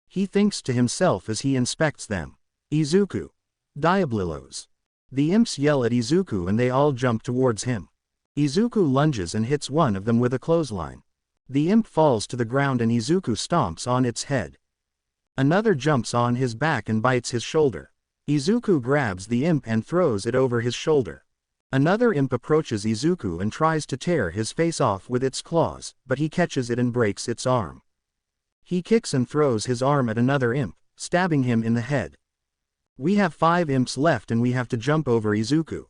he thinks to himself as he inspects them. Izuku. Diablilos. The imps yell at Izuku and they all jump towards him. Izuku lunges and hits one of them with a clothesline. The imp falls to the ground and Izuku stomps on its head. Another jumps on his back and bites his shoulder. Izuku grabs the imp and throws it over his shoulder. Another imp approaches Izuku and tries to tear his face off with its claws, but he catches it and breaks its arm. He kicks and throws his arm at another imp, stabbing him in the head. We have 5 imps left and we have to jump over Izuku.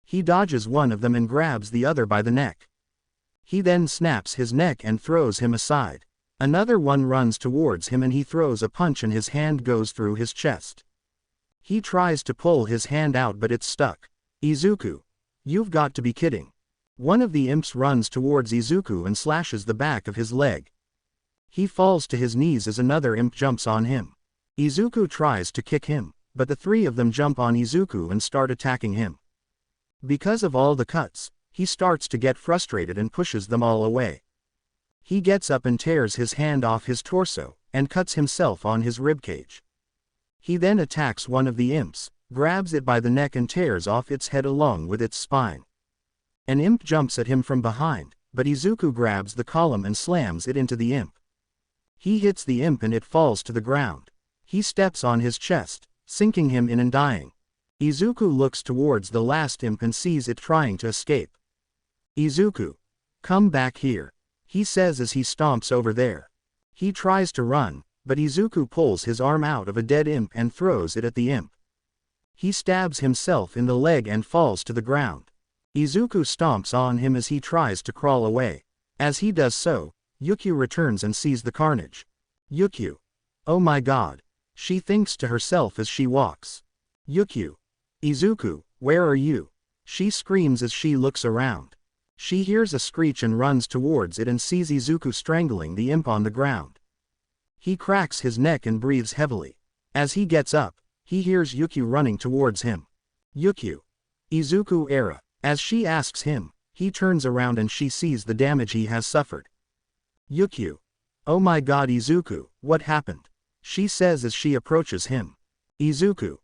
He dodges one of them and grabs the other by the neck. He then snaps his neck and throws him aside. Another one runs towards him and he throws a punch and his hand goes through his chest. He tries to pull his hand out but it's stuck. Izuku. You've got to be kidding. One of the imps runs towards Izuku and slashes the back of his leg. He falls to his knees as another imp jumps on him. Izuku tries to kick him, but the 3 of them jump on Izuku and start attacking him. Because of all the cuts, he starts to get frustrated and pushes them all away. He gets up and tears his hand off his torso, and cuts himself on his ribcage. He then attacks one of the imps, grabs it by the neck and tears off its head along with its spine. An imp jumps at him from behind, but Izuku grabs the column and slams it into the imp. He hits the imp and it falls to the ground. He steps on his chest, sinking him in and dying. Izuku looks towards the last imp and sees it trying to escape. Izuku. Come back here, he says as he stomps over there. He tries to run, but Izuku pulls his arm out of a dead imp and throws it at the imp. He stabs himself in the leg and falls to the ground. Izuku stomps on him as he tries to crawl away. As he does so, Yukio returns and sees the carnage. Yukio. Oh my god. She thinks to herself as she walks. Yukio. Izuku, where are you? She screams as she looks around. She hears a screech and runs towards it and sees Izuku strangling the imp on the ground. He cracks his neck and breathes heavily. As he gets up, he hears Yukio running towards him. Yukio. Izuku era. As she asks him, he turns around and she sees the damage he has suffered. Yukio. Oh my god Izuku, what happened? She says as she approaches him. Izuku.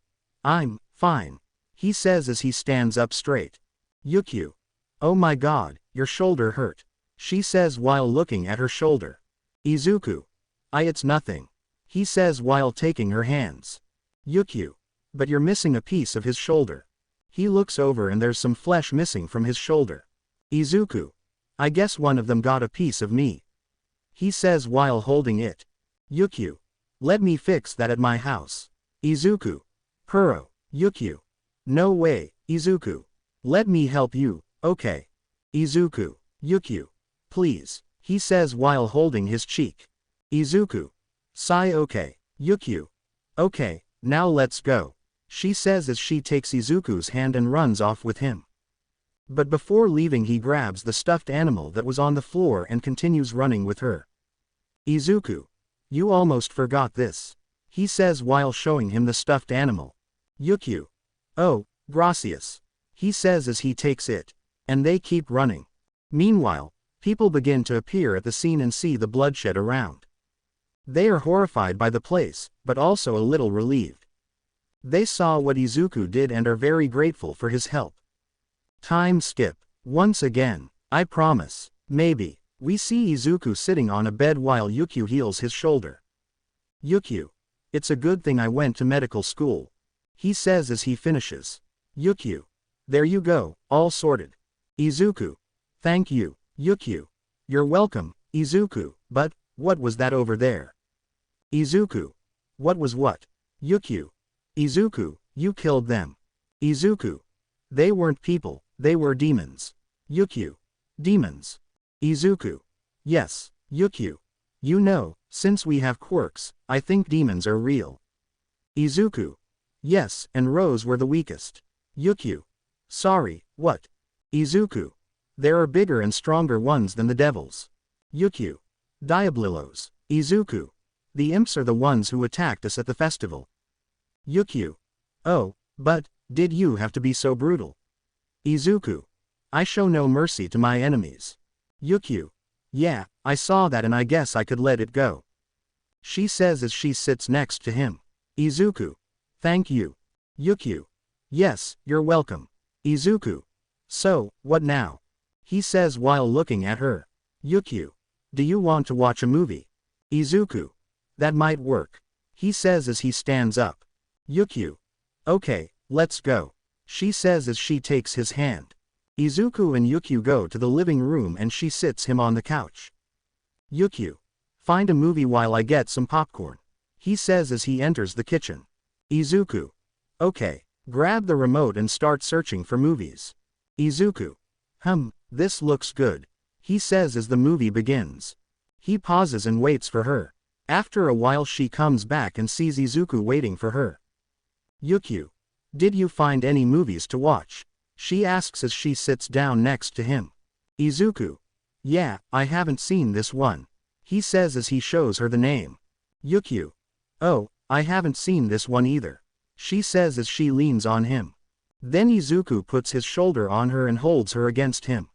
I'm fine. He says as he stands up straight. Yukio. Oh my god, your shoulder hurt. She says while looking at her shoulder. Izuku. It's nothing. He says while taking her hands. Yukio. But you're missing a piece of his shoulder. He looks over and there's some flesh missing from his shoulder. Izuku. I guess one of them got a piece of me. He says while holding it. Yukio. Let me fix that at my house. Izuku. Kuro. Yukio. No way, Izuku. Let me help you, okay. Izuku. Yukio. Please, he says while holding his cheek. Izuku. Sigh okay. Yukio. Okay, now let's go. She says as she takes Izuku's hand and runs off with him. But before leaving he grabs the stuffed animal that was on the floor and continues running with her. Izuku. You almost forgot this. He says while showing him the stuffed animal. Yukio. Oh, gracias. He says as he takes it. And they keep running. Meanwhile, people begin to appear at the scene and see the bloodshed around. They are horrified by the place, but also a little relieved. They saw what Izuku did and are very grateful for his help. Time skip. Once again, I promise, maybe, we see Izuku sitting on a bed while Yukio heals his shoulder. Yukio. It's a good thing I went to medical school. He says as he finishes. Yukio. There you go, all sorted. Izuku. Thank you, Yukio. You're welcome, Izuku, but, what was that over there? Izuku. What was what? Yukio. Izuku, you killed them. Izuku. They weren't people, they were demons. Yukio. Demons. Izuku. Yes, Yukio. You know, since we have quirks, I think demons are real. Izuku. Yes, and Rose were the weakest. Yukio. Sorry, what? Izuku. There are bigger and stronger ones than the devils. Yukio. Diablilos. Izuku. The imps are the ones who attacked us at the festival. Yukio. Oh, but, did you have to be so brutal? Izuku. I show no mercy to my enemies. Yukio. Yeah, I saw that and I guess I could let it go. She says as she sits next to him. Izuku. Thank you. Yukio. Yes, you're welcome. Izuku. So, what now? He says while looking at her. Yukio. Do you want to watch a movie? Izuku. That might work. He says as he stands up. Yukio. Okay, let's go. She says as she takes his hand. Izuku and Yukio go to the living room and she sits him on the couch. Yukio. Find a movie while I get some popcorn. He says as he enters the kitchen. Izuku. Okay, grab the remote and start searching for movies. Izuku. This looks good. He says as the movie begins. He pauses and waits for her. After a while she comes back and sees Izuku waiting for her. Yukio. Did you find any movies to watch? She asks as she sits down next to him. Izuku. Yeah, I haven't seen this one. He says as he shows her the name. Yukio. Oh, I haven't seen this one either. She says as she leans on him. Then Izuku puts his shoulder on her and holds her against him.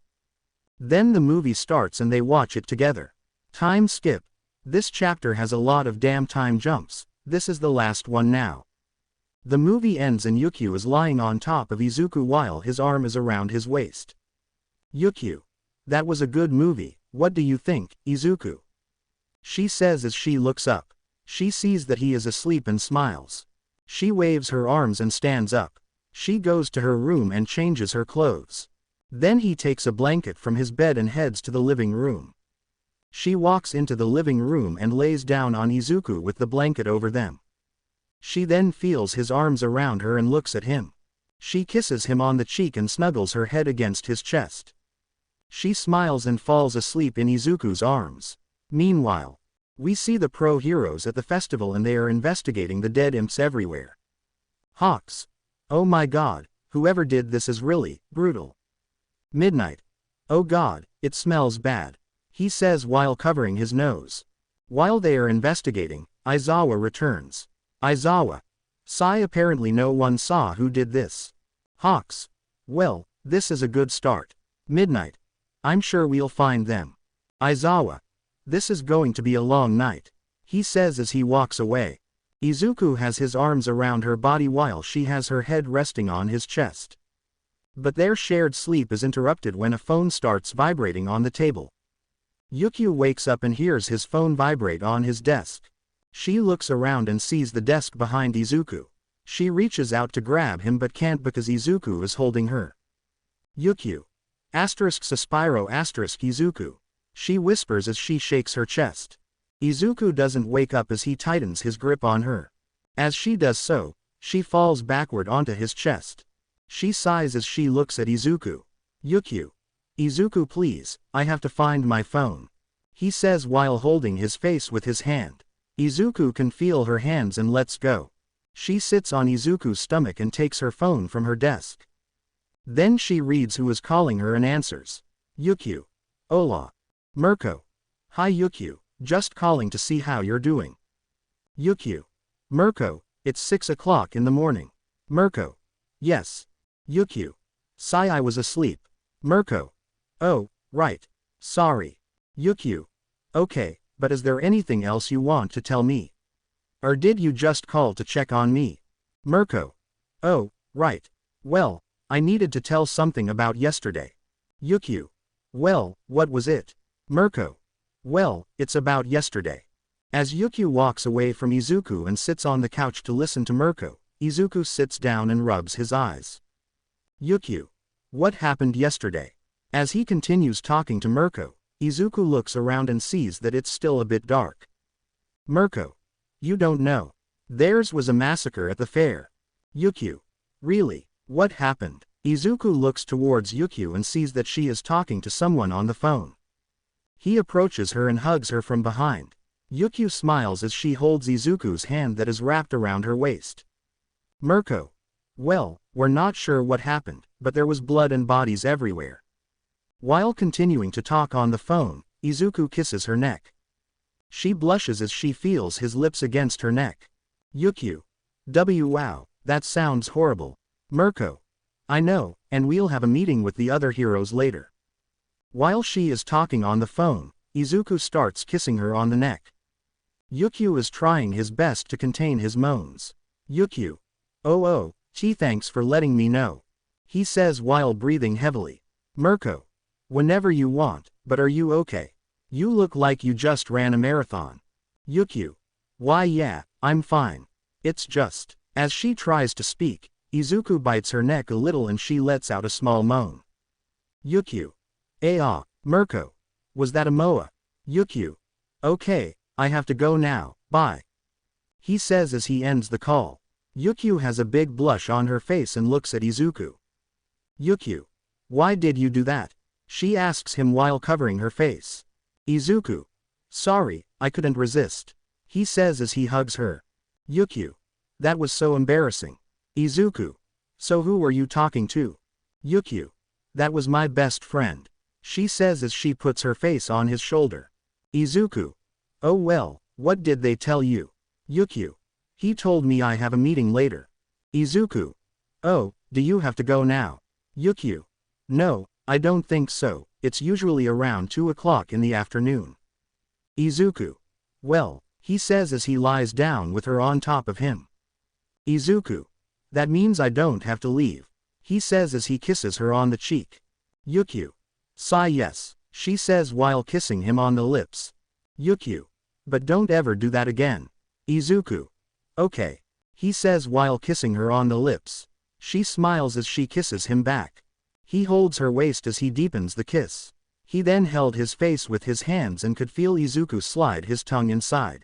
Then the movie starts and they watch it together. Time skip. This chapter has a lot of damn time jumps. This is the last one now. The movie ends and Yukio is lying on top of Izuku while his arm is around his waist. Yukio. That was a good movie, what do you think, Izuku? She says as she looks up. She sees that he is asleep and smiles. She waves her arms and stands up. She goes to her room and changes her clothes. Then he takes a blanket from his bed and heads to the living room. She walks into the living room and lays down on Izuku with the blanket over them. She then feels his arms around her and looks at him. She kisses him on the cheek and snuggles her head against his chest. She smiles and falls asleep in Izuku's arms. Meanwhile, we see the pro heroes at the festival and they are investigating the dead imps everywhere. Hawks. Oh my god, whoever did this is really brutal. Midnight. Oh god, it smells bad, he says while covering his nose. While they are investigating, Aizawa returns. Aizawa. Sigh, apparently no one saw who did this. Hawks. Well, this is a good start. Midnight. I'm sure we'll find them. Aizawa. This is going to be a long night, he says as he walks away. Izuku has his arms around her body while she has her head resting on his chest. But their shared sleep is interrupted when a phone starts vibrating on the table. Yukio wakes up and hears his phone vibrate on his desk. She looks around and sees the desk behind Izuku. She reaches out to grab him but can't because Izuku is holding her. Yukio. *Suspiro Izuku. She whispers as she shakes her chest. Izuku doesn't wake up as he tightens his grip on her. As she does so, she falls backward onto his chest. She sighs as she looks at Izuku. Yukio. Izuku, please, I have to find my phone, he says while holding his face with his hand. Izuku can feel her hands and lets go. She sits on Izuku's stomach and takes her phone from her desk. Then she reads who is calling her and answers. Yukio. Hola. Mirko. Hi Yukio, just calling to see how you're doing. Yukio. Mirko, it's 6 o'clock in the morning. Mirko. Yes. Yukio. Sigh, I was asleep. Mirko. Oh, right. Sorry. Yukio. Okay, but is there anything else you want to tell me? Or did you just call to check on me? Mirko. Oh, right. Well, I needed to tell something about yesterday. Yukio. Well, what was it? Mirko. Well, it's about yesterday. As Yukio walks away from Izuku and sits on the couch to listen to Mirko, Izuku sits down and rubs his eyes. Yukio. What happened yesterday? As he continues talking to Mirko, Izuku looks around and sees that it's still a bit dark. Mirko. You don't know. Theirs was a massacre at the fair. Yukio. Really? What happened? Izuku looks towards Yukio and sees that she is talking to someone on the phone. He approaches her and hugs her from behind. Yukio smiles as she holds Izuku's hand that is wrapped around her waist. Mirko. Well, we're not sure what happened, but there was blood and bodies everywhere. While continuing to talk on the phone, Izuku kisses her neck. She blushes as she feels his lips against her neck. Yukio. Wow, that sounds horrible. Mirko. I know, and we'll have a meeting with the other heroes later. While she is talking on the phone, Izuku starts kissing her on the neck. Yukio is trying his best to contain his moans. Yukio. Oh, gee, thanks for letting me know, he says while breathing heavily. Mirko. Whenever you want, but are you okay? You look like you just ran a marathon. Yukio. Why yeah, I'm fine. It's just. As she tries to speak, Izuku bites her neck a little and she lets out a small moan. Yukio. Mirko. Was that a Moa? Yukio. Okay, I have to go now, bye, he says as he ends the call. Yukio has a big blush on her face and looks at Izuku. Yukio. Why did you do that? She asks him while covering her face. Izuku. Sorry, I couldn't resist, he says as he hugs her. Yukio. That was so embarrassing. Izuku. So who were you talking to? Yukio. That was my best friend, she says as she puts her face on his shoulder. Izuku. Oh well, what did they tell you? Yukio. He told me I have a meeting later. Izuku. Oh, do you have to go now? Yukio. No, I don't think so, it's usually around 2 o'clock in the afternoon. Izuku. Well, he says as he lies down with her on top of him. Izuku. That means I don't have to leave, he says as he kisses her on the cheek. Yukio. Sigh yes, she says while kissing him on the lips. Yukio. But don't ever do that again. Izuku. Okay, he says while kissing her on the lips. She smiles as she kisses him back. He holds her waist as he deepens the kiss. He then held his face with his hands and could feel Izuku slide his tongue inside.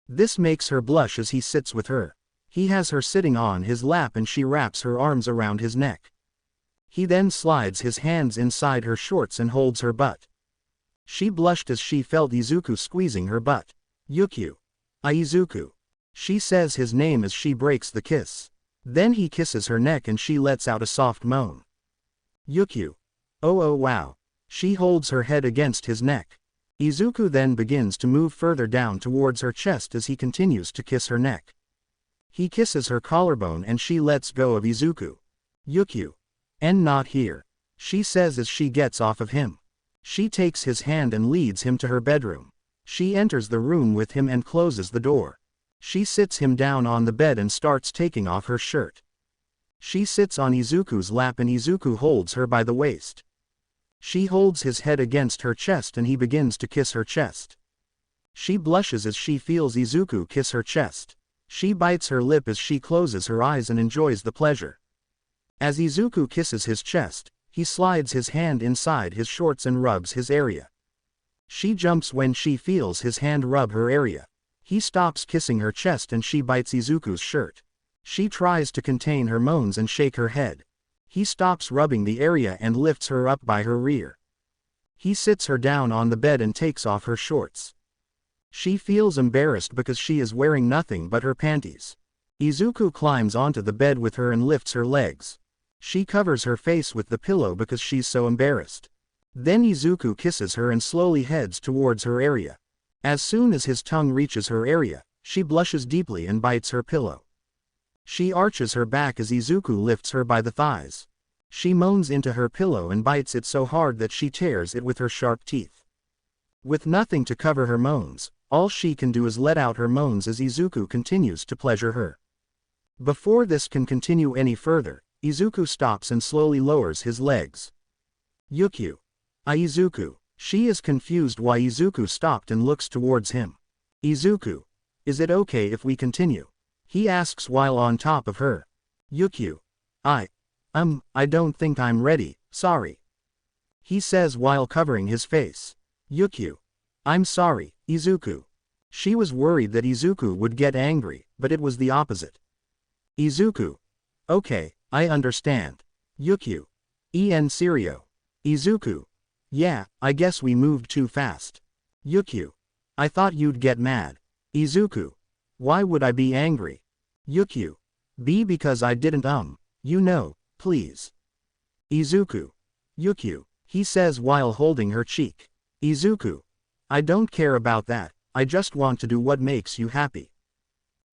This makes her blush as he sits with her. He has her sitting on his lap and she wraps her arms around his neck. He then slides his hands inside her shorts and holds her butt. She blushed as she felt Izuku squeezing her butt. Yukio. Izuku. She says his name as she breaks the kiss. Then he kisses her neck and she lets out a soft moan. Yukio. Oh wow. She holds her head against his neck. Izuku then begins to move further down towards her chest as he continues to kiss her neck. He kisses her collarbone and she lets go of Izuku. Yukio. And not here. She says as she gets off of him. She takes his hand and leads him to her bedroom. She enters the room with him and closes the door. She sits him down on the bed and starts taking off her shirt. She sits on Izuku's lap and Izuku holds her by the waist. She holds his head against her chest and he begins to kiss her chest. She blushes as she feels Izuku kiss her chest. She bites her lip as she closes her eyes and enjoys the pleasure. As Izuku kisses his chest, he slides his hand inside his shorts and rubs his area. She jumps when she feels his hand rub her area. He stops kissing her chest and she bites Izuku's shirt. She tries to contain her moans and shake her head. He stops rubbing the area and lifts her up by her rear. He sits her down on the bed and takes off her shorts. She feels embarrassed because she is wearing nothing but her panties. Izuku climbs onto the bed with her and lifts her legs. She covers her face with the pillow because she's so embarrassed. Then Izuku kisses her and slowly heads towards her area. As soon as his tongue reaches her area, she blushes deeply and bites her pillow. She arches her back as Izuku lifts her by the thighs. She moans into her pillow and bites it so hard that she tears it with her sharp teeth. With nothing to cover her moans, all she can do is let out her moans as Izuku continues to pleasure her. Before this can continue any further, Izuku stops and slowly lowers his legs. Yukio. Izuku. She is confused why Izuku stopped and looks towards him. Izuku. Is it okay if we continue? He asks while on top of her. Yukio. I don't think I'm ready, sorry. He says while covering his face. Yukio. I'm sorry, Izuku. She was worried that Izuku would get angry, but it was the opposite. Izuku. Okay, I understand. Yukio. Serio. Izuku. Yeah, I guess we moved too fast. Yukio. I thought you'd get mad. Izuku. Why would I be angry? Yukio. Because I didn't please. Izuku. Yukio. He says while holding her cheek. Izuku. I don't care about that, I just want to do what makes you happy.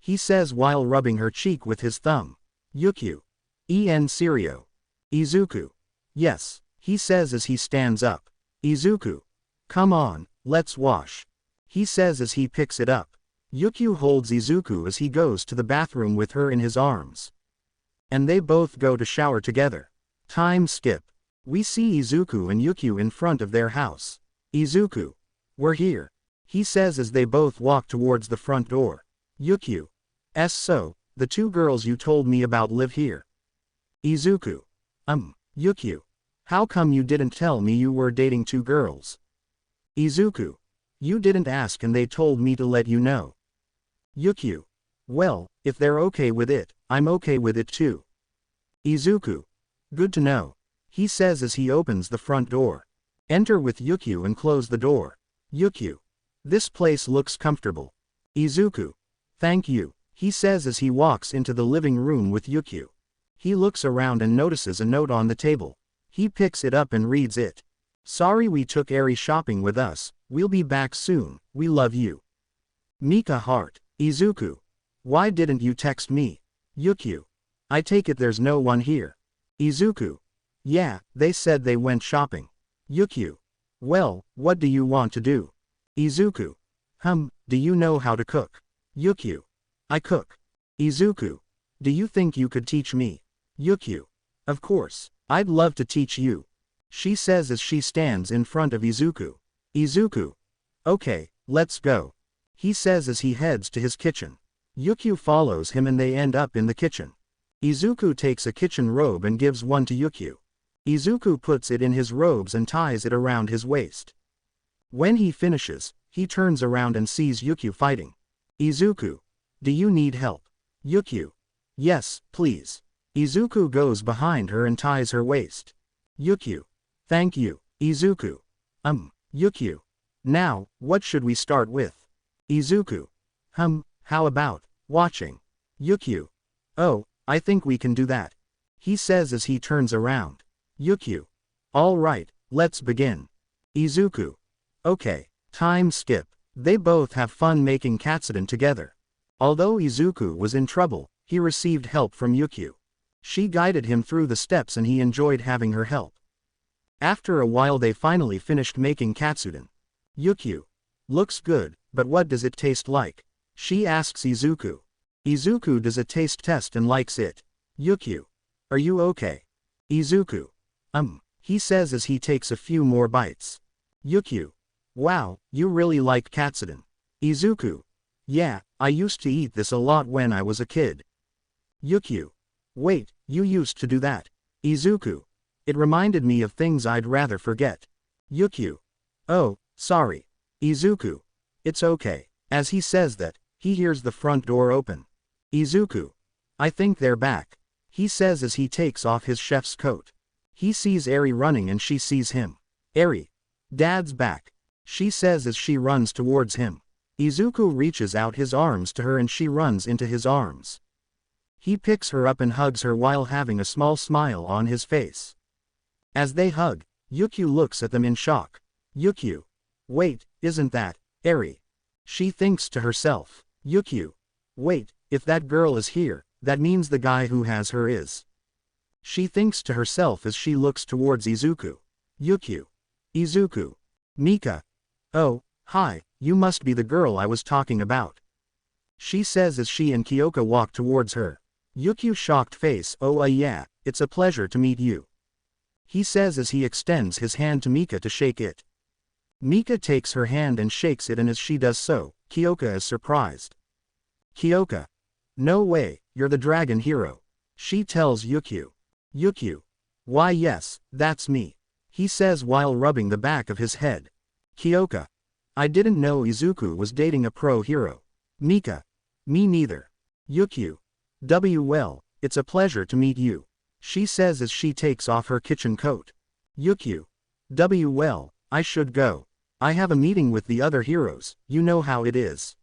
He says while rubbing her cheek with his thumb. Yukio. Serio. Izuku. Yes, he says as he stands up. Izuku. Come on, let's wash. He says as he picks it up. Yukio holds Izuku as he goes to the bathroom with her in his arms. And they both go to shower together. Time skip. We see Izuku and Yukio in front of their house. Izuku. We're here. He says as they both walk towards the front door. Yukio. So, the two girls you told me about live here. Izuku. Yukio. How come you didn't tell me you were dating two girls? Izuku. You didn't ask and they told me to let you know. Yukio. Well, if they're okay with it, I'm okay with it too. Izuku. Good to know. He says as he opens the front door. Enter with Yukio and close the door. Yukio. This place looks comfortable. Izuku. Thank you, he says as he walks into the living room with Yukio. He looks around and notices a note on the table. He picks it up and reads it. Sorry we took Eri shopping with us, we'll be back soon, we love you. Mika heart. Izuku. Why didn't you text me? Yukio. I take it there's no one here. Izuku. Yeah, they said they went shopping. Yukio. Well, what do you want to do? Izuku. Do you know how to cook? Yukio. I cook. Izuku. Do you think you could teach me? Yukio. Of course, I'd love to teach you. She says as she stands in front of Izuku. Izuku. Okay, let's go. He says as he heads to his kitchen. Yukio follows him and they end up in the kitchen. Izuku takes a kitchen robe and gives one to Yukio. Izuku puts it in his robes and ties it around his waist. When he finishes, he turns around and sees Yukio fighting. Izuku. Do you need help? Yukio. Yes, please. Izuku goes behind her and ties her waist. Yukio. Thank you, Izuku. Yukio. Now, what should we start with? Izuku. How about watching? Yukio. Oh, I think we can do that. He says as he turns around. Yukio. Alright, let's begin. Izuku. Okay, time skip. They both have fun making katsudon together. Although Izuku was in trouble, he received help from Yukio. She guided him through the steps and he enjoyed having her help. After a while they finally finished making katsudon. Yukio. Looks good, but what does it taste like? She asks Izuku. Izuku does a taste test and likes it. Yukio. Are you okay? Izuku. He says as he takes a few more bites. Yukio. Wow, you really like katsudon. Izuku. Yeah, I used to eat this a lot when I was a kid. Yukio. Wait, you used to do that? Izuku. It reminded me of things I'd rather forget. Yukio. Oh, sorry. Izuku. It's okay. As he says that, he hears the front door open. Izuku. I think they're back. He says as he takes off his chef's coat. He sees Eri running and she sees him. Eri. Dad's back. She says as she runs towards him. Izuku reaches out his arms to her and she runs into his arms. He picks her up and hugs her while having a small smile on his face. As they hug, Yukio looks at them in shock. Yukio. Wait, isn't that Eri? She thinks to herself. Yukio. Wait, if that girl is here, that means the guy who has her is. She thinks to herself as she looks towards Izuku. Yukio. Izuku. Mika. Oh, hi, you must be the girl I was talking about. She says as she and Kyoka walk towards her. Yukio's shocked face. Oh yeah, it's a pleasure to meet you. He says as he extends his hand to Mika to shake it. Mika takes her hand and shakes it and as she does so, Kyoka is surprised. Kyoka. No way, you're the dragon hero. She tells Yukio. Yukio. Why yes, that's me. He says while rubbing the back of his head. Kyoka. I didn't know Izuku was dating a pro hero. Mika. Me neither. Yukio. Well, it's a pleasure to meet you. She says as she takes off her kitchen coat. Yukio. Well, I should go. I have a meeting with the other heroes, you know how it is.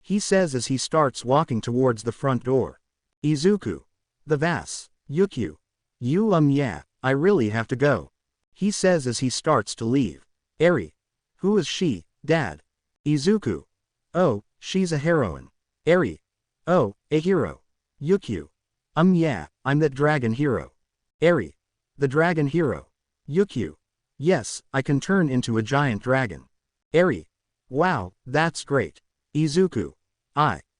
He says as he starts walking towards the front door. Izuku. The vas. Yukio. Yeah, I really have to go. He says as he starts to leave. Eri. Who is she, Dad? Izuku. Oh, she's a heroine. Eri. Oh, a hero. Yukio. Yeah, I'm that dragon hero. Eri. The dragon hero. Yukio. Yes, I can turn into a giant dragon. Eri. Wow, that's great. Izuku.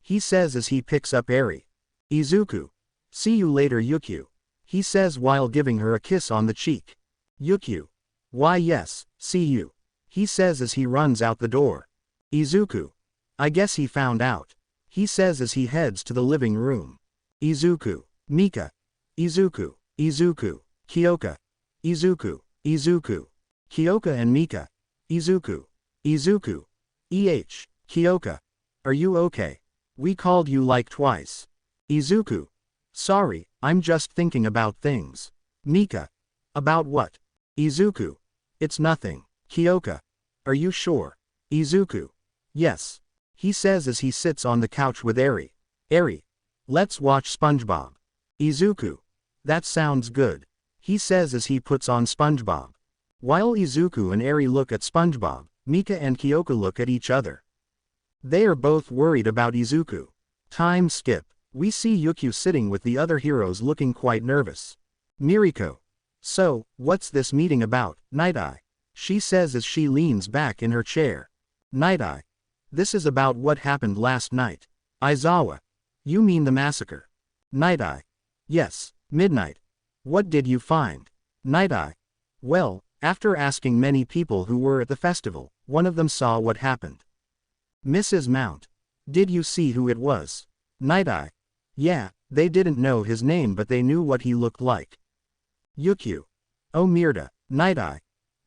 He says as he picks up Eri. Izuku. See you later Yukio. He says while giving her a kiss on the cheek. Yukio. Why yes, see you. He says as he runs out the door. Izuku. I guess he found out. He says as he heads to the living room. Izuku. Mika. Izuku. Izuku. Kyoka. Izuku. Izuku. Kyoka and Mika. Izuku. Izuku. Kyoka. Are you okay? We called you like twice. Izuku. Sorry, I'm just thinking about things. Mika. About what? Izuku. It's nothing. Kyoka. Are you sure? Izuku. Yes. He says as he sits on the couch with Eri. Eri. Let's watch SpongeBob. Izuku. That sounds good. He says as he puts on SpongeBob. While Izuku and Eri look at SpongeBob, Mika and Kyoka look at each other. They are both worried about Izuku. Time skip. We see Yukio sitting with the other heroes looking quite nervous. Miriko. So, what's this meeting about, Night-Eye? She says as she leans back in her chair. Night-Eye. This is about what happened last night. Aizawa. You mean the massacre? Night-Eye. Yes, midnight. What did you find? Night-Eye. Well, after asking many people who were at the festival, one of them saw what happened. Mrs. Mount. Did you see who it was? Night-Eye. Yeah, they didn't know his name but they knew what he looked like. Yukio. Oh Mirda, Night-Eye.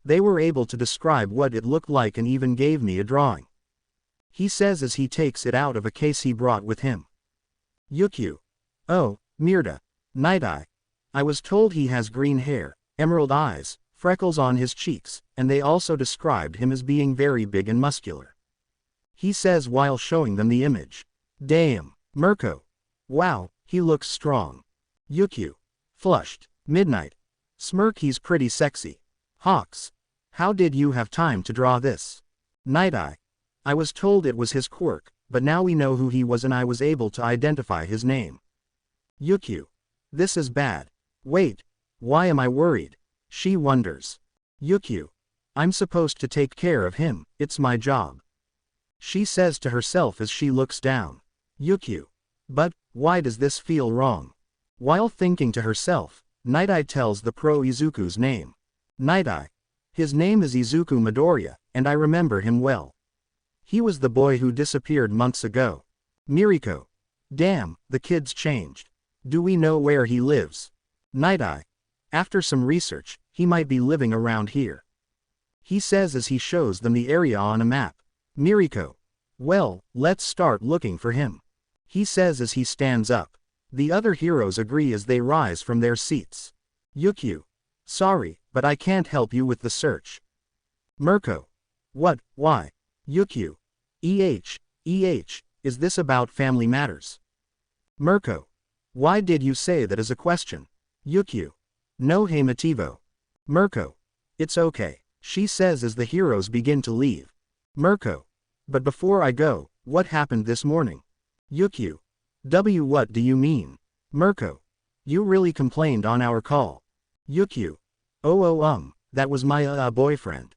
They were able to describe what it looked like and even gave me a drawing. He says as he takes it out of a case he brought with him. Yukio. Oh, Mirda. Night-Eye. I was told he has green hair, emerald eyes, freckles on his cheeks, and they also described him as being very big and muscular. He says while showing them the image. Damn, Mirko. Wow, he looks strong. Yukio. Flushed. Midnight. Smirk, he's pretty sexy. Hawks. How did you have time to draw this? Night Eye. I was told it was his quirk, but now we know who he was and I was able to identify his name. Yukio. This is bad. Wait. Why am I worried? She wonders. Yukio. I'm supposed to take care of him, it's my job. She says to herself as she looks down. Yukio. But, why does this feel wrong? While thinking to herself, Night Eye tells the pro Izuku's name. Night Eye. His name is Izuku Midoriya, and I remember him well. He was the boy who disappeared months ago. Miriko. Damn, the kid's changed. Do we know where he lives? Night Eye. After some research, he might be living around here. He says as he shows them the area on a map. Miriko. Well, let's start looking for him. He says as he stands up. The other heroes agree as they rise from their seats. Yukio. Sorry, but I can't help you with the search. Mirko. What, why? Yukio. Is this about family matters? Mirko. Why did you say that as a question? Yukio. No hey motivo. Mirko. It's okay, she says as the heroes begin to leave. Mirko. But before I go, what happened this morning? Yukio. What do you mean? Mirko. You really complained on our call. Yukio. That was my boyfriend.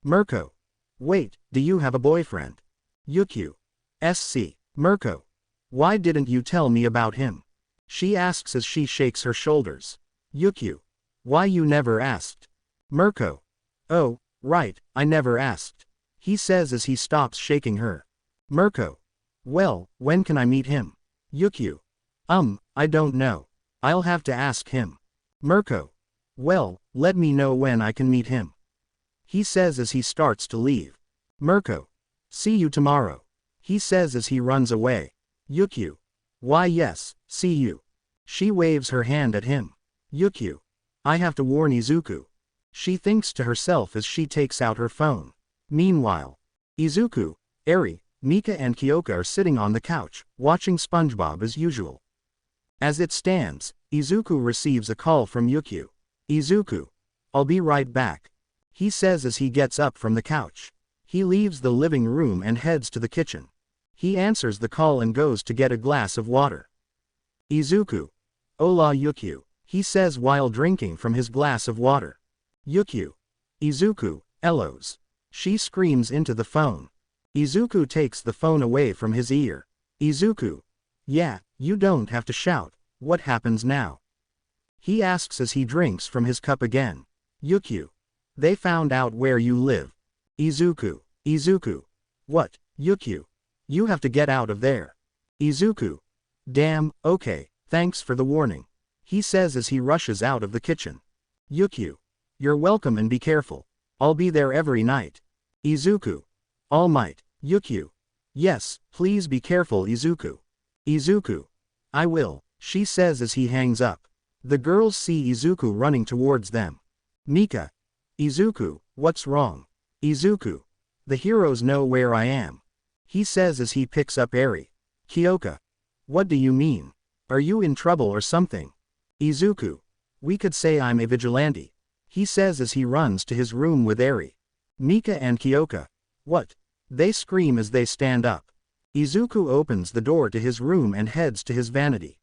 Mirko. Wait, do you have a boyfriend? Yukio. SC. Mirko. Why didn't you tell me about him? She asks as she shakes her shoulders. Yukio. Why you never asked? Mirko. Oh, right, I never asked. He says as he stops shaking her. Mirko. Well, when can I meet him? Yukio. I don't know. I'll have to ask him. Mirko. Well, let me know when I can meet him. He says as he starts to leave. Mirko. See you tomorrow. He says as he runs away. Yukio. Why yes, see you. She waves her hand at him. Yukio. I have to warn Izuku. She thinks to herself as she takes out her phone. Meanwhile, Izuku, Eri, Mika and Kyoka are sitting on the couch, watching SpongeBob as usual. As it stands, Izuku receives a call from Yukio. Izuku. I'll be right back. He says as he gets up from the couch. He leaves the living room and heads to the kitchen. He answers the call and goes to get a glass of water. Izuku. Hola Yukio, he says while drinking from his glass of water. Yukio. Izuku, Elos. She screams into the phone. Izuku takes the phone away from his ear. Izuku. Yeah, you don't have to shout, what happens now? He asks as he drinks from his cup again. Yukio. They found out where you live. Izuku. Izuku. What, Yukio? You have to get out of there. Izuku. Damn, okay, thanks for the warning. He says as he rushes out of the kitchen. Yukio. You're welcome and be careful. I'll be there every night. Izuku. All might. Yukio. Yes, please be careful Izuku. Izuku. I will, she says as he hangs up. The girls see Izuku running towards them. Mika. Izuku, what's wrong? Izuku. The heroes know where I am. He says as he picks up Eri. Kyoka. What do you mean? Are you in trouble or something? Izuku. We could say I'm a vigilante. He says as he runs to his room with Eri. Mika and Kyoka. What? They scream as they stand up. Izuku opens the door to his room and heads to his vanity.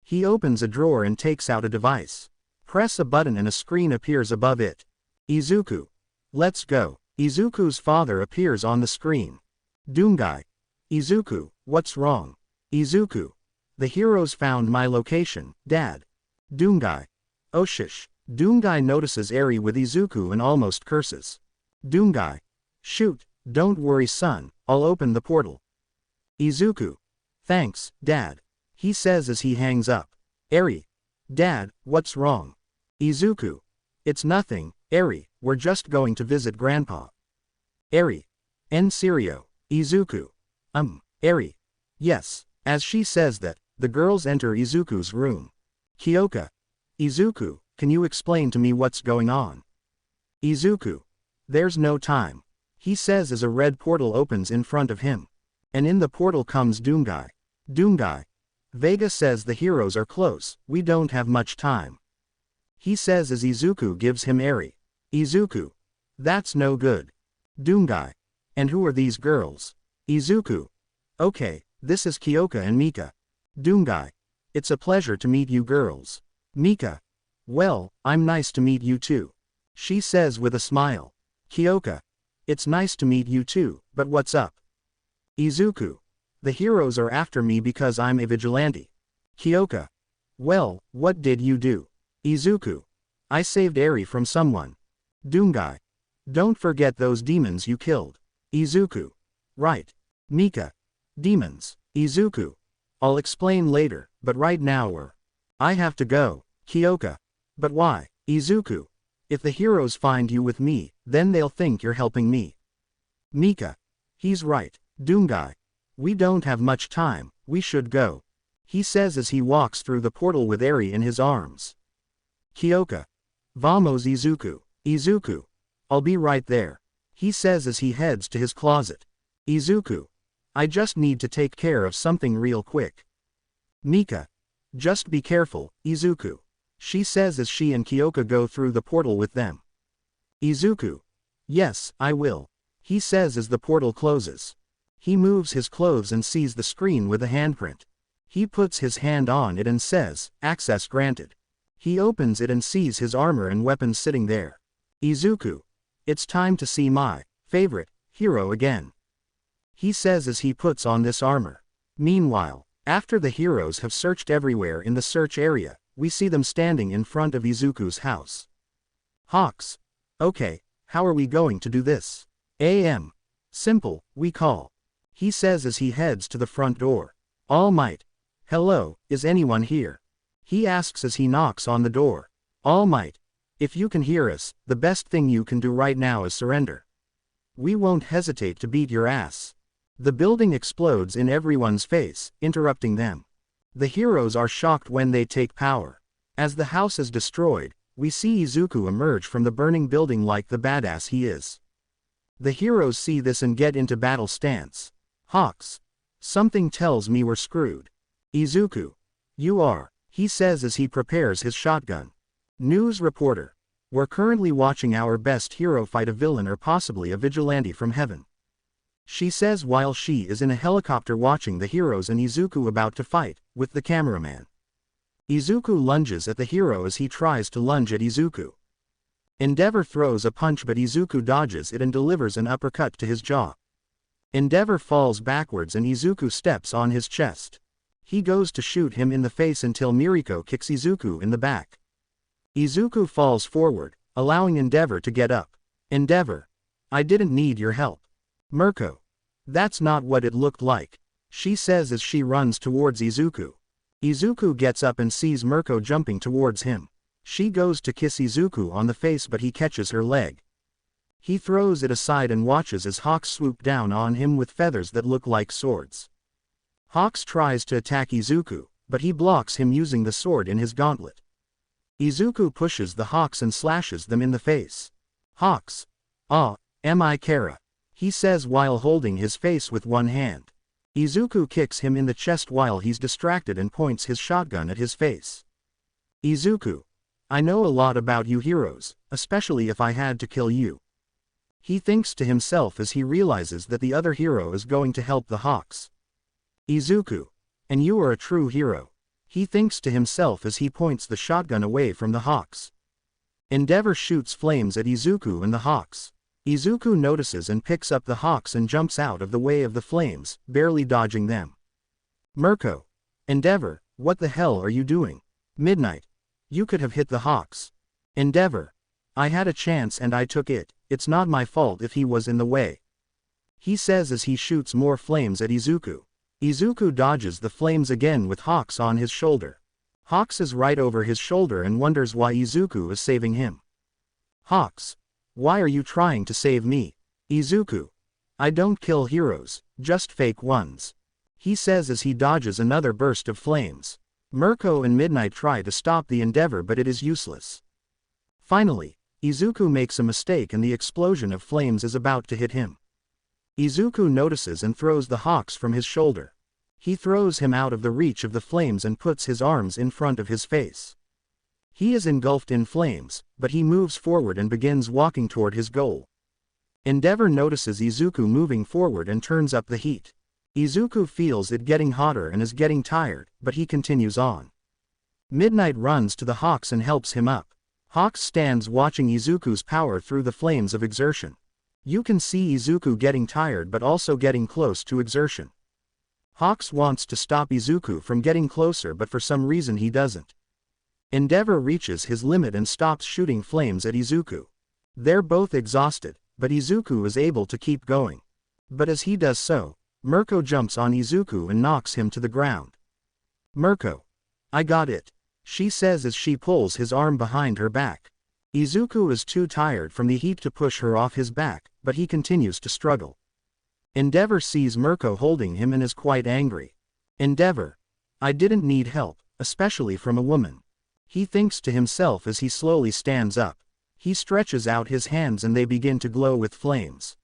He opens a drawer and takes out a device. Press a button and a screen appears above it. Izuku. Let's go. Izuku's father appears on the screen. Doomguy. Izuku, what's wrong? Izuku. The heroes found my location, Dad. Doomguy. Oh shush. Doomguy notices Eri with Izuku and almost curses. Doomguy. Shoot, don't worry son, I'll open the portal. Izuku. Thanks, Dad. He says as he hangs up. Eri. Dad, what's wrong? Izuku. It's nothing, Eri, we're just going to visit Grandpa. Eri. En serio, Izuku. Eri. Yes. As she says that, the girls enter Izuku's room. Kyoka. Izuku, can you explain to me what's going on? Izuku. There's no time. He says as a red portal opens in front of him. And in the portal comes Doomguy. Doomguy. Vega says the heroes are close, we don't have much time. He says as Izuku gives him Eri. Izuku. That's no good. Doomguy. And who are these girls? Izuku. Okay, this is Kyoka and Mika. Doomguy. It's a pleasure to meet you girls. Mika. Well, I'm nice to meet you too. She says with a smile. Kyoka. It's nice to meet you too, but what's up? Izuku. The heroes are after me because I'm a vigilante. Kyoka. Well, what did you do? Izuku. I saved Eri from someone. Doomguy. Don't forget those demons you killed. Izuku. Right. Mika. Demons. Izuku. I'll explain later, but right now I have to go. Kyoka. But why? Izuku. If the heroes find you with me, then they'll think you're helping me. Mika. He's right. Doomguy. We don't have much time, we should go. He says as he walks through the portal with Eri in his arms. Kyoka. Vamos Izuku. Izuku. I'll be right there. He says as he heads to his closet. Izuku. I just need to take care of something real quick. Mika. Just be careful, Izuku. She says as she and Kyoka go through the portal with them. Izuku. Yes, I will. He says as the portal closes. He moves his clothes and sees the screen with a handprint. He puts his hand on it and says, access granted. He opens it and sees his armor and weapons sitting there. Izuku. It's time to see my favorite hero again. He says as he puts on this armor. Meanwhile, after the heroes have searched everywhere in the search area, we see them standing in front of Izuku's house. Hawks. Okay, how are we going to do this? Simple, we call. He says as he heads to the front door. All Might. Hello, is anyone here? He asks as he knocks on the door. All Might. If you can hear us, the best thing you can do right now is surrender. We won't hesitate to beat your ass. The building explodes in everyone's face, interrupting them. The heroes are shocked when they take power. As the house is destroyed, we see Izuku emerge from the burning building like the badass he is. The heroes see this and get into battle stance. Hawks. Something tells me we're screwed. Izuku. You are, he says as he prepares his shotgun. News reporter. We're currently watching our best hero fight a villain or possibly a vigilante from heaven. She says while she is in a helicopter watching the heroes and Izuku about to fight, with the cameraman. Izuku lunges at the hero as he tries to lunge at Izuku. Endeavor throws a punch but Izuku dodges it and delivers an uppercut to his jaw. Endeavor falls backwards and Izuku steps on his chest. He goes to shoot him in the face until Miriko kicks Izuku in the back. Izuku falls forward, allowing Endeavor to get up. Endeavor. I didn't need your help. Mirko. That's not what it looked like. She says as she runs towards Izuku. Izuku gets up and sees Mirko jumping towards him. She goes to kiss Izuku on the face but he catches her leg. He throws it aside and watches as Hawks swoop down on him with feathers that look like swords. Hawks tries to attack Izuku, but he blocks him using the sword in his gauntlet. Izuku pushes the Hawks and slashes them in the face. Hawks. Ah, am I Kara? He says while holding his face with one hand. Izuku kicks him in the chest while he's distracted and points his shotgun at his face. Izuku. I know a lot about you heroes, especially if I had to kill you. He thinks to himself as he realizes that the other hero is going to help the Hawks. Izuku. And you are a true hero. He thinks to himself as he points the shotgun away from the Hawks. Endeavor shoots flames at Izuku and the Hawks. Izuku notices and picks up the Hawks and jumps out of the way of the flames, barely dodging them. Mirko. Endeavor, what the hell are you doing? Midnight. You could have hit the Hawks. Endeavor. I had a chance and I took it, it's not my fault if he was in the way. He says as he shoots more flames at Izuku. Izuku dodges the flames again with Hawks on his shoulder. Hawks is right over his shoulder and wonders why Izuku is saving him. Hawks. Why are you trying to save me? Izuku. I don't kill heroes, just fake ones. He says as he dodges another burst of flames. Mirko and Midnight try to stop the endeavor but it is useless. Finally, Izuku makes a mistake and the explosion of flames is about to hit him. Izuku notices and throws the hawks from his shoulder. He throws him out of the reach of the flames and puts his arms in front of his face. He is engulfed in flames, but he moves forward and begins walking toward his goal. Endeavor notices Izuku moving forward and turns up the heat. Izuku feels it getting hotter and is getting tired, but he continues on. Midnight runs to the Hawks and helps him up. Hawks stands watching Izuku's power through the flames of exertion. You can see Izuku getting tired but also getting close to exertion. Hawks wants to stop Izuku from getting closer but for some reason he doesn't. Endeavor reaches his limit and stops shooting flames at Izuku. They're both exhausted, but Izuku is able to keep going. But as he does so, Mirko jumps on Izuku and knocks him to the ground. Mirko. I got it, she says as she pulls his arm behind her back. Izuku is too tired from the heat to push her off his back, but he continues to struggle. Endeavor sees Mirko holding him and is quite angry. Endeavor. I didn't need help, especially from a woman. He thinks to himself as he slowly stands up. He stretches out his hands and they begin to glow with flames.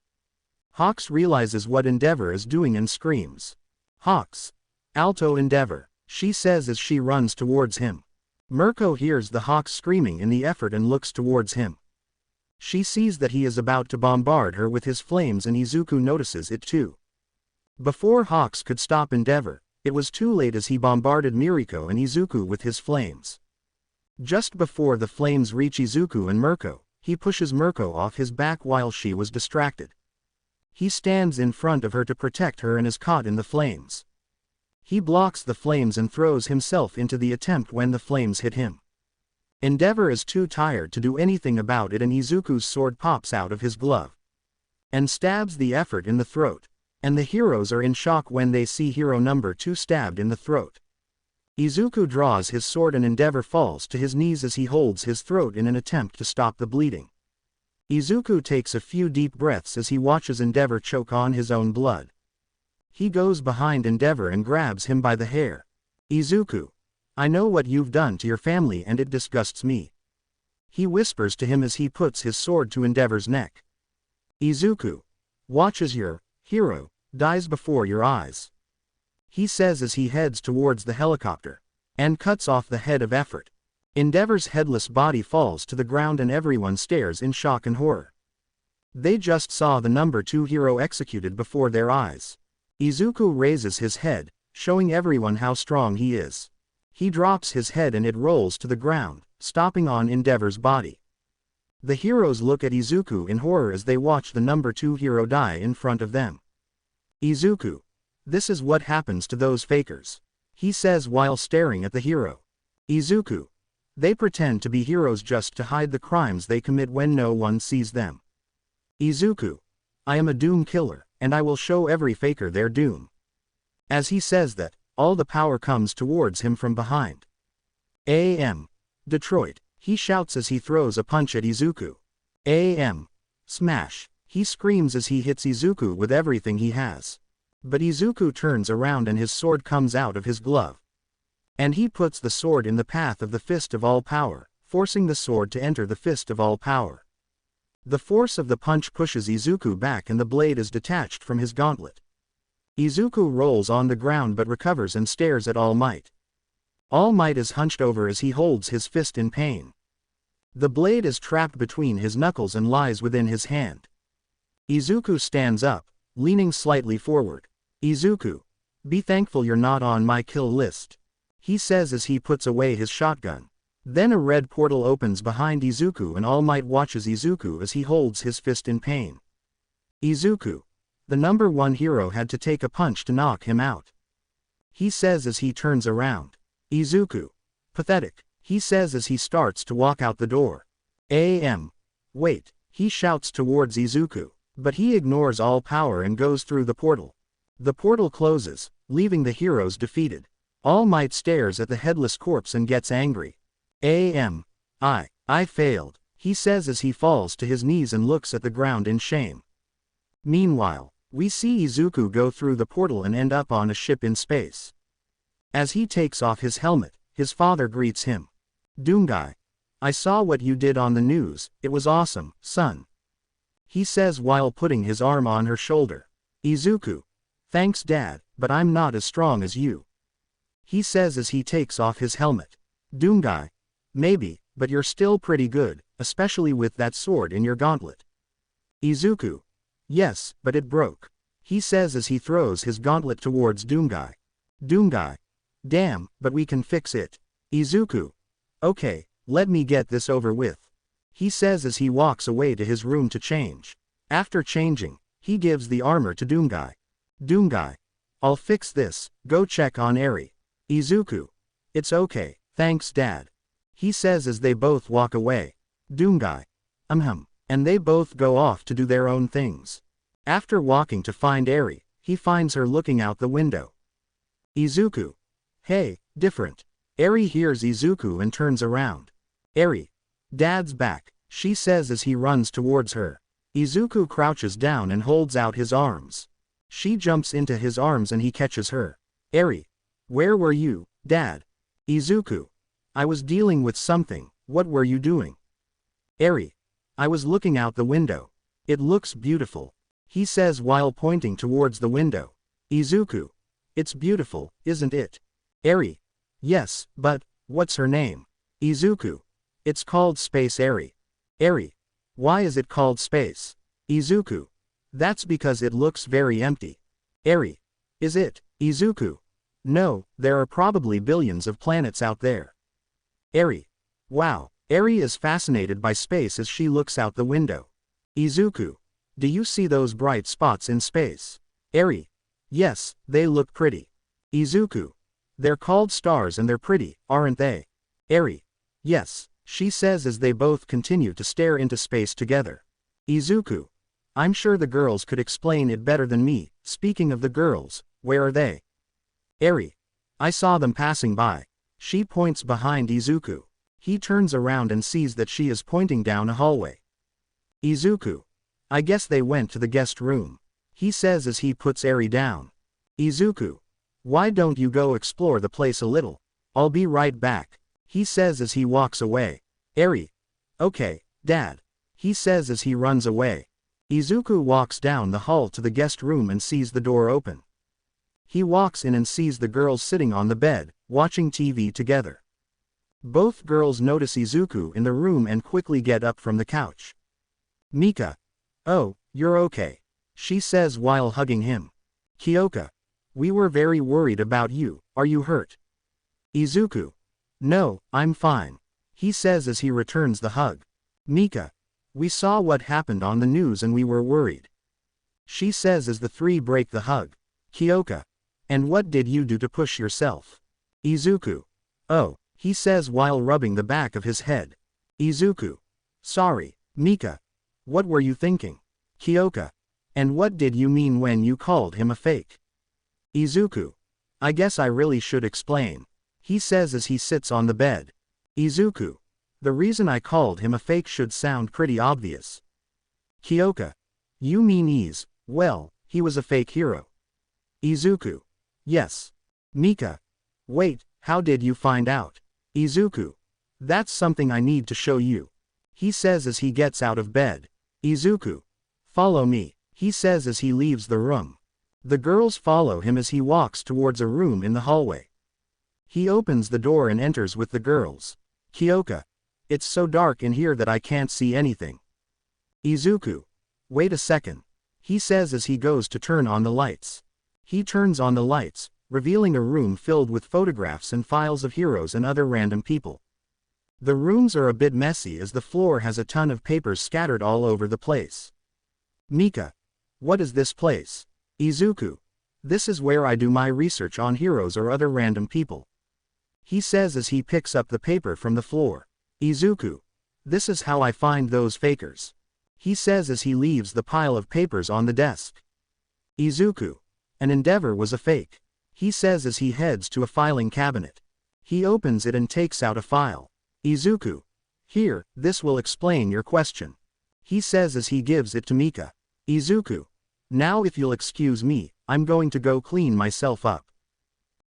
Hawks realizes what Endeavor is doing and screams. Hawks. Alto Endeavor, she says as she runs towards him. Mirko hears the Hawks screaming in the effort and looks towards him. She sees that he is about to bombard her with his flames and Izuku notices it too. Before Hawks could stop Endeavor, it was too late as he bombarded Mirko and Izuku with his flames. Just before the flames reach Izuku and Mirko, he pushes Mirko off his back while she was distracted. He stands in front of her to protect her and is caught in the flames. He blocks the flames and throws himself into the attempt when the flames hit him. Endeavor is too tired to do anything about it and Izuku's sword pops out of his glove and stabs the effort in the throat, and the heroes are in shock when they see hero number 2 stabbed in the throat. Izuku draws his sword and Endeavor falls to his knees as he holds his throat in an attempt to stop the bleeding. Izuku takes a few deep breaths as he watches Endeavor choke on his own blood. He goes behind Endeavor and grabs him by the hair. Izuku. I know what you've done to your family and it disgusts me. He whispers to him as he puts his sword to Endeavor's neck. Izuku. Watch as your hero dies before your eyes, he says as he heads towards the helicopter and cuts off the head of Effort. Endeavor's headless body falls to the ground and everyone stares in shock and horror. They just saw the number 2 hero executed before their eyes. Izuku raises his head, showing everyone how strong he is. He drops his head and it rolls to the ground, stopping on Endeavor's body. The heroes look at Izuku in horror as they watch the number 2 hero die in front of them. Izuku. This is what happens to those fakers, he says while staring at the hero. Izuku. They pretend to be heroes just to hide the crimes they commit when no one sees them. Izuku. I am a doom killer, and I will show every faker their doom. As he says that, all the power comes towards him from behind. Detroit, he shouts as he throws a punch at Izuku. Smash, he screams as he hits Izuku with everything he has. But Izuku turns around and his sword comes out of his glove. And he puts the sword in the path of the Fist of All Power, forcing the sword to enter the Fist of All Power. The force of the punch pushes Izuku back and the blade is detached from his gauntlet. Izuku rolls on the ground but recovers and stares at All Might. All Might is hunched over as he holds his fist in pain. The blade is trapped between his knuckles and lies within his hand. Izuku stands up, leaning slightly forward. Izuku. Be thankful you're not on my kill list, he says as he puts away his shotgun. Then a red portal opens behind Izuku and All Might watches Izuku as he holds his fist in pain. Izuku. The number 1 hero had to take a punch to knock him out, he says as he turns around. Izuku. Pathetic, he says as he starts to walk out the door. Wait, he shouts towards Izuku, but he ignores All Power and goes through the portal. The portal closes, leaving the heroes defeated. All Might stares at the headless corpse and gets angry. I failed, he says as he falls to his knees and looks at the ground in shame. Meanwhile, we see Izuku go through the portal and end up on a ship in space. As he takes off his helmet, his father greets him. Doomguy. I saw what you did on the news, it was awesome, son. He says while putting his arm on her shoulder. Izuku. Thanks dad, but I'm not as strong as you. He says as he takes off his helmet. Doomguy. Maybe, but you're still pretty good, especially with that sword in your gauntlet. Izuku. Yes, but it broke. He says as he throws his gauntlet towards Doomguy. Doomguy. Damn, but we can fix it. Izuku. Okay, let me get this over with. He says as he walks away to his room to change. After changing, he gives the armor to Doomguy. Doomguy. I'll fix this, go check on Eri. Izuku. It's okay, thanks dad. He says as they both walk away. Doomguy. And they both go off to do their own things. After walking to find Eri, he finds her looking out the window. Izuku. Hey, different. Eri hears Izuku and turns around. Eri. Dad's back, she says as he runs towards her. Izuku crouches down and holds out his arms. She jumps into his arms and he catches her. Eri. Where were you, dad? Izuku. I was dealing with something, what were you doing? Eri. I was looking out the window. It looks beautiful. He says while pointing towards the window. Izuku. It's beautiful, isn't it? Eri. Yes, but, what's her name? Izuku. It's called Space Eri. Eri. Why is it called space? Izuku. That's because it looks very empty. Eri. Is it? Izuku. No, there are probably billions of planets out there. Eri. Wow. Eri is fascinated by space as she looks out the window. Izuku. Do you see those bright spots in space? Eri. Yes, they look pretty. Izuku. They're called stars and they're pretty, aren't they? Eri. Yes, she says as they both continue to stare into space together. Izuku. I'm sure the girls could explain it better than me. Speaking of the girls, where are they? Eri. I saw them passing by. She points behind Izuku. He turns around and sees that she is pointing down a hallway. Izuku. I guess they went to the guest room. He says as he puts Eri down. Izuku. Why don't you go explore the place a little? I'll be right back. He says as he walks away. Eri. Okay, dad. He says as he runs away. Izuku walks down the hall to the guest room and sees the door open. He walks in and sees the girls sitting on the bed, watching TV together. Both girls notice Izuku in the room and quickly get up from the couch. Mika. Oh, you're okay. She says while hugging him. Kyoka. We were very worried about you, are you hurt? Izuku. No, I'm fine. He says as he returns the hug. Mika. We saw what happened on the news and we were worried. She says as the three break the hug. Kyoka. And what did you do to push yourself? Izuku. Oh. He says while rubbing the back of his head. Izuku. Sorry, Mika. What were you thinking? Kyoka. And what did you mean when you called him a fake? Izuku. I guess I really should explain. He says as he sits on the bed. Izuku. The reason I called him a fake should sound pretty obvious. Kyoka. You mean well, he was a fake hero. Izuku. Yes. Mika. Wait, how did you find out? Izuku. That's something I need to show you. He says as he gets out of bed. Izuku. Follow me, he says as he leaves the room. The girls follow him as he walks towards a room in the hallway. He opens the door and enters with the girls. Kyoka. It's so dark in here that I can't see anything. Izuku. Wait a second. He says as he goes to turn on the lights. He turns on the lights, revealing a room filled with photographs and files of heroes and other random people. The rooms are a bit messy as the floor has a ton of papers scattered all over the place. Mika. What is this place? Izuku. This is where I do my research on heroes or other random people. He says as he picks up the paper from the floor. Izuku. This is how I find those fakers. He says as he leaves the pile of papers on the desk. Izuku. An endeavor was a fake. He says as he heads to a filing cabinet. He opens it and takes out a file. Izuku. Here, this will explain your question. He says as he gives it to Mika. Izuku. Now if you'll excuse me, I'm going to go clean myself up.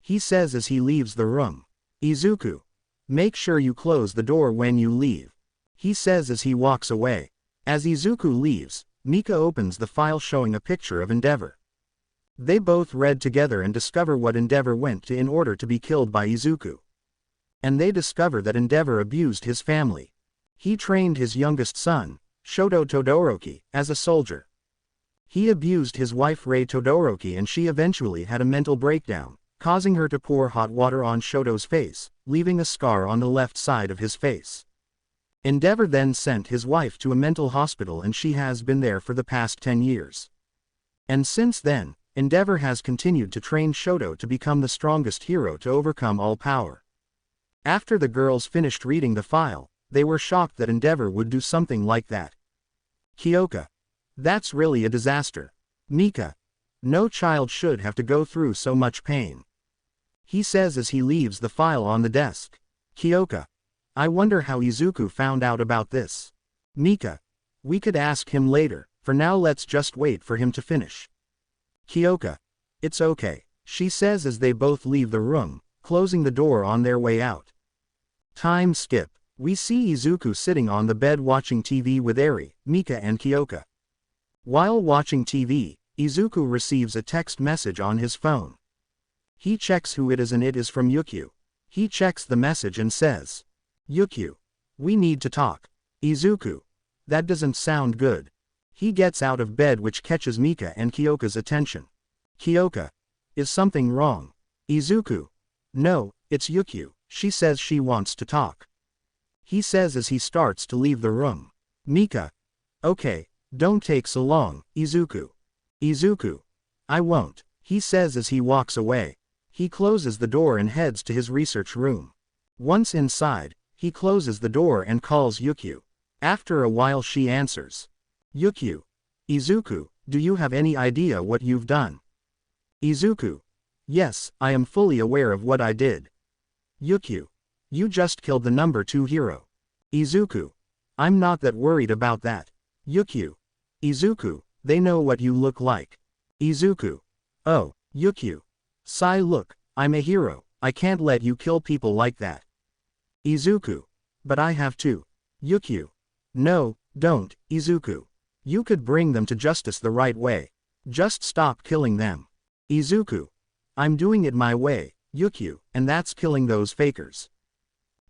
He says as he leaves the room. Izuku. Make sure you close the door when you leave. He says as he walks away. As Izuku leaves, Mika opens the file showing a picture of Endeavor. They both read together and discover what Endeavor went to in order to be killed by Izuku. And they discover that Endeavor abused his family. He trained his youngest son, Shoto Todoroki, as a soldier. He abused his wife Rei Todoroki and she eventually had a mental breakdown, causing her to pour hot water on Shoto's face, leaving a scar on the left side of his face. Endeavor then sent his wife to a mental hospital and she has been there for the past 10 years. And since then, Endeavor has continued to train Shoto to become the strongest hero to overcome all power. After the girls finished reading the file, they were shocked that Endeavor would do something like that. Kyoka. That's really a disaster. Mika. No child should have to go through so much pain. He says as he leaves the file on the desk. Kyoka. I wonder how Izuku found out about this. Mika. We could ask him later, for now let's just wait for him to finish. Kyoka. It's okay, she says as they both leave the room, closing the door on their way out. Time skip. We see Izuku sitting on the bed watching TV with Eri, Mika and Kyoka. While watching TV, Izuku receives a text message on his phone. He checks who it is and it is from Yukio. He checks the message and says, Yukio. We need to talk. Izuku. That doesn't sound good. He gets out of bed which catches Mika and Kyoka's attention. Kyoka. Is something wrong? Izuku. No, it's Yukio, she says she wants to talk. He says as he starts to leave the room. Mika. Okay, don't take so long, Izuku. Izuku. I won't, he says as he walks away. He closes the door and heads to his research room. Once inside, he closes the door and calls Yukio. After a while she answers. Yukio. Izuku, do you have any idea what you've done? Izuku. Yes, I am fully aware of what I did. Yukio. You just killed the number 2 hero. Izuku. I'm not that worried about that. Yukio. Izuku, they know what you look like. Izuku. Oh, Yukio. Sigh, look, I'm a hero, I can't let you kill people like that. Izuku. But I have to. Yukio. No, don't, Izuku. You could bring them to justice the right way. Just stop killing them. Izuku. I'm doing it my way, Yukio, and that's killing those fakers.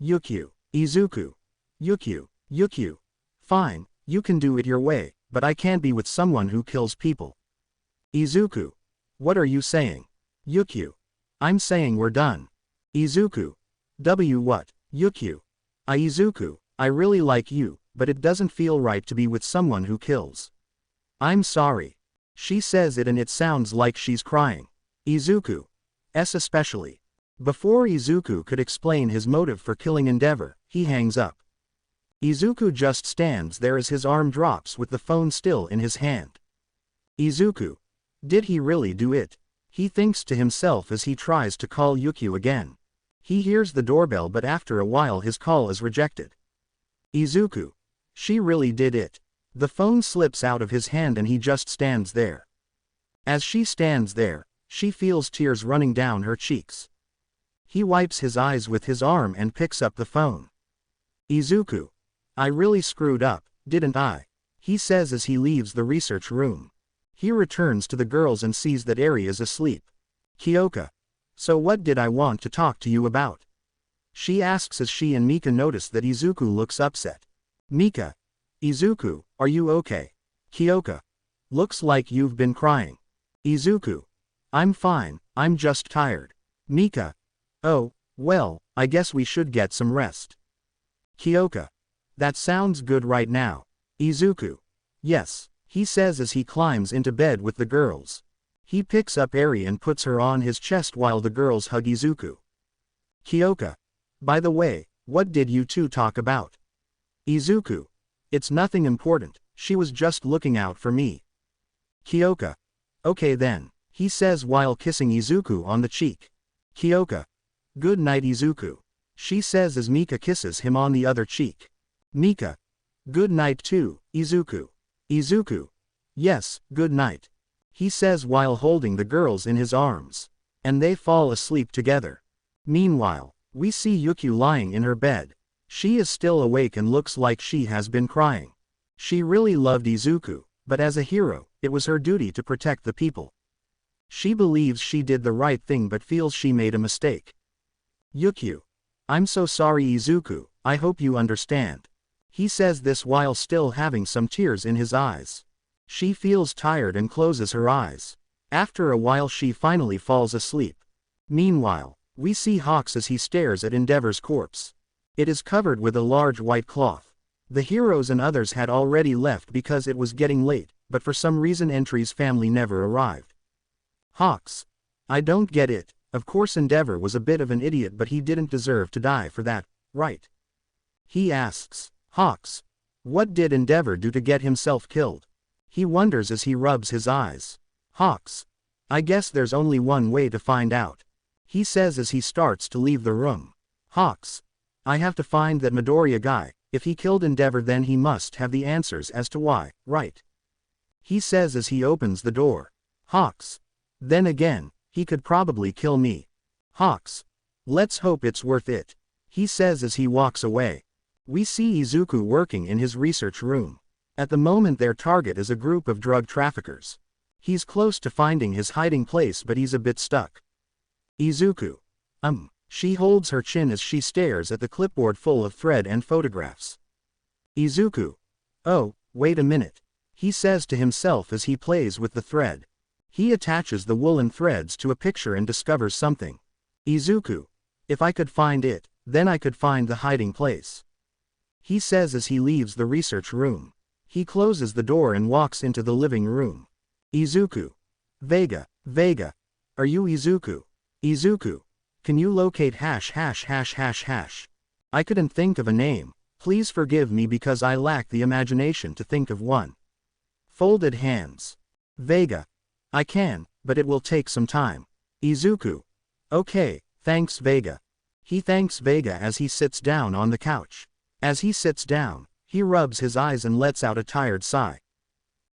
Yukio. Izuku. Yukio. Yukio. Fine, you can do it your way, but I can't be with someone who kills people. Izuku. What are you saying? Yukio. I'm saying we're done. Izuku. What? Yukio. Izuku, I really like you, but it doesn't feel right to be with someone who kills. I'm sorry. She says it and it sounds like she's crying. Izuku. Especially. Before Izuku could explain his motive for killing Endeavor, he hangs up. Izuku just stands there as his arm drops with the phone still in his hand. Izuku. Did he really do it? He thinks to himself as he tries to call Yukio again. He hears the doorbell but after a while his call is rejected. Izuku. She really did it. The phone slips out of his hand and he just stands there. As she stands there, she feels tears running down her cheeks. He wipes his eyes with his arm and picks up the phone. Izuku. I really screwed up, didn't I? He says as he leaves the research room. He returns to the girls and sees that Eri is asleep. Kyoka. So what did I want to talk to you about? She asks as she and Mika notice that Izuku looks upset. Mika. Izuku, are you okay? Kyoka. Looks like you've been crying. Izuku. I'm fine, I'm just tired. Mika. Oh, well, I guess we should get some rest. Kyoka. That sounds good right now. Izuku. Yes, he says as he climbs into bed with the girls. He picks up Eri and puts her on his chest while the girls hug Izuku. Kyoka. By the way, what did you two talk about? Izuku. It's nothing important, she was just looking out for me. Kyoka. Okay then, he says while kissing Izuku on the cheek. Kyoka. Good night Izuku. She says as Mika kisses him on the other cheek. Mika. Good night too, Izuku. Izuku. Yes, good night. He says while holding the girls in his arms. And they fall asleep together. Meanwhile, We see Yuku lying in her bed. She is still awake and looks like she has been crying. She really loved Izuku, but as a hero, it was her duty to protect the people. She believes she did the right thing but feels she made a mistake. Yuku. I'm so sorry Izuku, I hope you understand. He says this while still having some tears in his eyes. She feels tired and closes her eyes. After a while she finally falls asleep. Meanwhile, we see Hawks as he stares at Endeavor's corpse. It is covered with a large white cloth. The heroes and others had already left because it was getting late, but for some reason Entry's family never arrived. Hawks. I don't get it. Of course Endeavor was a bit of an idiot but he didn't deserve to die for that, right? He asks. Hawks. What did Endeavor do to get himself killed? He wonders as he rubs his eyes. Hawks. I guess there's only one way to find out. He says as he starts to leave the room. Hawks. I have to find that Midoriya guy. If he killed Endeavor then he must have the answers as to why, right? He says as he opens the door. Hawks. Then again, he could probably kill me. Hawks. Let's hope it's worth it. He says as he walks away. We see Izuku working in his research room. At the moment their target is a group of drug traffickers. He's close to finding his hiding place but he's a bit stuck. Izuku. She holds her chin as she stares at the clipboard full of thread and photographs. Izuku. Oh, wait a minute. He says to himself as he plays with the thread. He attaches the woolen threads to a picture and discovers something. Izuku. If I could find it, then I could find the hiding place. He says as he leaves the research room. He closes the door and walks into the living room. Izuku. Vega. Are you Izuku? Izuku. Can you locate ###? I couldn't think of a name. Please forgive me because I lack the imagination to think of one. Folded hands. Vega. I can, but it will take some time. Izuku. Okay, thanks Vega. He thanks Vega as he sits down on the couch. As he sits down, he rubs his eyes and lets out a tired sigh.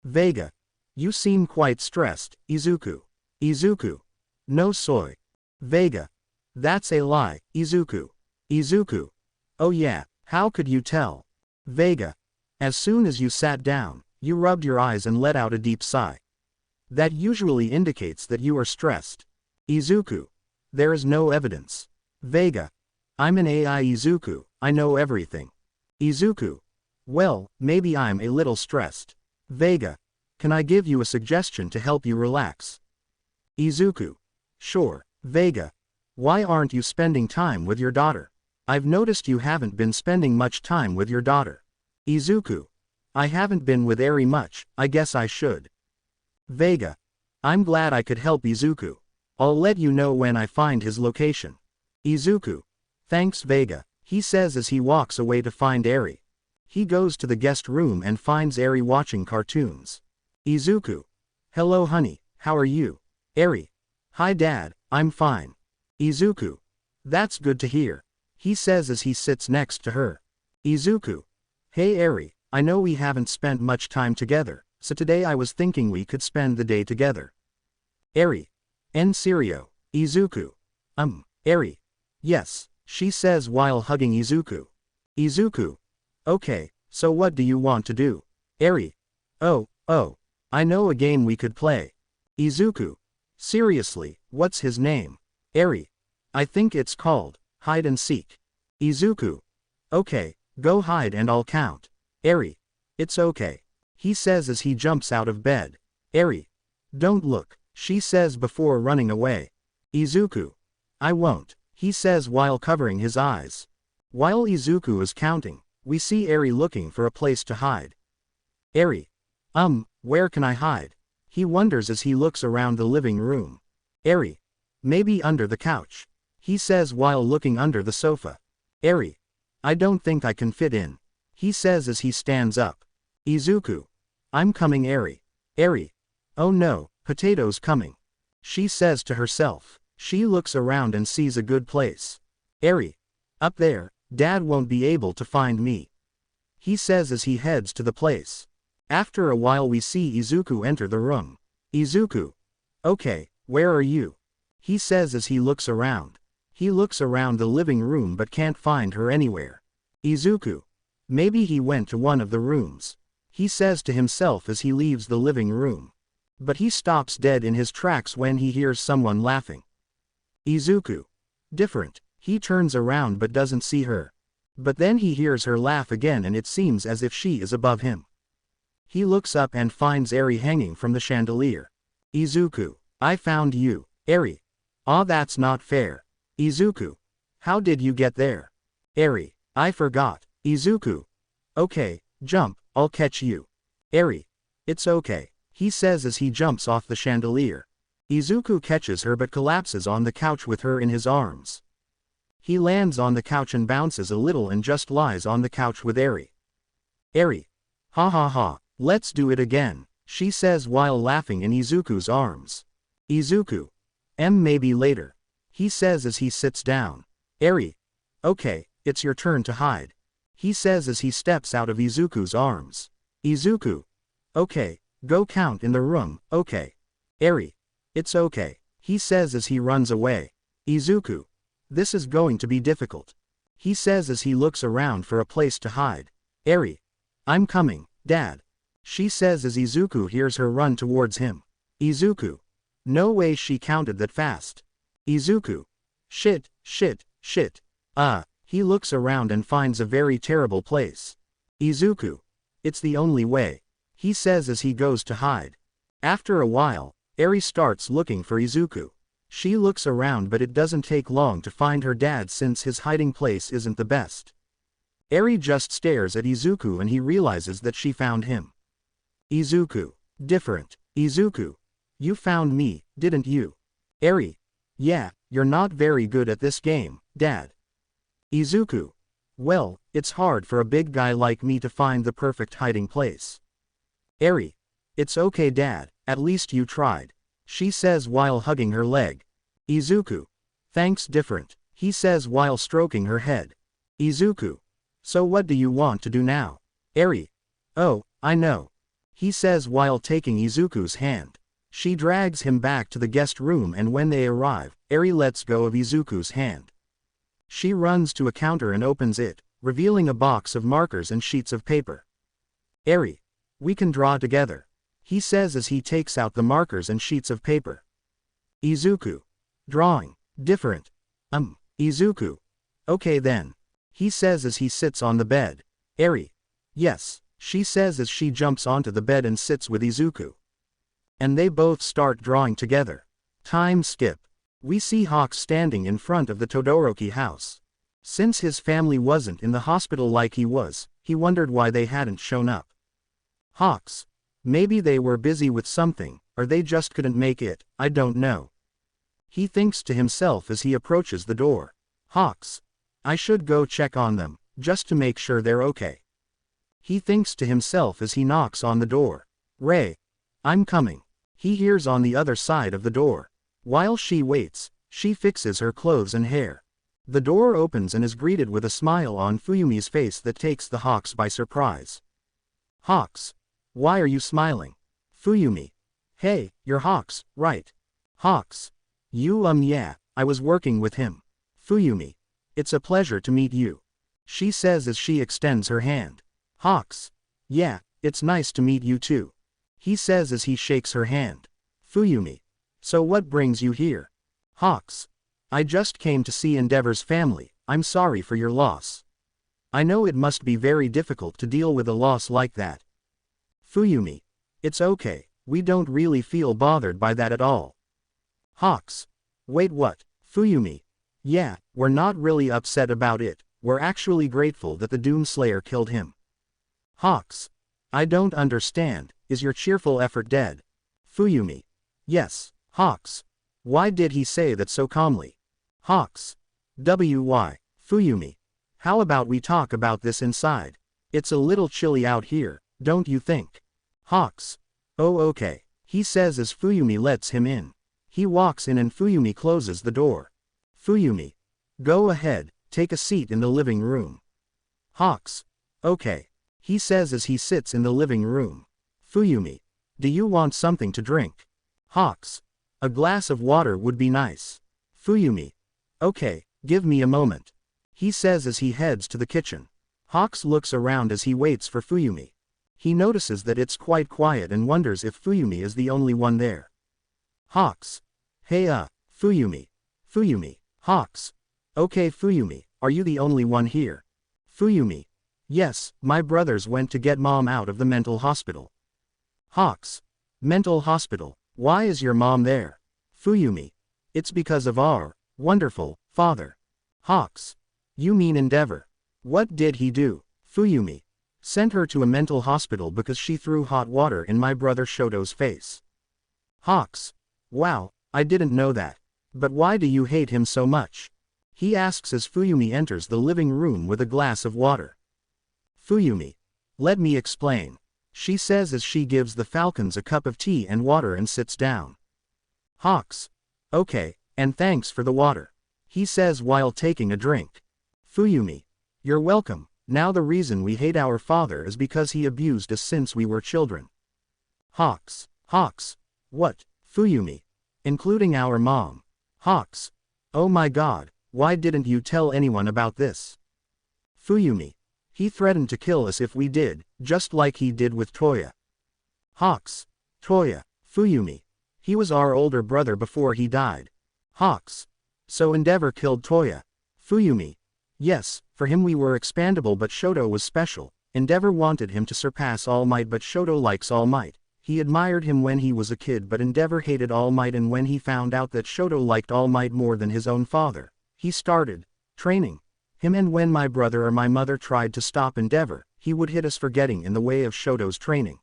Vega. You seem quite stressed, Izuku. Izuku. No soy. Vega. That's a lie, Izuku. Izuku. Oh yeah, how could you tell? Vega. As soon as you sat down, you rubbed your eyes and let out a deep sigh. That usually indicates that you are stressed. Izuku. There is no evidence. Vega. I'm an AI Izuku, I know everything. Izuku. Well, maybe I'm a little stressed. Vega. Can I give you a suggestion to help you relax? Izuku. Sure. Vega. Why aren't you spending time with your daughter? I've noticed you haven't been spending much time with your daughter. Izuku. I haven't been with Eri much, I guess I should. Vega. I'm glad I could help Izuku. I'll let you know when I find his location. Izuku. Thanks Vega, he says as he walks away to find Eri. He goes to the guest room and finds Eri watching cartoons. Izuku. Hello honey, how are you? Eri. Hi dad, I'm fine. Izuku. That's good to hear. He says as he sits next to her. Izuku. Hey Eri, I know we haven't spent much time together, so today I was thinking we could spend the day together. Eri. En serio, Izuku. Eri. Yes, she says while hugging Izuku. Izuku. Okay, so what do you want to do? Eri. Oh, I know a game we could play. Izuku. Seriously, what's his name? Eri. I think it's called hide and seek. Izuku. Okay, go hide and I'll count. Eri. It's okay. He says as he jumps out of bed. Eri. Don't look, she says before running away. Izuku. I won't, he says while covering his eyes. While Izuku is counting, we see Eri looking for a place to hide. Eri. Where can I hide? He wonders as he looks around the living room. Eri. Maybe under the couch. He says while looking under the sofa. Eri. I don't think I can fit in. He says as he stands up. Izuku. I'm coming Eri. Eri. Oh no, potatoes coming. She says to herself. She looks around and sees a good place. Eri. Up there, Dad won't be able to find me. He says as he heads to the place. After a while we see Izuku enter the room. Izuku. Okay, where are you? He says as he looks around. He looks around the living room but can't find her anywhere. Izuku. Maybe he went to one of the rooms. He says to himself as he leaves the living room. But he stops dead in his tracks when he hears someone laughing. Izuku. Different. He turns around but doesn't see her. But then he hears her laugh again and it seems as if she is above him. He looks up and finds Eri hanging from the chandelier. Izuku. I found you. Eri. Ah, that's not fair. Izuku. How did you get there? Eri. I forgot. Izuku. Okay, jump, I'll catch you. Eri. It's okay, he says as he jumps off the chandelier. Izuku catches her but collapses on the couch with her in his arms. He lands on the couch and bounces a little and just lies on the couch with Eri. Eri. Ha ha ha, let's do it again, she says while laughing in Izuku's arms. Izuku. Maybe later, he says as he sits down. Eri. Okay, it's your turn to hide, he says as he steps out of Izuku's arms. Izuku. Okay, go count in the room, okay. Eri. It's okay, he says as he runs away. Izuku. This is going to be difficult, he says as he looks around for a place to hide. Eri. I'm coming, Dad, she says as Izuku hears her run towards him. Izuku. No way she counted that fast. Izuku. Shit. He looks around and finds a very terrible place. Izuku. It's the only way, he says as he goes to hide. After a while, Eri starts looking for Izuku. She looks around but it doesn't take long to find her dad since his hiding place isn't the best. Eri just stares at Izuku and he realizes that she found him. Izuku. Different. Izuku. You found me, didn't you? Eri. Yeah, you're not very good at this game, Dad. Izuku. Well, it's hard for a big guy like me to find the perfect hiding place. Eri. It's okay Dad, at least you tried, she says while hugging her leg. Izuku. Thanks different, he says while stroking her head. Izuku. So what do you want to do now? Eri. Oh, I know, he says while taking Izuku's hand. She drags him back to the guest room and when they arrive, Eri lets go of Izuku's hand. She runs to a counter and opens it, revealing a box of markers and sheets of paper. Eri. We can draw together, he says as he takes out the markers and sheets of paper. Izuku. Drawing. Different. Izuku. Okay then, he says as he sits on the bed. Eri. Yes, she says as she jumps onto the bed and sits with Izuku. And they both start drawing together. Time skip. We see Hawks standing in front of the Todoroki house. Since his family wasn't in the hospital like he was, he wondered why they hadn't shown up. Hawks. Maybe they were busy with something, or they just couldn't make it, I don't know. He thinks to himself as he approaches the door. Hawks. I should go check on them, just to make sure they're okay. He thinks to himself as he knocks on the door. Ray. I'm coming, he hears on the other side of the door. While she waits, she fixes her clothes and hair. The door opens and is greeted with a smile on Fuyumi's face that takes the Hawks by surprise. Hawks. Why are you smiling? Fuyumi. Hey, you're Hawks, right? Hawks. You yeah, I was working with him. Fuyumi. It's a pleasure to meet you, she says as she extends her hand. Hawks. Yeah, it's nice to meet you too, he says as he shakes her hand. Fuyumi. So what brings you here? Hawks. I just came to see Endeavor's family, I'm sorry for your loss. I know it must be very difficult to deal with a loss like that. Fuyumi. It's okay, we don't really feel bothered by that at all. Hawks. Wait, what? Fuyumi. Yeah, we're not really upset about it, we're actually grateful that the Doomslayer killed him. Hawks. I don't understand, is your cheerful effort dead? Fuyumi. Yes. Hawks. Why did he say that so calmly? Hawks. Why? Fuyumi. How about we talk about this inside? It's a little chilly out here, don't you think? Hawks. Oh okay, he says as Fuyumi lets him in. He walks in and Fuyumi closes the door. Fuyumi. Go ahead, take a seat in the living room. Hawks. Okay, he says as he sits in the living room. Fuyumi. Do you want something to drink? Hawks. A glass of water would be nice. Fuyumi. Okay, Give me a moment, he says as he heads to the kitchen. Hawks looks around as he waits for Fuyumi. He notices that it's quite quiet and wonders if Fuyumi is the only one there. Hawks. Hey Fuyumi. Fuyumi. Hawks. Okay Fuyumi, are you the only one here? Fuyumi. Yes, my brothers went to get mom out of the mental hospital. Hawks. Mental hospital, why is your mom there? Fuyumi. It's because of our wonderful father. Hawks. You mean Endeavor? What did he do? Fuyumi. Sent her to a mental hospital because she threw hot water in my brother Shoto's face. Hawks. Wow, I didn't know that. But why do you hate him so much? He asks as Fuyumi enters the living room with a glass of water. Fuyumi. Let me explain, she says as she gives the falcons a cup of tea and water and sits down. Hawks. Okay, and thanks for the water, he says while taking a drink. Fuyumi. You're welcome. Now the reason we hate our father is because he abused us since we were children. Hawks. Hawks. What? Fuyumi. Including our mom. Hawks. Oh my god, why didn't you tell anyone about this? Fuyumi. He threatened to kill us if we did, just like he did with Toya. Hawks. Toya. Fuyumi. He was our older brother before he died. Hawks. So Endeavor killed Toya. Fuyumi. Yes, for him we were expandable but Shoto was special. Endeavor wanted him to surpass All Might but Shoto likes All Might. He admired him when he was a kid but Endeavor hated All Might, and when he found out that Shoto liked All Might more than his own father, he started training him, and when my brother or my mother tried to stop Endeavor, he would hit us for getting in the way of Shoto's training.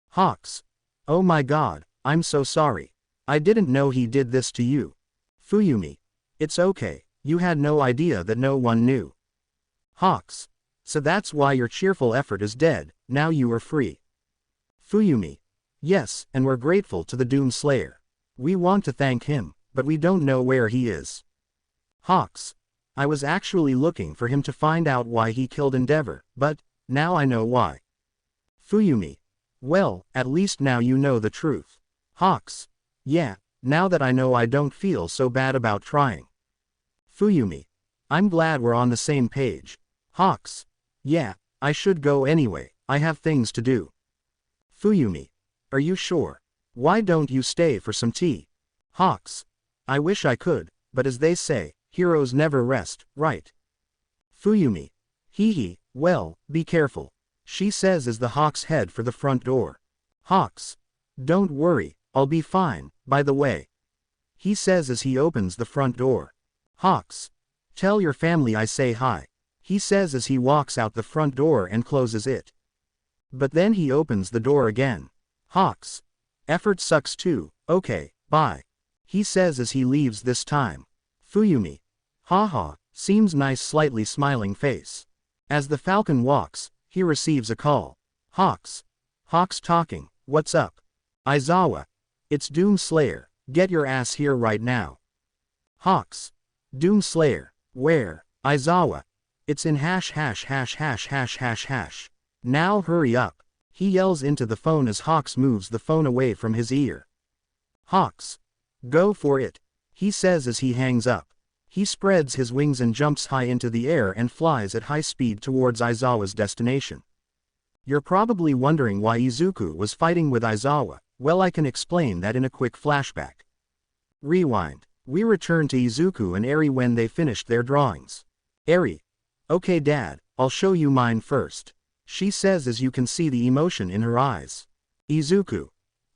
Hawks. Oh my god, I'm so sorry. I didn't know he did this to you. Fuyumi. It's okay, you had no idea that no one knew. Hawks. So that's why your cheerful effort is dead, now you are free. Fuyumi. Yes, and we're grateful to the Doom Slayer. We want to thank him, but we don't know where he is. Hawks. I was actually looking for him to find out why he killed Endeavor, but now I know why. Fuyumi. Well, at least now you know the truth. Hawks. Yeah, now that I know I don't feel so bad about trying. Fuyumi. I'm glad we're on the same page. Hawks. Yeah, I should go anyway, I have things to do. Fuyumi. Are you sure? Why don't you stay for some tea? Hawks. I wish I could, but as they say, heroes never rest, right? Fuyumi. Hee, well, be careful, she says as the Hawks head for the front door. Hawks. Don't worry, I'll be fine, by the way, he says as he opens the front door. Hawks. Tell your family I say hi, he says as he walks out the front door and closes it. But then he opens the door again. Hawks. Effort sucks too, okay, bye, he says as he leaves this time. Fuyumi. Haha, seems nice slightly smiling face. As the falcon walks, he receives a call. Hawks. Hawks talking, what's up? Aizawa. It's Doom Slayer, get your ass here right now. Hawks. Doom Slayer, where? Aizawa. It's in .. Now hurry up, he yells into the phone as Hawks moves the phone away from his ear. Hawks. Go for it, he says as he hangs up. He spreads his wings and jumps high into the air and flies at high speed towards Aizawa's destination. You're probably wondering why Izuku was fighting with Aizawa. Well, I can explain that in a quick flashback. Rewind. We return to Izuku and Eri when they finished their drawings. Eri. Okay dad, I'll show you mine first, she says as you can see the emotion in her eyes. Izuku.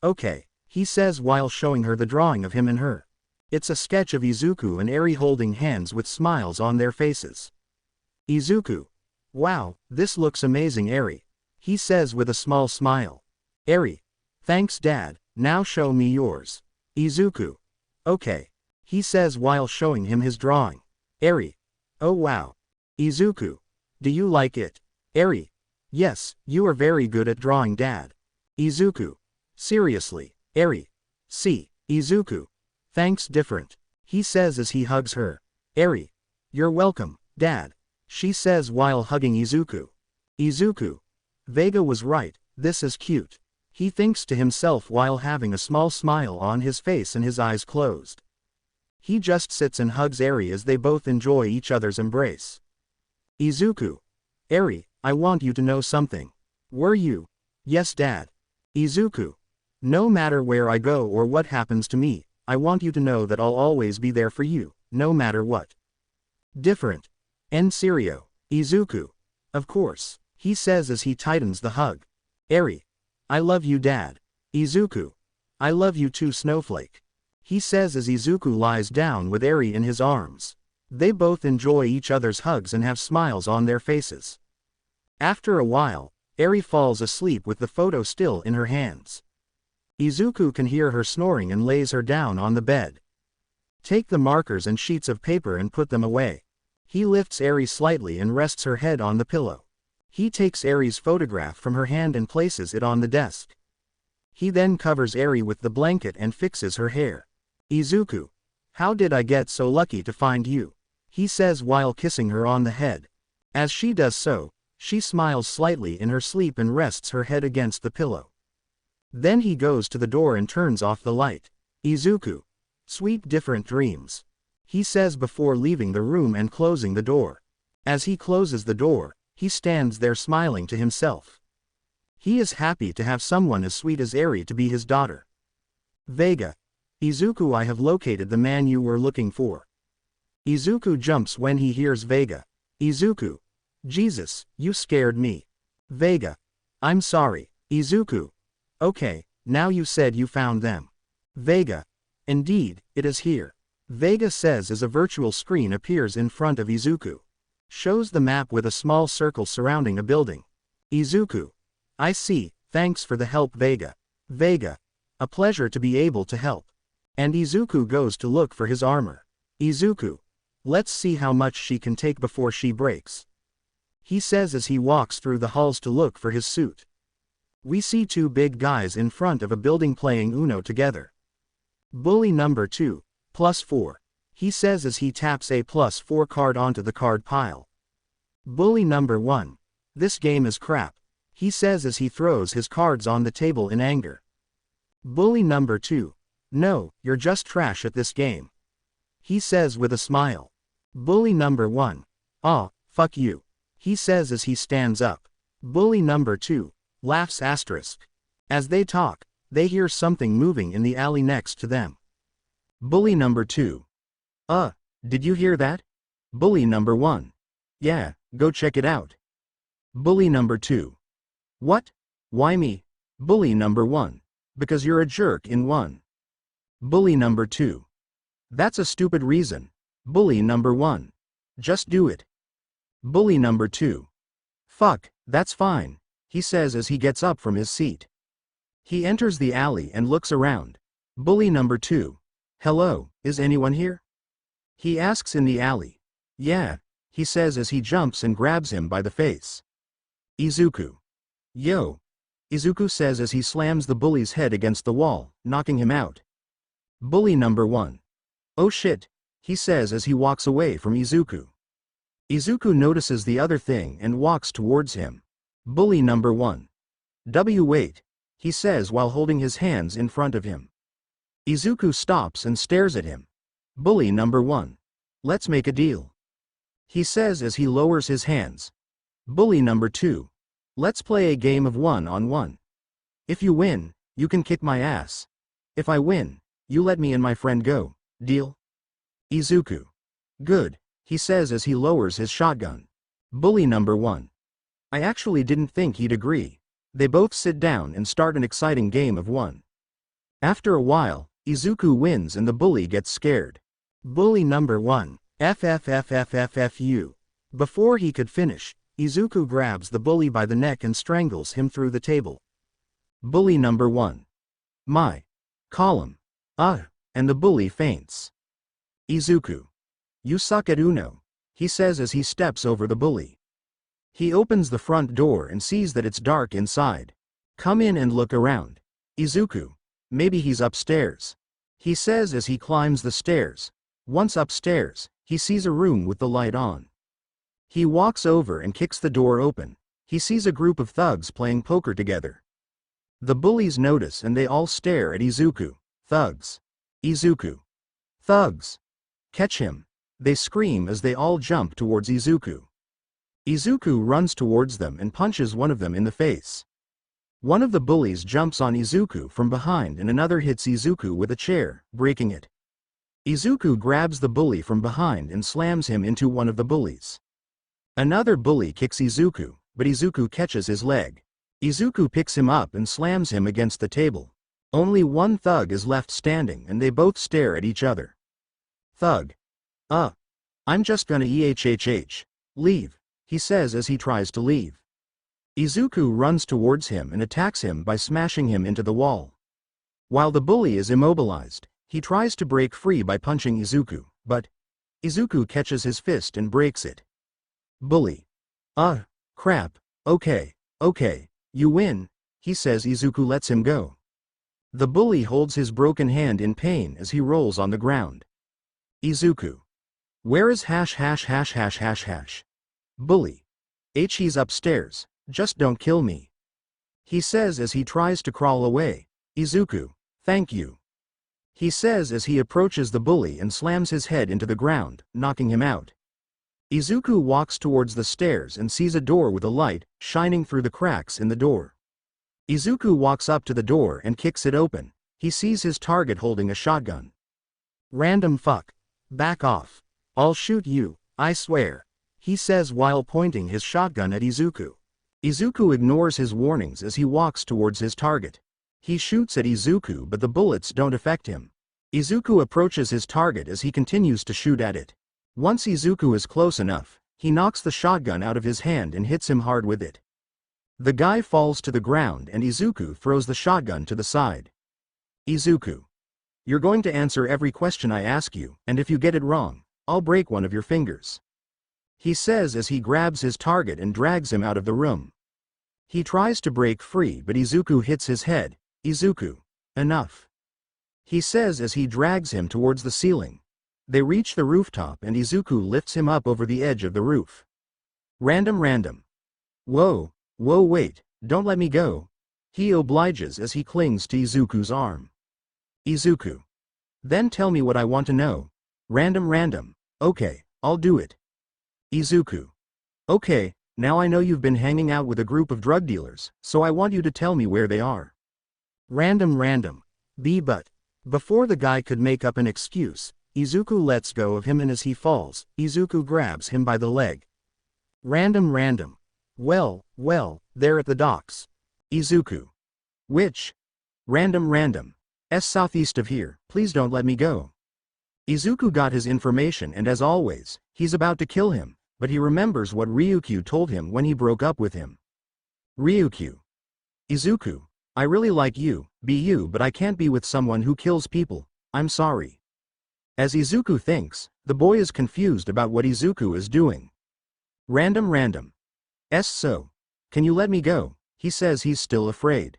Okay, he says while showing her the drawing of him and her. It's a sketch of Izuku and Eri holding hands with smiles on their faces. Izuku. Wow, this looks amazing Eri, he says with a small smile. Eri. Thanks dad, now show me yours. Izuku. Okay, he says while showing him his drawing. Eri. Oh wow. Izuku. Do you like it? Eri. Yes, you are very good at drawing dad. Izuku. Seriously, Eri. See, Izuku. Thanks different, he says as he hugs her. Eri. You're welcome, dad, she says while hugging Izuku. Izuku. Vega was right, this is cute, he thinks to himself while having a small smile on his face and his eyes closed. He just sits and hugs Eri as they both enjoy each other's embrace. Izuku. Eri, I want you to know something. Were you? Yes, Dad. Izuku. No matter where I go or what happens to me, I want you to know that I'll always be there for you, no matter what. Different. En serio. Izuku. Of course, he says as he tightens the hug. Eri. I love you, Dad. Izuku. I love you too, Snowflake. He says as Izuku lies down with Eri in his arms. They both enjoy each other's hugs and have smiles on their faces. After a while, Eri falls asleep with the photo still in her hands. Izuku can hear her snoring and lays her down on the bed. Take the markers and sheets of paper and put them away. He lifts Eri slightly and rests her head on the pillow. He takes Eri's photograph from her hand and places it on the desk. He then covers Eri with the blanket and fixes her hair. Izuku. How did I get so lucky to find you? He says while kissing her on the head. As she does so, she smiles slightly in her sleep and rests her head against the pillow. Then he goes to the door and turns off the light. Izuku. Sweet different dreams. He says before leaving the room and closing the door. As he closes the door, he stands there smiling to himself. He is happy to have someone as sweet as Eri to be his daughter. Vega. Izuku, I have located the man you were looking for. Izuku jumps when he hears Vega. Izuku. Jesus, you scared me. Vega. I'm sorry, Izuku. Okay, now you said you found them. Vega. Indeed, it is here. Vega says as a virtual screen appears in front of Izuku. Shows the map with a small circle surrounding a building. Izuku. I see, thanks for the help, Vega. Vega. A pleasure to be able to help. And Izuku goes to look for his armor. Izuku. Let's see how much she can take before she breaks. He says as he walks through the halls to look for his suit. We see two big guys in front of a building playing Uno together. Bully number 2, +4. He says as he taps a +4 card onto the card pile. Bully number 1. This game is crap. He says as he throws his cards on the table in anger. Bully number 2. No, you're just trash at this game. He says with a smile. Bully number 1. Aw, fuck you. He says as he stands up. Bully number 2. Laughs asterisk. As they talk, they hear something moving in the alley next to them. Bully number 2. Did you hear that? Bully number 1. Yeah, go check it out. Bully number 2. What? Why me? Bully number 1. Because you're a jerk in 1. Bully number 2. That's a stupid reason. Bully number 1. Just do it. Bully number 2. Fuck, that's fine, he says as he gets up from his seat. He enters the alley and looks around. Bully number 2. Hello, is anyone here? He asks in the alley. Yeah, he says as he jumps and grabs him by the face. Izuku. Yo. Izuku says as he slams the bully's head against the wall, knocking him out. Bully number 1. Oh shit, he says as he walks away from Izuku. Izuku notices the other thing and walks towards him. Bully number 1. Wait, he says while holding his hands in front of him. Izuku stops and stares at him. Bully number 1. Let's make a deal. He says as he lowers his hands. Bully number 2. Let's play a game of 1-on-1. If you win, you can kick my ass. If I win, you let me and my friend go, deal? Izuku. Good, he says as he lowers his shotgun. Bully number 1. I actually didn't think he'd agree. They both sit down and start an exciting game of 1. After a while, Izuku wins and the bully gets scared. Bully number 1. FFFFFFU. Before he could finish, Izuku grabs the bully by the neck and strangles him through the table. Bully number 1. My. Call him. And the bully faints. Izuku. You suck at Uno, he says as he steps over the bully. He opens the front door and sees that it's dark inside. Come in and look around. Izuku. Maybe he's upstairs, he says as he climbs the stairs. Once upstairs, he sees a room with the light on. He walks over and kicks the door open. He sees a group of thugs playing poker together. The bullies notice and they all stare at Izuku. Thugs. Izuku. Thugs. Catch him! They scream as they all jump towards Izuku. Izuku runs towards them and punches one of them in the face. One of the bullies jumps on Izuku from behind and another hits Izuku with a chair, breaking it. Izuku grabs the bully from behind and slams him into one of the bullies. Another bully kicks Izuku, but Izuku catches his leg. Izuku picks him up and slams him against the table. Only one thug is left standing and they both stare at each other. Thug. I'm just gonna leave, he says as he tries to leave. Izuku runs towards him and attacks him by smashing him into the wall. While the bully is immobilized, he tries to break free by punching Izuku, but Izuku catches his fist and breaks it. Bully. Crap, okay, you win, he says. Izuku lets him go. The bully holds his broken hand in pain as he rolls on the ground. Izuku. Where is #####? Bully. He's upstairs, just don't kill me, he says as he tries to crawl away. Izuku. Thank you, he says as he approaches the bully and slams his head into the ground, knocking him out. Izuku walks towards the stairs and sees a door with a light shining through the cracks in the door. Izuku walks up to the door and kicks it open. He sees his target holding a shotgun. Random fuck. Back off. I'll shoot you, I swear, he says while pointing his shotgun at Izuku. Izuku ignores his warnings as he walks towards his target. He shoots at Izuku but the bullets don't affect him. Izuku approaches his target as he continues to shoot at it. Once Izuku is close enough, he knocks the shotgun out of his hand and hits him hard with it. The guy falls to the ground and Izuku throws the shotgun to the side. Izuku. You're going to answer every question I ask you, and if you get it wrong, I'll break one of your fingers, he says as he grabs his target and drags him out of the room. He tries to break free but Izuku hits his head. Izuku. Enough, he says as he drags him towards the ceiling. They reach the rooftop and Izuku lifts him up over the edge of the roof. Random. Whoa, wait, don't let me go. He obliges as he clings to Izuku's arm. Izuku. Then tell me what I want to know. Random. Okay, I'll do it. Izuku. Okay, now I know you've been hanging out with a group of drug dealers, so I want you to tell me where they are. Random. But. Before the guy could make up an excuse, Izuku lets go of him and as he falls, Izuku grabs him by the leg. Random. Well, they're at the docks. Izuku. Which? Random. Southeast of here, please don't let me go. Izuku got his information and as always, he's about to kill him, but he remembers what Ryukyu told him when he broke up with him. Ryukyu. Izuku. I really like you, but I can't be with someone who kills people, I'm sorry. As Izuku thinks, the boy is confused about what Izuku is doing. Random. So. Can you let me go? He says he's still afraid.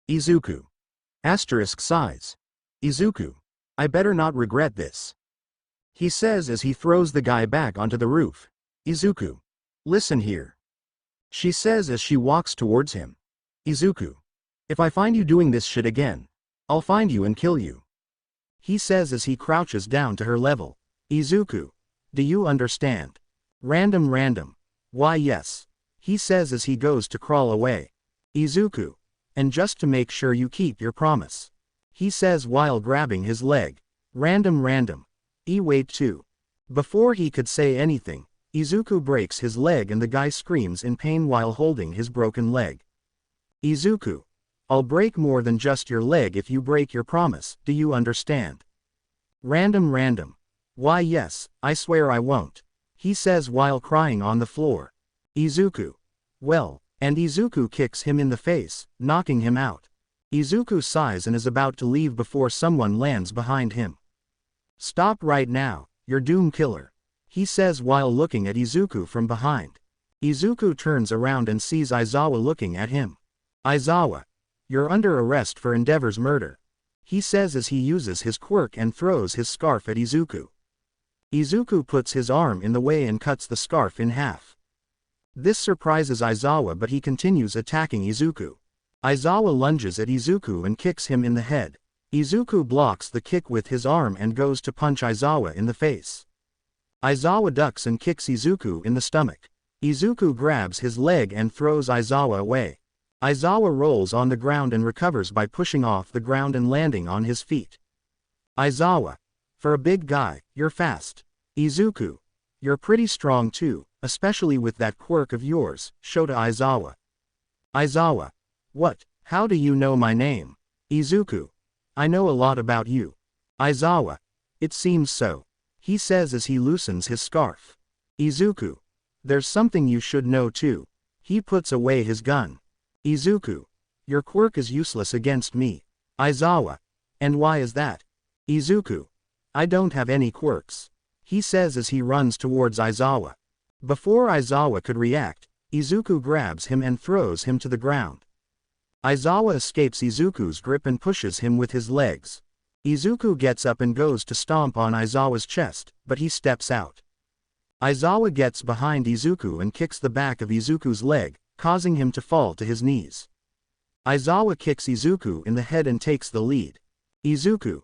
Izuku. Sighs. Izuku. I better not regret this, he says as he throws the guy back onto the roof. Izuku. Listen here, she says as she walks towards him. Izuku. If I find you doing this shit again, I'll find you and kill you, he says as he crouches down to her level. Izuku. Do you understand? Random. Why yes, he says as he goes to crawl away. Izuku. And just to make sure you keep your promise, he says while grabbing his leg. Random. Wait too. Before he could say anything, Izuku breaks his leg and the guy screams in pain while holding his broken leg. Izuku. I'll break more than just your leg if you break your promise, do you understand? Random. Why yes, I swear I won't, he says while crying on the floor. Izuku. Well, and Izuku kicks him in the face, knocking him out. Izuku sighs and is about to leave before someone lands behind him. Stop right now, you're Doom Killer, he says while looking at Izuku from behind. Izuku turns around and sees Aizawa looking at him. Aizawa. You're under arrest for Endeavor's murder, he says as he uses his quirk and throws his scarf at Izuku. Izuku puts his arm in the way and cuts the scarf in half. This surprises Aizawa but he continues attacking Izuku. Aizawa lunges at Izuku and kicks him in the head. Izuku blocks the kick with his arm and goes to punch Aizawa in the face. Aizawa ducks and kicks Izuku in the stomach. Izuku grabs his leg and throws Aizawa away. Aizawa rolls on the ground and recovers by pushing off the ground and landing on his feet. Aizawa. For a big guy, you're fast. Izuku. You're pretty strong too, especially with that quirk of yours, Shota Aizawa. Aizawa. What? How do you know my name? Izuku. I know a lot about you. Aizawa. It seems so. He says as he loosens his scarf. Izuku. There's something you should know too. He puts away his gun. Izuku. Your quirk is useless against me. Aizawa. And why is that? Izuku. I don't have any quirks. He says as he runs towards Aizawa. Before Aizawa could react, Izuku grabs him and throws him to the ground. Aizawa escapes Izuku's grip and pushes him with his legs. Izuku gets up and goes to stomp on Aizawa's chest, but he steps out. Aizawa gets behind Izuku and kicks the back of Izuku's leg, causing him to fall to his knees. Aizawa kicks Izuku in the head and takes the lead. Izuku.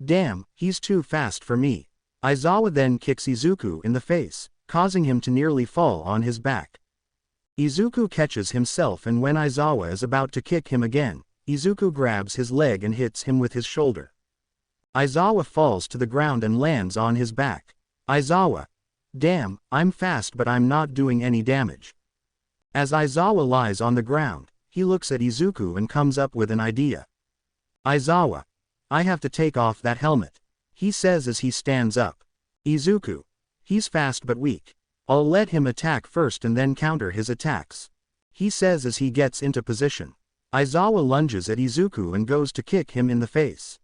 Damn, he's too fast for me. Aizawa then kicks Izuku in the face, causing him to nearly fall on his back. Izuku catches himself, and when Aizawa is about to kick him again, Izuku grabs his leg and hits him with his shoulder. Aizawa falls to the ground and lands on his back. Aizawa. Damn, I'm fast but I'm not doing any damage. As Aizawa lies on the ground, he looks at Izuku and comes up with an idea. Aizawa. I have to take off that helmet. He says as he stands up. Izuku. He's fast but weak. I'll let him attack first and then counter his attacks. He says as he gets into position. Aizawa lunges at Izuku and goes to kick him in the face.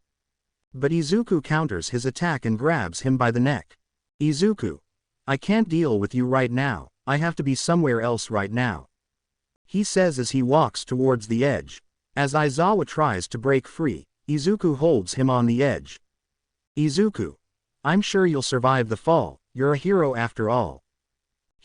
But Izuku counters his attack and grabs him by the neck. Izuku. I can't deal with you right now, I have to be somewhere else right now. He says as he walks towards the edge. As Aizawa tries to break free, Izuku holds him on the edge. Izuku. I'm sure you'll survive the fall, you're a hero after all.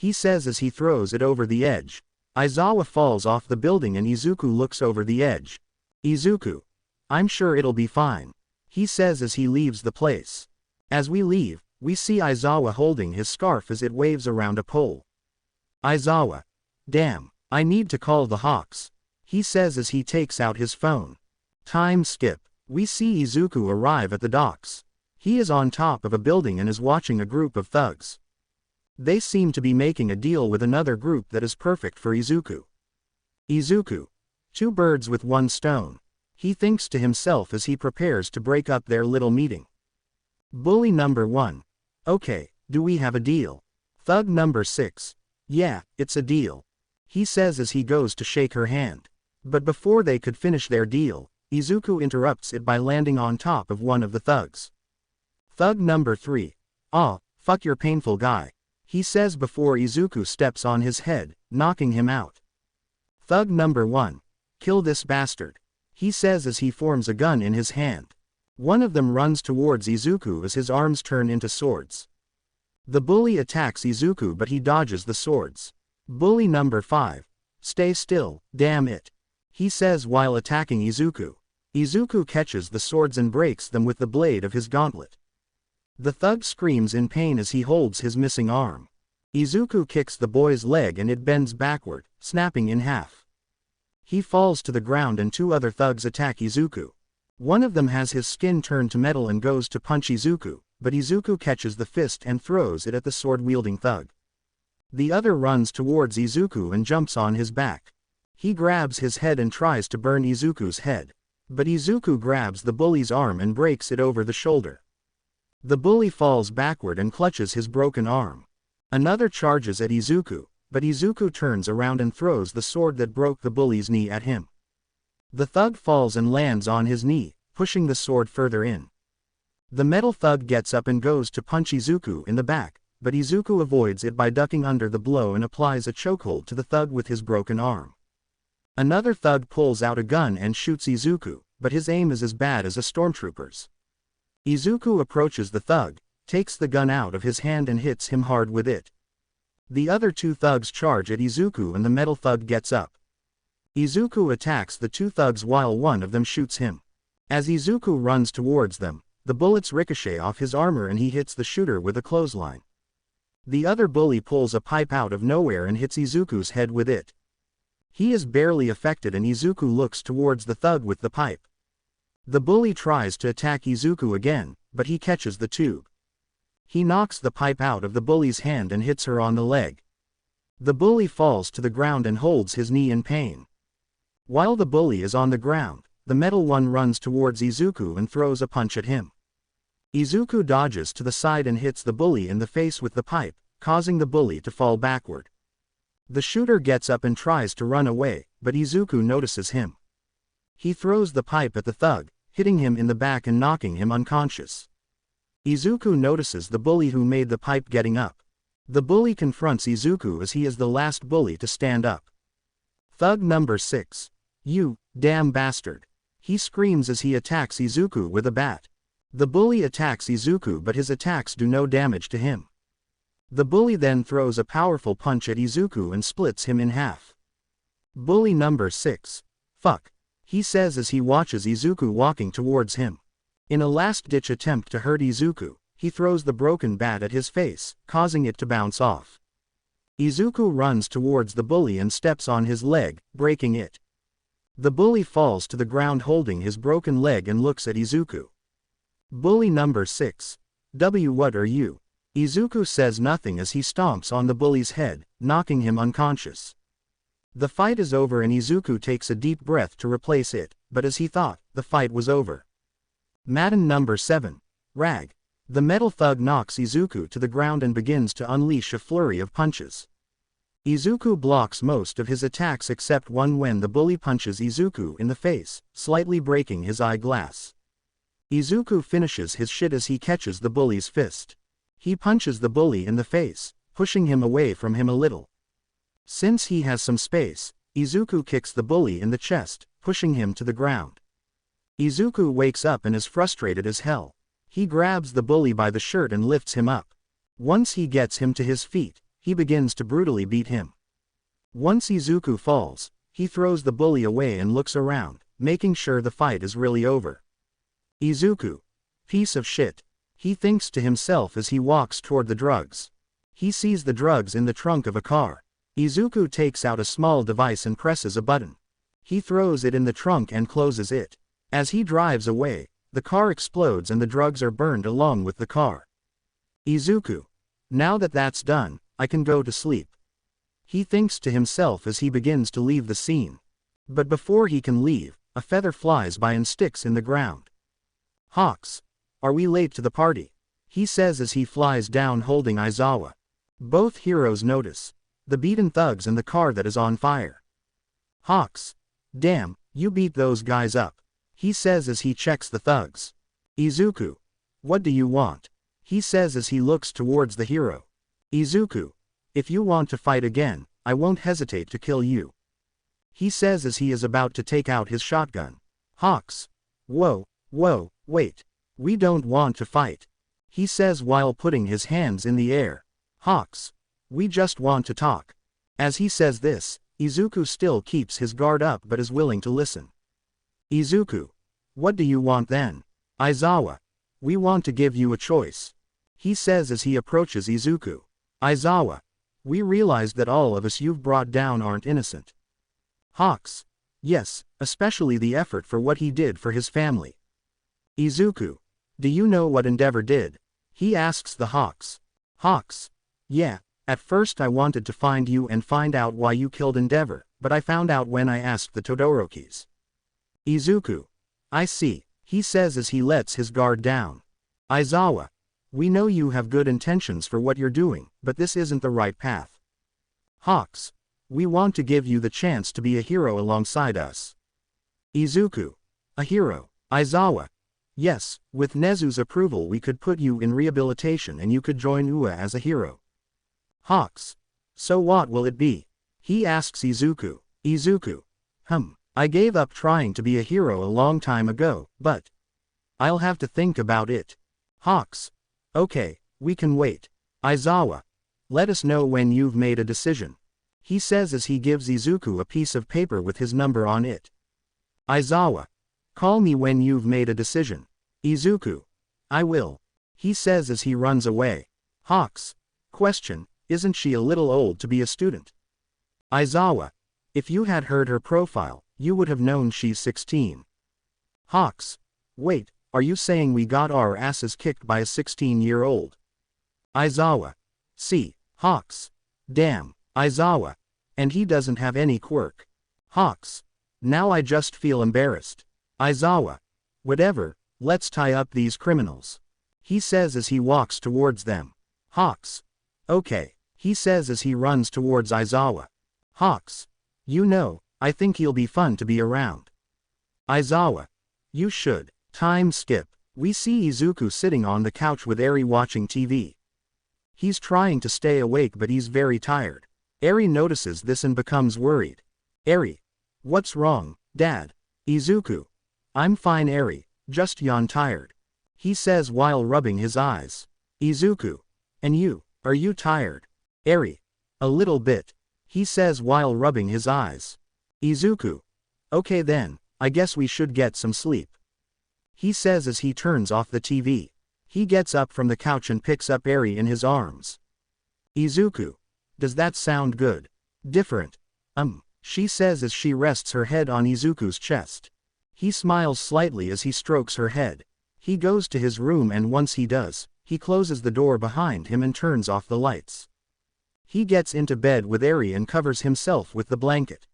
He says as he throws it over the edge. Aizawa falls off the building and Izuku looks over the edge. Izuku. I'm sure it'll be fine. He says as he leaves the place. As we leave, we see Aizawa holding his scarf as it waves around a pole. Aizawa. Damn, I need to call the Hawks. He says as he takes out his phone. Time skip. We see Izuku arrive at the docks. He is on top of a building and is watching a group of thugs. They seem to be making a deal with another group that is perfect for Izuku. Izuku. Two birds with one stone. He thinks to himself as he prepares to break up their little meeting. Bully number 1. Okay, do we have a deal? Thug number 6. Yeah, it's a deal. He says as he goes to shake her hand. But before they could finish their deal, Izuku interrupts it by landing on top of one of the thugs. Thug number 3. Aw, fuck your painful guy. He says before Izuku steps on his head, knocking him out. Thug number 1. Kill this bastard. He says as he forms a gun in his hand. One of them runs towards Izuku as his arms turn into swords. The bully attacks Izuku but he dodges the swords. Bully number 5. Stay still, damn it. He says while attacking Izuku. Izuku catches the swords and breaks them with the blade of his gauntlet. The thug screams in pain as he holds his missing arm. Izuku kicks the boy's leg and it bends backward, snapping in half. He falls to the ground and two other thugs attack Izuku. One of them has his skin turned to metal and goes to punch Izuku, but Izuku catches the fist and throws it at the sword-wielding thug. The other runs towards Izuku and jumps on his back. He grabs his head and tries to burn Izuku's head. But Izuku grabs the bully's arm and breaks it over the shoulder. The bully falls backward and clutches his broken arm. Another charges at Izuku, but Izuku turns around and throws the sword that broke the bully's knee at him. The thug falls and lands on his knee, pushing the sword further in. The metal thug gets up and goes to punch Izuku in the back, but Izuku avoids it by ducking under the blow and applies a chokehold to the thug with his broken arm. Another thug pulls out a gun and shoots Izuku, but his aim is as bad as a stormtrooper's. Izuku approaches the thug, takes the gun out of his hand and hits him hard with it. The other two thugs charge at Izuku and the metal thug gets up. Izuku attacks the two thugs while one of them shoots him. As Izuku runs towards them, the bullets ricochet off his armor and he hits the shooter with a clothesline. The other bully pulls a pipe out of nowhere and hits Izuku's head with it. He is barely affected and Izuku looks towards the thug with the pipe. The bully tries to attack Izuku again, but he catches the tube. He knocks the pipe out of the bully's hand and hits her on the leg. The bully falls to the ground and holds his knee in pain. While the bully is on the ground, the metal one runs towards Izuku and throws a punch at him. Izuku dodges to the side and hits the bully in the face with the pipe, causing the bully to fall backward. The shooter gets up and tries to run away, but Izuku notices him. He throws the pipe at the thug, hitting him in the back and knocking him unconscious. Izuku notices the bully who made the pipe getting up. The bully confronts Izuku as he is the last bully to stand up. Thug number 6. You, damn bastard. He screams as he attacks Izuku with a bat. The bully attacks Izuku but his attacks do no damage to him. The bully then throws a powerful punch at Izuku and splits him in half. Bully number 6. Fuck. He says as he watches Izuku walking towards him. In a last-ditch attempt to hurt Izuku, he throws the broken bat at his face, causing it to bounce off. Izuku runs towards the bully and steps on his leg, breaking it. The bully falls to the ground holding his broken leg and looks at Izuku. Bully number 6. What are you? Izuku says nothing as he stomps on the bully's head, knocking him unconscious. The fight is over and Izuku takes a deep breath to replace it, but as he thought, the fight was over. Madden number 7. Rag. The metal thug knocks Izuku to the ground and begins to unleash a flurry of punches. Izuku blocks most of his attacks except one when the bully punches Izuku in the face, slightly breaking his eyeglass. Izuku finishes his shit as he catches the bully's fist. He punches the bully in the face, pushing him away from him a little. Since he has some space, Izuku kicks the bully in the chest, pushing him to the ground. Izuku wakes up and is frustrated as hell. He grabs the bully by the shirt and lifts him up. Once he gets him to his feet, he begins to brutally beat him. Once Izuku falls, he throws the bully away and looks around, making sure the fight is really over. Izuku. Piece of shit. He thinks to himself as he walks toward the drugs. He sees the drugs in the trunk of a car. Izuku takes out a small device and presses a button. He throws it in the trunk and closes it. As he drives away, the car explodes and the drugs are burned along with the car. Izuku. Now that that's done, I can go to sleep. He thinks to himself as he begins to leave the scene. But before he can leave, a feather flies by and sticks in the ground. Hawks. Are we late to the party? He says as he flies down holding Aizawa. Both heroes notice the beaten thugs and the car that is on fire. Hawks. Damn, you beat those guys up. He says as he checks the thugs. Izuku. What do you want? He says as he looks towards the hero. Izuku. If you want to fight again, I won't hesitate to kill you. He says as he is about to take out his shotgun. Hawks. Whoa, wait. We don't want to fight. He says while putting his hands in the air. Hawks. We just want to talk. As he says this, Izuku still keeps his guard up but is willing to listen. Izuku. What do you want then? Aizawa. We want to give you a choice. He says as he approaches Izuku. Aizawa. We realized that all of us you've brought down aren't innocent. Hawks. Yes, especially the effort for what he did for his family. Izuku. Do you know what Endeavor did? He asks the Hawks. Hawks. Yeah, at first I wanted to find you and find out why you killed Endeavor, but I found out when I asked the Todorokis. Izuku. I see, he says as he lets his guard down. Aizawa. We know you have good intentions for what you're doing, but this isn't the right path. Hawks. We want to give you the chance to be a hero alongside us. Izuku. A hero. Aizawa. Yes, with Nezu's approval we could put you in rehabilitation and you could join UA as a hero. Hawks. So what will it be? He asks Izuku. Izuku. I gave up trying to be a hero a long time ago, but I'll have to think about it. Hawks. Okay, we can wait. Aizawa. Let us know when you've made a decision. He says as he gives Izuku a piece of paper with his number on it. Aizawa. Call me when you've made a decision. Izuku. I will. He says as he runs away. Hawks. Question, isn't she a little old to be a student? Aizawa. If you had heard her profile, you would have known she's 16. Hawks. Wait, are you saying we got our asses kicked by a 16-year-old? Aizawa. See, Hawks. Damn, Aizawa. And he doesn't have any quirk. Hawks. Now I just feel embarrassed. Aizawa. Whatever, let's tie up these criminals. He says as he walks towards them. Hawks. Okay, he says as he runs towards Aizawa. Hawks. You know, I think he'll be fun to be around. Aizawa. You should. Time skip. We see Izuku sitting on the couch with Eri watching TV. He's trying to stay awake but he's very tired. Eri notices this and becomes worried. Eri. What's wrong, Dad? Izuku. I'm fine Eri, just yawn tired. He says while rubbing his eyes. Izuku. And you, are you tired? Eri. A little bit. He says while rubbing his eyes. Izuku. Okay then, I guess we should get some sleep. He says as he turns off the TV. He gets up from the couch and picks up Eri in his arms. Izuku. Does that sound good? Different. She says as she rests her head on Izuku's chest. He smiles slightly as he strokes her head. He goes to his room and once he does, he closes the door behind him and turns off the lights. He gets into bed with Eri and covers himself with the blanket.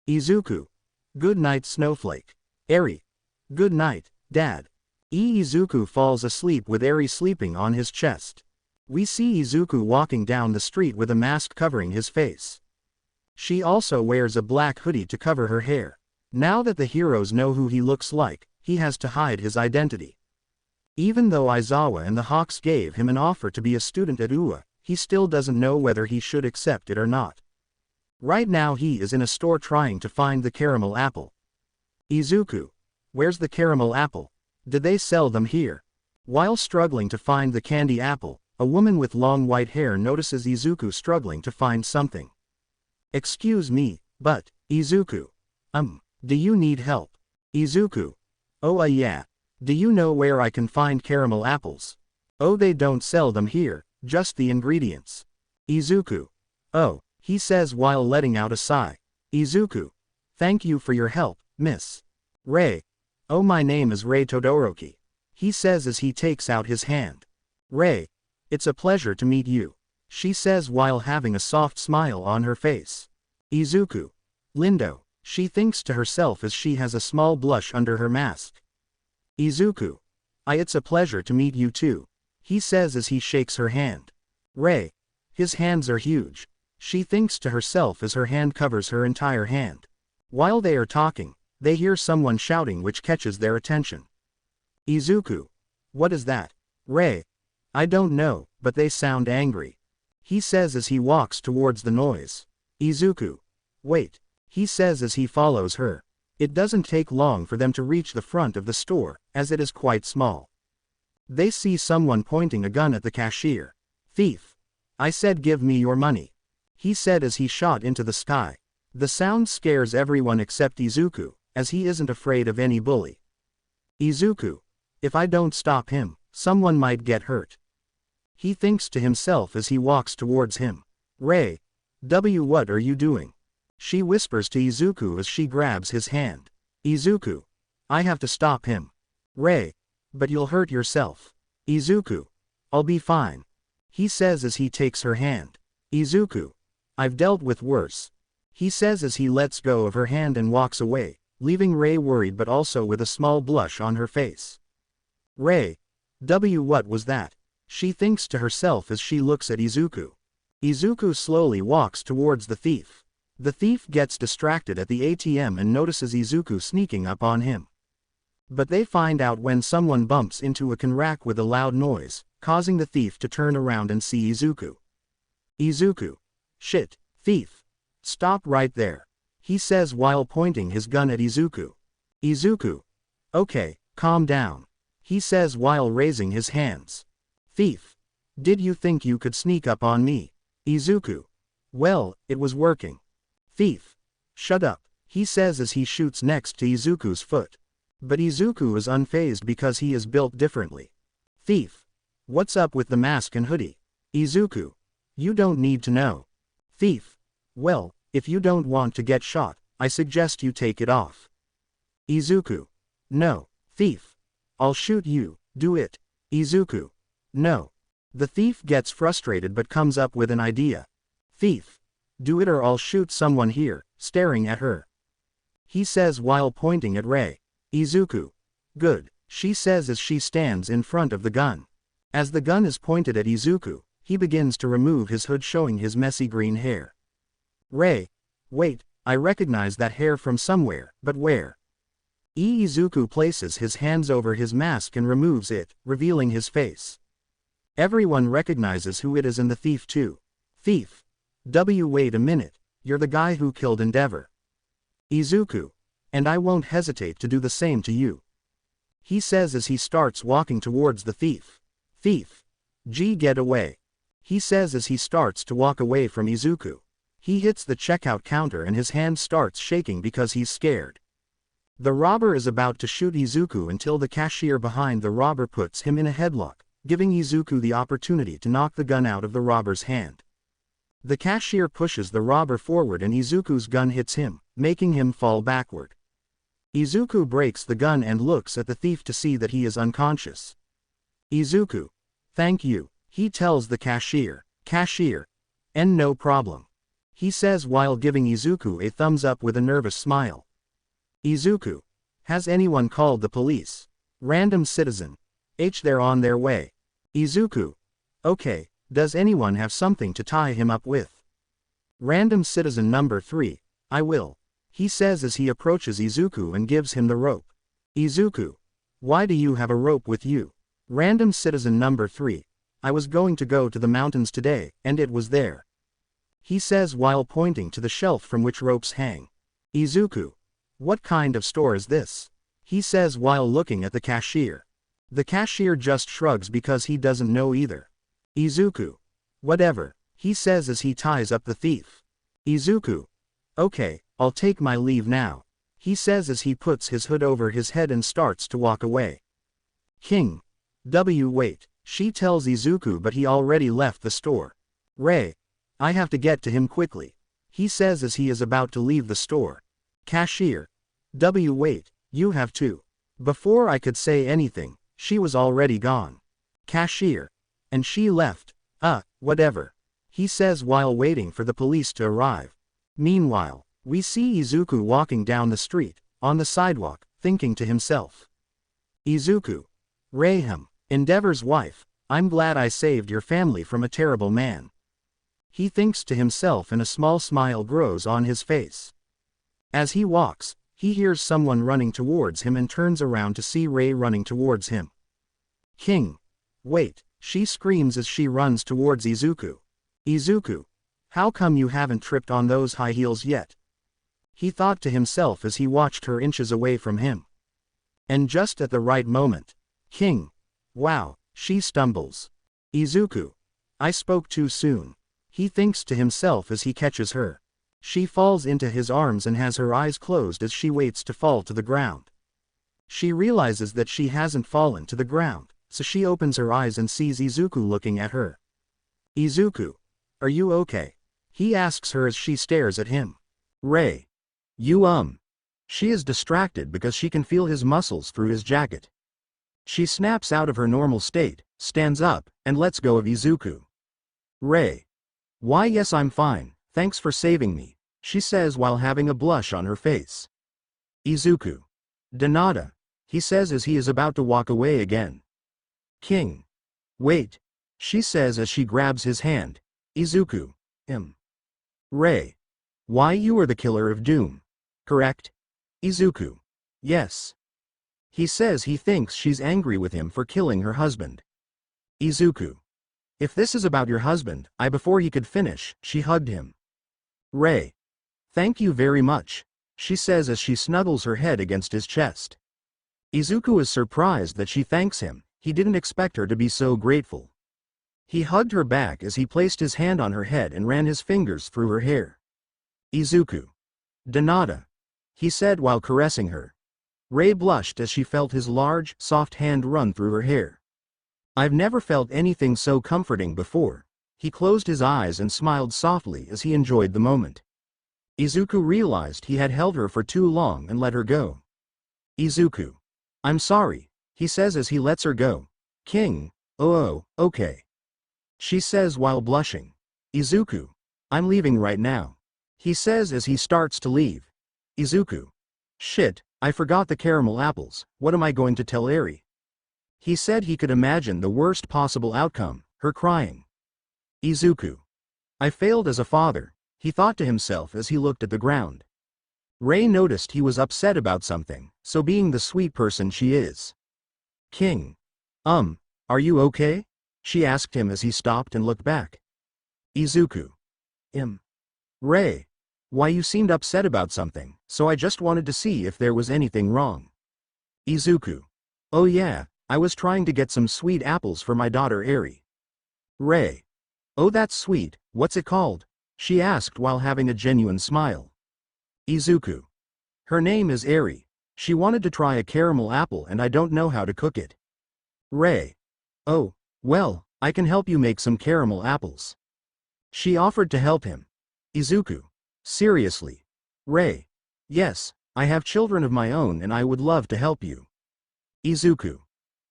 Izuku. Good night Snowflake. Eri. Good night, Dad. Izuku falls asleep with Eri sleeping on his chest. We see Izuku walking down the street with a mask covering his face. She also wears a black hoodie to cover her hair. Now that the heroes know who he looks like, he has to hide his identity. Even though Aizawa and the Hawks gave him an offer to be a student at UA, he still doesn't know whether he should accept it or not. Right now he is in a store trying to find the caramel apple. Izuku. Where's the caramel apple? Did they sell them here? While struggling to find the candy apple, a woman with long white hair notices Izuku struggling to find something. Excuse me, but, Izuku. Do you need help? Izuku. Oh yeah. Do you know where I can find caramel apples? Oh they don't sell them here, just the ingredients. Izuku. Oh, he says while letting out a sigh. Izuku. Thank you for your help, Miss Rei. Oh my name is Rei Todoroki. He says as he takes out his hand. Rei. It's a pleasure to meet you. She says while having a soft smile on her face. Izuku. Lindo. She thinks to herself as she has a small blush under her mask. Izuku. It's a pleasure to meet you too. He says as he shakes her hand. Rei. His hands are huge. She thinks to herself as her hand covers her entire hand. While they are talking, they hear someone shouting which catches their attention. Izuku. What is that? Rei. I don't know, but they sound angry. He says as he walks towards the noise. Izuku. Wait. He says as he follows her. It doesn't take long for them to reach the front of the store, as it is quite small. They see someone pointing a gun at the cashier. Thief. I said give me your money. He said as he shot into the sky. The sound scares everyone except Izuku, as he isn't afraid of any bully. Izuku. If I don't stop him, someone might get hurt. He thinks to himself as he walks towards him. Rei. What are you doing? She whispers to Izuku as she grabs his hand. Izuku. I have to stop him. Rei. But you'll hurt yourself. Izuku. I'll be fine. He says as he takes her hand. Izuku. I've dealt with worse. He says as he lets go of her hand and walks away, leaving Rei worried but also with a small blush on her face. Rei. What was that? She thinks to herself as she looks at Izuku. Izuku slowly walks towards the thief. The thief gets distracted at the ATM and notices Izuku sneaking up on him. But they find out when someone bumps into a can rack with a loud noise, causing the thief to turn around and see Izuku. Izuku. Shit, thief. Stop right there. He says while pointing his gun at Izuku. Izuku. Okay, calm down. He says while raising his hands. Thief. Did you think you could sneak up on me? Izuku. Well, it was working. Thief. Shut up, he says as he shoots next to Izuku's foot. But Izuku is unfazed because he is built differently. Thief. What's up with the mask and hoodie? Izuku. You don't need to know. Thief. Well, if you don't want to get shot, I suggest you take it off. Izuku. No. Thief. I'll shoot you, do it. Izuku. No. The thief gets frustrated but comes up with an idea. Thief. Do it or I'll shoot someone here, staring at her. He says while pointing at Rei. Izuku. Good, she says as she stands in front of the gun. As the gun is pointed at Izuku, he begins to remove his hood showing his messy green hair. Rei. Wait, I recognize that hair from somewhere, but where? Izuku places his hands over his mask and removes it, revealing his face. Everyone recognizes who it is and the thief too. Thief. Wait a minute, you're the guy who killed Endeavor. Izuku. And I won't hesitate to do the same to you. He says as he starts walking towards the thief. Thief. Get away. He says as he starts to walk away from Izuku. He hits the checkout counter and his hand starts shaking because he's scared. The robber is about to shoot Izuku until the cashier behind the robber puts him in a headlock, giving Izuku the opportunity to knock the gun out of the robber's hand. The cashier pushes the robber forward and Izuku's gun hits him, making him fall backward. Izuku breaks the gun and looks at the thief to see that he is unconscious. Izuku. Thank you, he tells the cashier. Cashier. And no problem. He says while giving Izuku a thumbs up with a nervous smile. Izuku. Has anyone called the police? Random citizen. They're on their way. Izuku. Okay, does anyone have something to tie him up with? Random citizen number 3, I will. He says as he approaches Izuku and gives him the rope. Izuku. Why do you have a rope with you? Random citizen number 3. I was going to go to the mountains today, and it was there. He says while pointing to the shelf from which ropes hang. Izuku. What kind of store is this? He says while looking at the cashier. The cashier just shrugs because he doesn't know either. Izuku. Whatever, he says as he ties up the thief. Izuku. Okay, I'll take my leave now. He says as he puts his hood over his head and starts to walk away. King. Wait, she tells Izuku but he already left the store. Rei. I have to get to him quickly. He says as he is about to leave the store. Cashier. Wait, you have to. Before I could say anything, she was already gone. Cashier. And she left. Whatever. He says while waiting for the police to arrive. Meanwhile, we see Izuku walking down the street, on the sidewalk, thinking to himself. Izuku. Rei-him, Endeavor's wife, I'm glad I saved your family from a terrible man. He thinks to himself and a small smile grows on his face. As he walks, he hears someone running towards him and turns around to see Rei running towards him. King. Wait, she screams as she runs towards Izuku. Izuku. How come you haven't tripped on those high heels yet? He thought to himself as he watched her inches away from him. And just at the right moment. King. Wow, she stumbles. Izuku. I spoke too soon. He thinks to himself as he catches her. She falls into his arms and has her eyes closed as she waits to fall to the ground. She realizes that she hasn't fallen to the ground, so she opens her eyes and sees Izuku looking at her. Izuku. Are you okay? He asks her as she stares at him. Rei. You She is distracted because she can feel his muscles through his jacket. She snaps out of her normal state, stands up, and lets go of Izuku. Rei. Why yes I'm fine, thanks for saving me, she says while having a blush on her face. Izuku. De nada, he says as he is about to walk away again. King. Wait, she says as she grabs his hand. Izuku. Rei. Why you are the killer of Doom, correct? Izuku. Yes. He says he thinks she's angry with him for killing her husband. Izuku. If this is about your husband, before he could finish, she hugged him. Rei. Thank you very much, she says as she snuggles her head against his chest. Izuku is surprised that she thanks him, he didn't expect her to be so grateful. He hugged her back as he placed his hand on her head and ran his fingers through her hair. Izuku. De nada, he said while caressing her. Rei blushed as she felt his large, soft hand run through her hair. I've never felt anything so comforting before. He closed his eyes and smiled softly as he enjoyed the moment. Izuku realized he had held her for too long and let her go. Izuku. I'm sorry, he says as he lets her go. King. Oh, okay. She says while blushing. Izuku. I'm leaving right now. He says as he starts to leave. Izuku. Shit, I forgot the caramel apples, what am I going to tell Eri? He said he could imagine the worst possible outcome, her crying. Izuku. I failed as a father, he thought to himself as he looked at the ground. Rei noticed he was upset about something, so being the sweet person she is. King. Are you okay? She asked him as he stopped and looked back. Izuku. Rei. Why, you seemed upset about something, so I just wanted to see if there was anything wrong. Izuku. Oh yeah, I was trying to get some sweet apples for my daughter Eri. Rei. Oh, that's sweet, what's it called? She asked while having a genuine smile. Izuku. Her name is Eri. She wanted to try a caramel apple and I don't know how to cook it. Rei. Oh, well, I can help you make some caramel apples. She offered to help him. Izuku. Seriously. Rei. Yes, I have children of my own and I would love to help you. Izuku.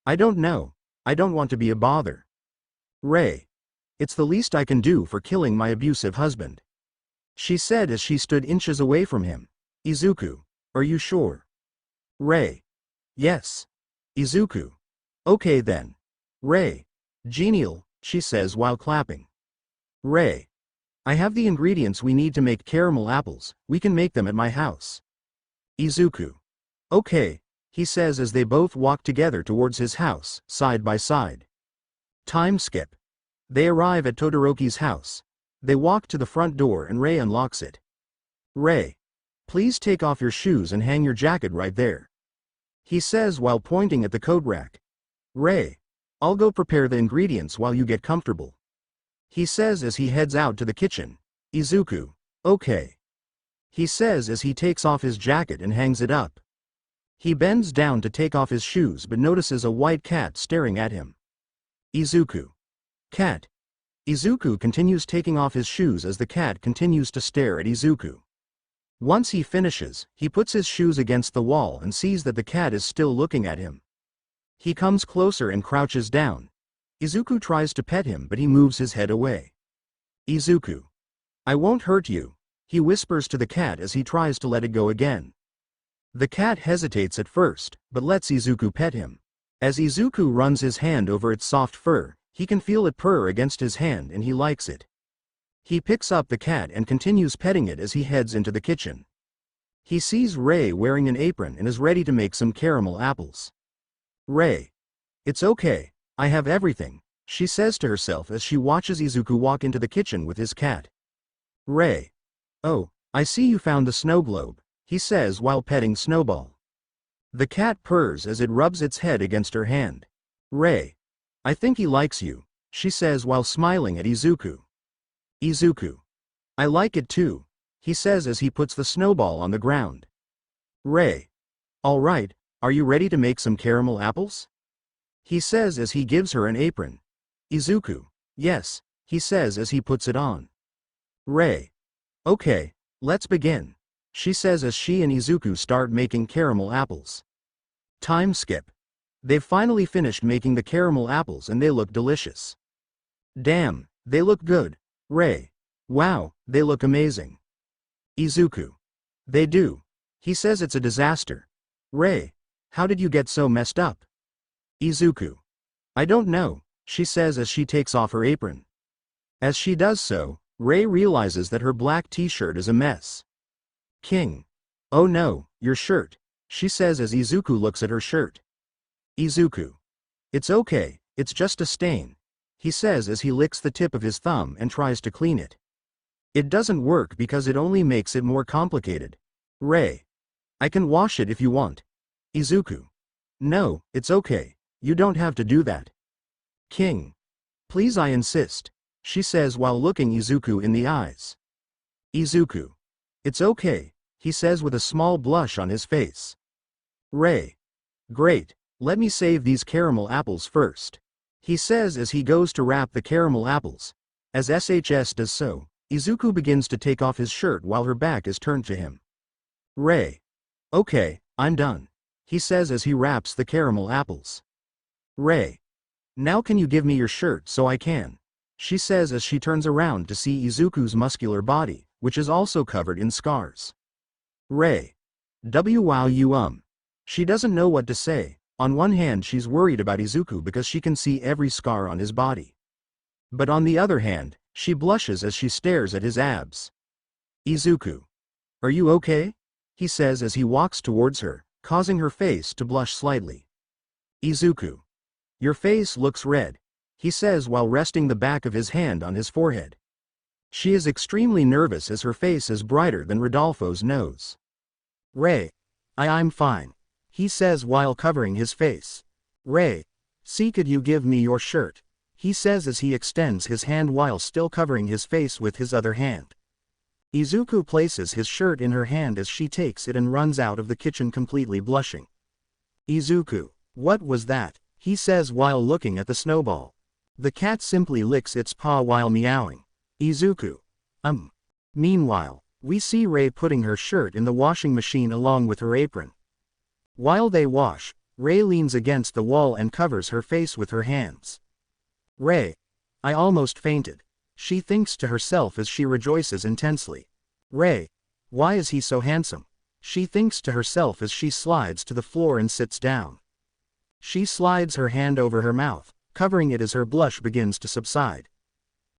I don't know, I don't want to be a bother. Rei. It's the least I can do for killing my abusive husband. She said as she stood inches away from him. Izuku. Are you sure? Rei. Yes. Izuku. Okay then. Rei. Genial, she says while clapping. Rei. I have the ingredients we need to make caramel apples, we can make them at my house. Izuku. Okay, he says as they both walk together towards his house, side by side. Time skip. They arrive at Todoroki's house. They walk to the front door and Rei unlocks it. Rei. Please take off your shoes and hang your jacket right there. He says while pointing at the coat rack. Rei. I'll go prepare the ingredients while you get comfortable. He says as he heads out to the kitchen. Izuku. Okay. He says as he takes off his jacket and hangs it up. He bends down to take off his shoes but notices a white cat staring at him. Izuku. Cat. Izuku continues taking off his shoes as the cat continues to stare at Izuku. Once he finishes, he puts his shoes against the wall and sees that the cat is still looking at him. He comes closer and crouches down. Izuku tries to pet him but he moves his head away. Izuku. I won't hurt you, he whispers to the cat as he tries to let it go again. The cat hesitates at first, but lets Izuku pet him. As Izuku runs his hand over its soft fur, he can feel it purr against his hand and he likes it. He picks up the cat and continues petting it as he heads into the kitchen. He sees Rei wearing an apron and is ready to make some caramel apples. Rei. It's okay, I have everything, she says to herself as she watches Izuku walk into the kitchen with his cat. Rei. Oh, I see you found the snow globe, he says while petting Snowball. The cat purrs as it rubs its head against her hand. Rei. I think he likes you, she says while smiling at Izuku. Izuku. I like it too, he says as he puts the snowball on the ground. Rei. Alright, are you ready to make some caramel apples? He says as he gives her an apron. Izuku. Yes, he says as he puts it on. Rei. Okay, let's begin, she says as she and Izuku start making caramel apples. Time skip. They've finally finished making the caramel apples and they look delicious. Damn, they look good, Rei. Wow, they look amazing. Izuku. They do. He says it's a disaster. Rei. How did you get so messed up? Izuku. I don't know, she says as she takes off her apron. As she does so, Rei realizes that her black t-shirt is a mess. King. Oh no, your shirt, she says as Izuku looks at her shirt. Izuku. It's okay, it's just a stain, he says as he licks the tip of his thumb and tries to clean it. It doesn't work because it only makes it more complicated. Rei. I can wash it if you want. Izuku. No, it's okay, you don't have to do that. King. Please, I insist, she says while looking Izuku in the eyes. Izuku. It's okay, he says with a small blush on his face. Ray. Great. Let me save these caramel apples first. He says as he goes to wrap the caramel apples. As SHS does so, Izuku begins to take off his shirt while her back is turned to him. Ray. Okay, I'm done. He says as he wraps the caramel apples. Ray. Now can you give me your shirt so I can? She says as she turns around to see Izuku's muscular body, which is also covered in scars. Ray. Wow. She doesn't know what to say. On one hand she's worried about Izuku because she can see every scar on his body. But on the other hand, she blushes as she stares at his abs. Izuku. Are you okay? He says as he walks towards her, causing her face to blush slightly. Izuku. Your face looks red, he says while resting the back of his hand on his forehead. She is extremely nervous as her face is brighter than Rodolfo's nose. Ray. I'm fine, he says while covering his face. Ray. See, could you give me your shirt? He says as he extends his hand while still covering his face with his other hand. Izuku places his shirt in her hand as she takes it and runs out of the kitchen completely blushing. Izuku. What was that? He says while looking at the snowball. The cat simply licks its paw while meowing. Izuku. Meanwhile, we see Ray putting her shirt in the washing machine along with her apron. While they wash, Ray leans against the wall and covers her face with her hands. Ray. I almost fainted. She thinks to herself as she rejoices intensely. Ray. Why is he so handsome? She thinks to herself as she slides to the floor and sits down. She slides her hand over her mouth, covering it as her blush begins to subside.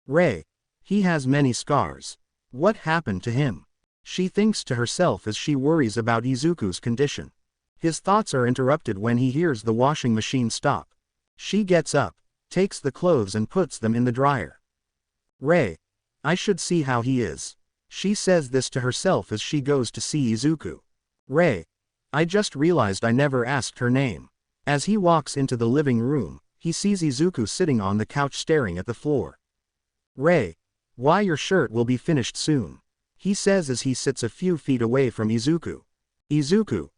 Ray. He has many scars. What happened to him? She thinks to herself as she worries about Izuku's condition. His thoughts are interrupted when he hears the washing machine stop. She gets up, takes the clothes and puts them in the dryer. Ray. I should see how he is. She says this to herself as she goes to see Izuku. Ray. I just realized I never asked her name. As he walks into the living room, he sees Izuku sitting on the couch staring at the floor. Ray. Why, your shirt will be finished soon, he says as he sits a few feet away from Izuku. Izuku.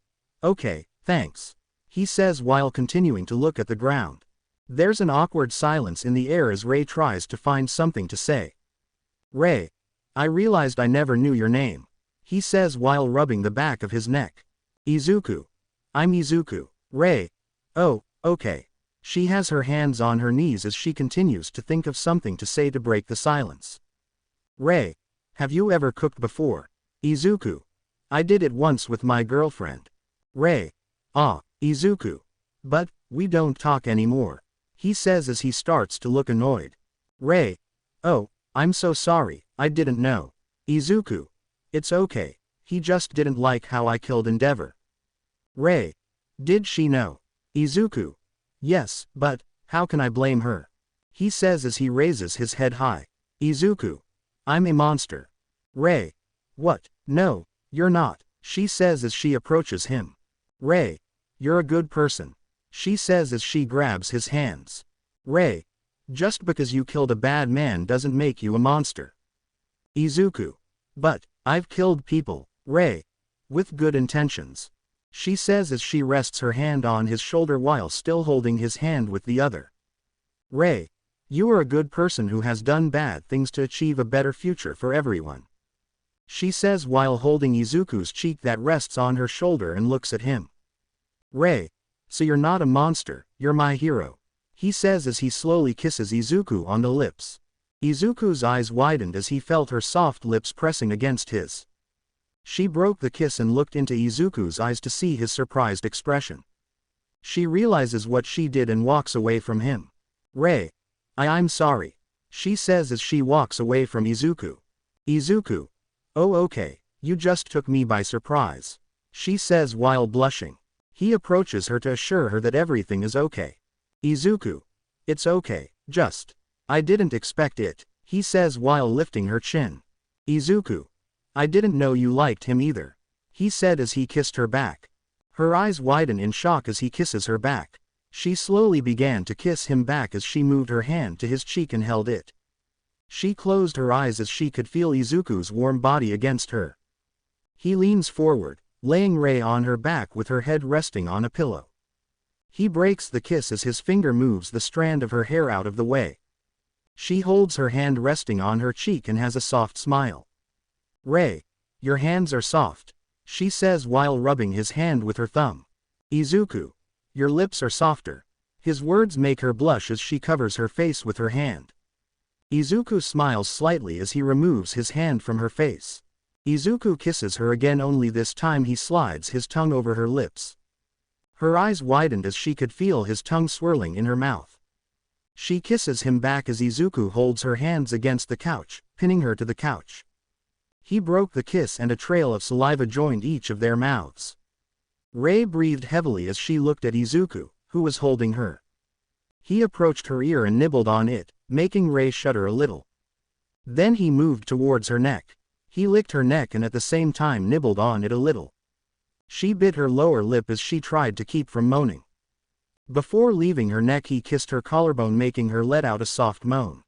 Okay, thanks, he says while continuing to look at the ground. There's an awkward silence in the air as Ray tries to find something to say. Ray. I realized I never knew your name, he says while rubbing the back of his neck. Izuku. I'm Izuku. Ray. Oh, okay. She has her hands on her knees as she continues to think of something to say to break the silence. Ray. Have you ever cooked before? Izuku. I did it once with my girlfriend. Ray. Ah, Izuku. But, we don't talk anymore, he says as he starts to look annoyed. Ray. Oh, I'm so sorry, I didn't know. Izuku. It's okay, he just didn't like how I killed Endeavor. Ray. Did she know? Izuku. Yes, but, how can I blame her? He says as he raises his head high. Izuku. I'm a monster. Ray. What? No, you're not, she says as she approaches him. Ray. You're a good person, she says as she grabs his hands. Ray. Just because you killed a bad man doesn't make you a monster. Izuku. But, I've killed people, Ray. With good intentions, she says as she rests her hand on his shoulder while still holding his hand with the other. Ray. You are a good person who has done bad things to achieve a better future for everyone, she says while holding Izuku's cheek that rests on her shoulder and looks at him. Ray. So you're not a monster, you're my hero, he says as he slowly kisses Izuku on the lips. Izuku's eyes widened as he felt her soft lips pressing against his. She broke the kiss and looked into Izuku's eyes to see his surprised expression. She realizes what she did and walks away from him. Ray. I'm sorry, she says as she walks away from Izuku. Izuku. Oh okay, you just took me by surprise, she says while blushing. He approaches her to assure her that everything is okay. Izuku. It's okay, just. I didn't expect it, he says while lifting her chin. Izuku. I didn't know you liked him either, he said as he kissed her back. Her eyes widen in shock as he kisses her back. She slowly began to kiss him back as she moved her hand to his cheek and held it. She closed her eyes as she could feel Izuku's warm body against her. He leans forward, laying Rei on her back with her head resting on a pillow. He breaks the kiss as his finger moves the strand of her hair out of the way. She holds her hand resting on her cheek and has a soft smile. "Rei, your hands are soft," she says while rubbing his hand with her thumb. "Izuku, your lips are softer." His words make her blush as she covers her face with her hand. Izuku smiles slightly as he removes his hand from her face. Izuku kisses her again, only this time he slides his tongue over her lips. Her eyes widened as she could feel his tongue swirling in her mouth. She kisses him back as Izuku holds her hands against the couch, pinning her to the couch. He broke the kiss and a trail of saliva joined each of their mouths. Rei breathed heavily as she looked at Izuku, who was holding her. He approached her ear and nibbled on it, making Rei shudder a little. Then he moved towards her neck. He licked her neck and at the same time nibbled on it a little. She bit her lower lip as she tried to keep from moaning. Before leaving her neck he kissed her collarbone, making her let out a soft moan.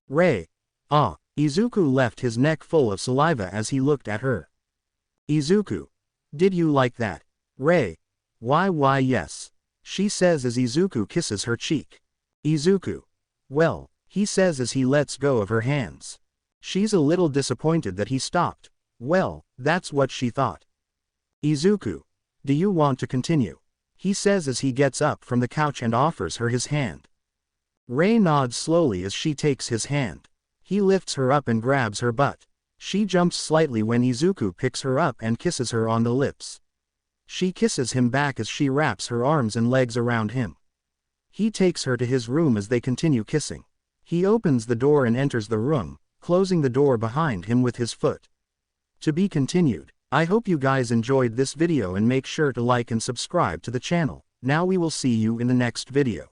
"Rei, ah." Izuku left his neck full of saliva as he looked at her. "Izuku, did you like that?" "Rei, why yes," she says as Izuku kisses her cheek. "Izuku, well," he says as he lets go of her hands. She's a little disappointed that he stopped. Well, that's what she thought. "Izuku, do you want to continue?" he says as he gets up from the couch and offers her his hand. Rei nods slowly as she takes his hand. He lifts her up and grabs her butt. She jumps slightly when Izuku picks her up and kisses her on the lips. She kisses him back as she wraps her arms and legs around him. He takes her to his room as they continue kissing. He opens the door and enters the room, closing the door behind him with his foot. To be continued. I hope you guys enjoyed this video and make sure to like and subscribe to the channel. Now we will see you in the next video.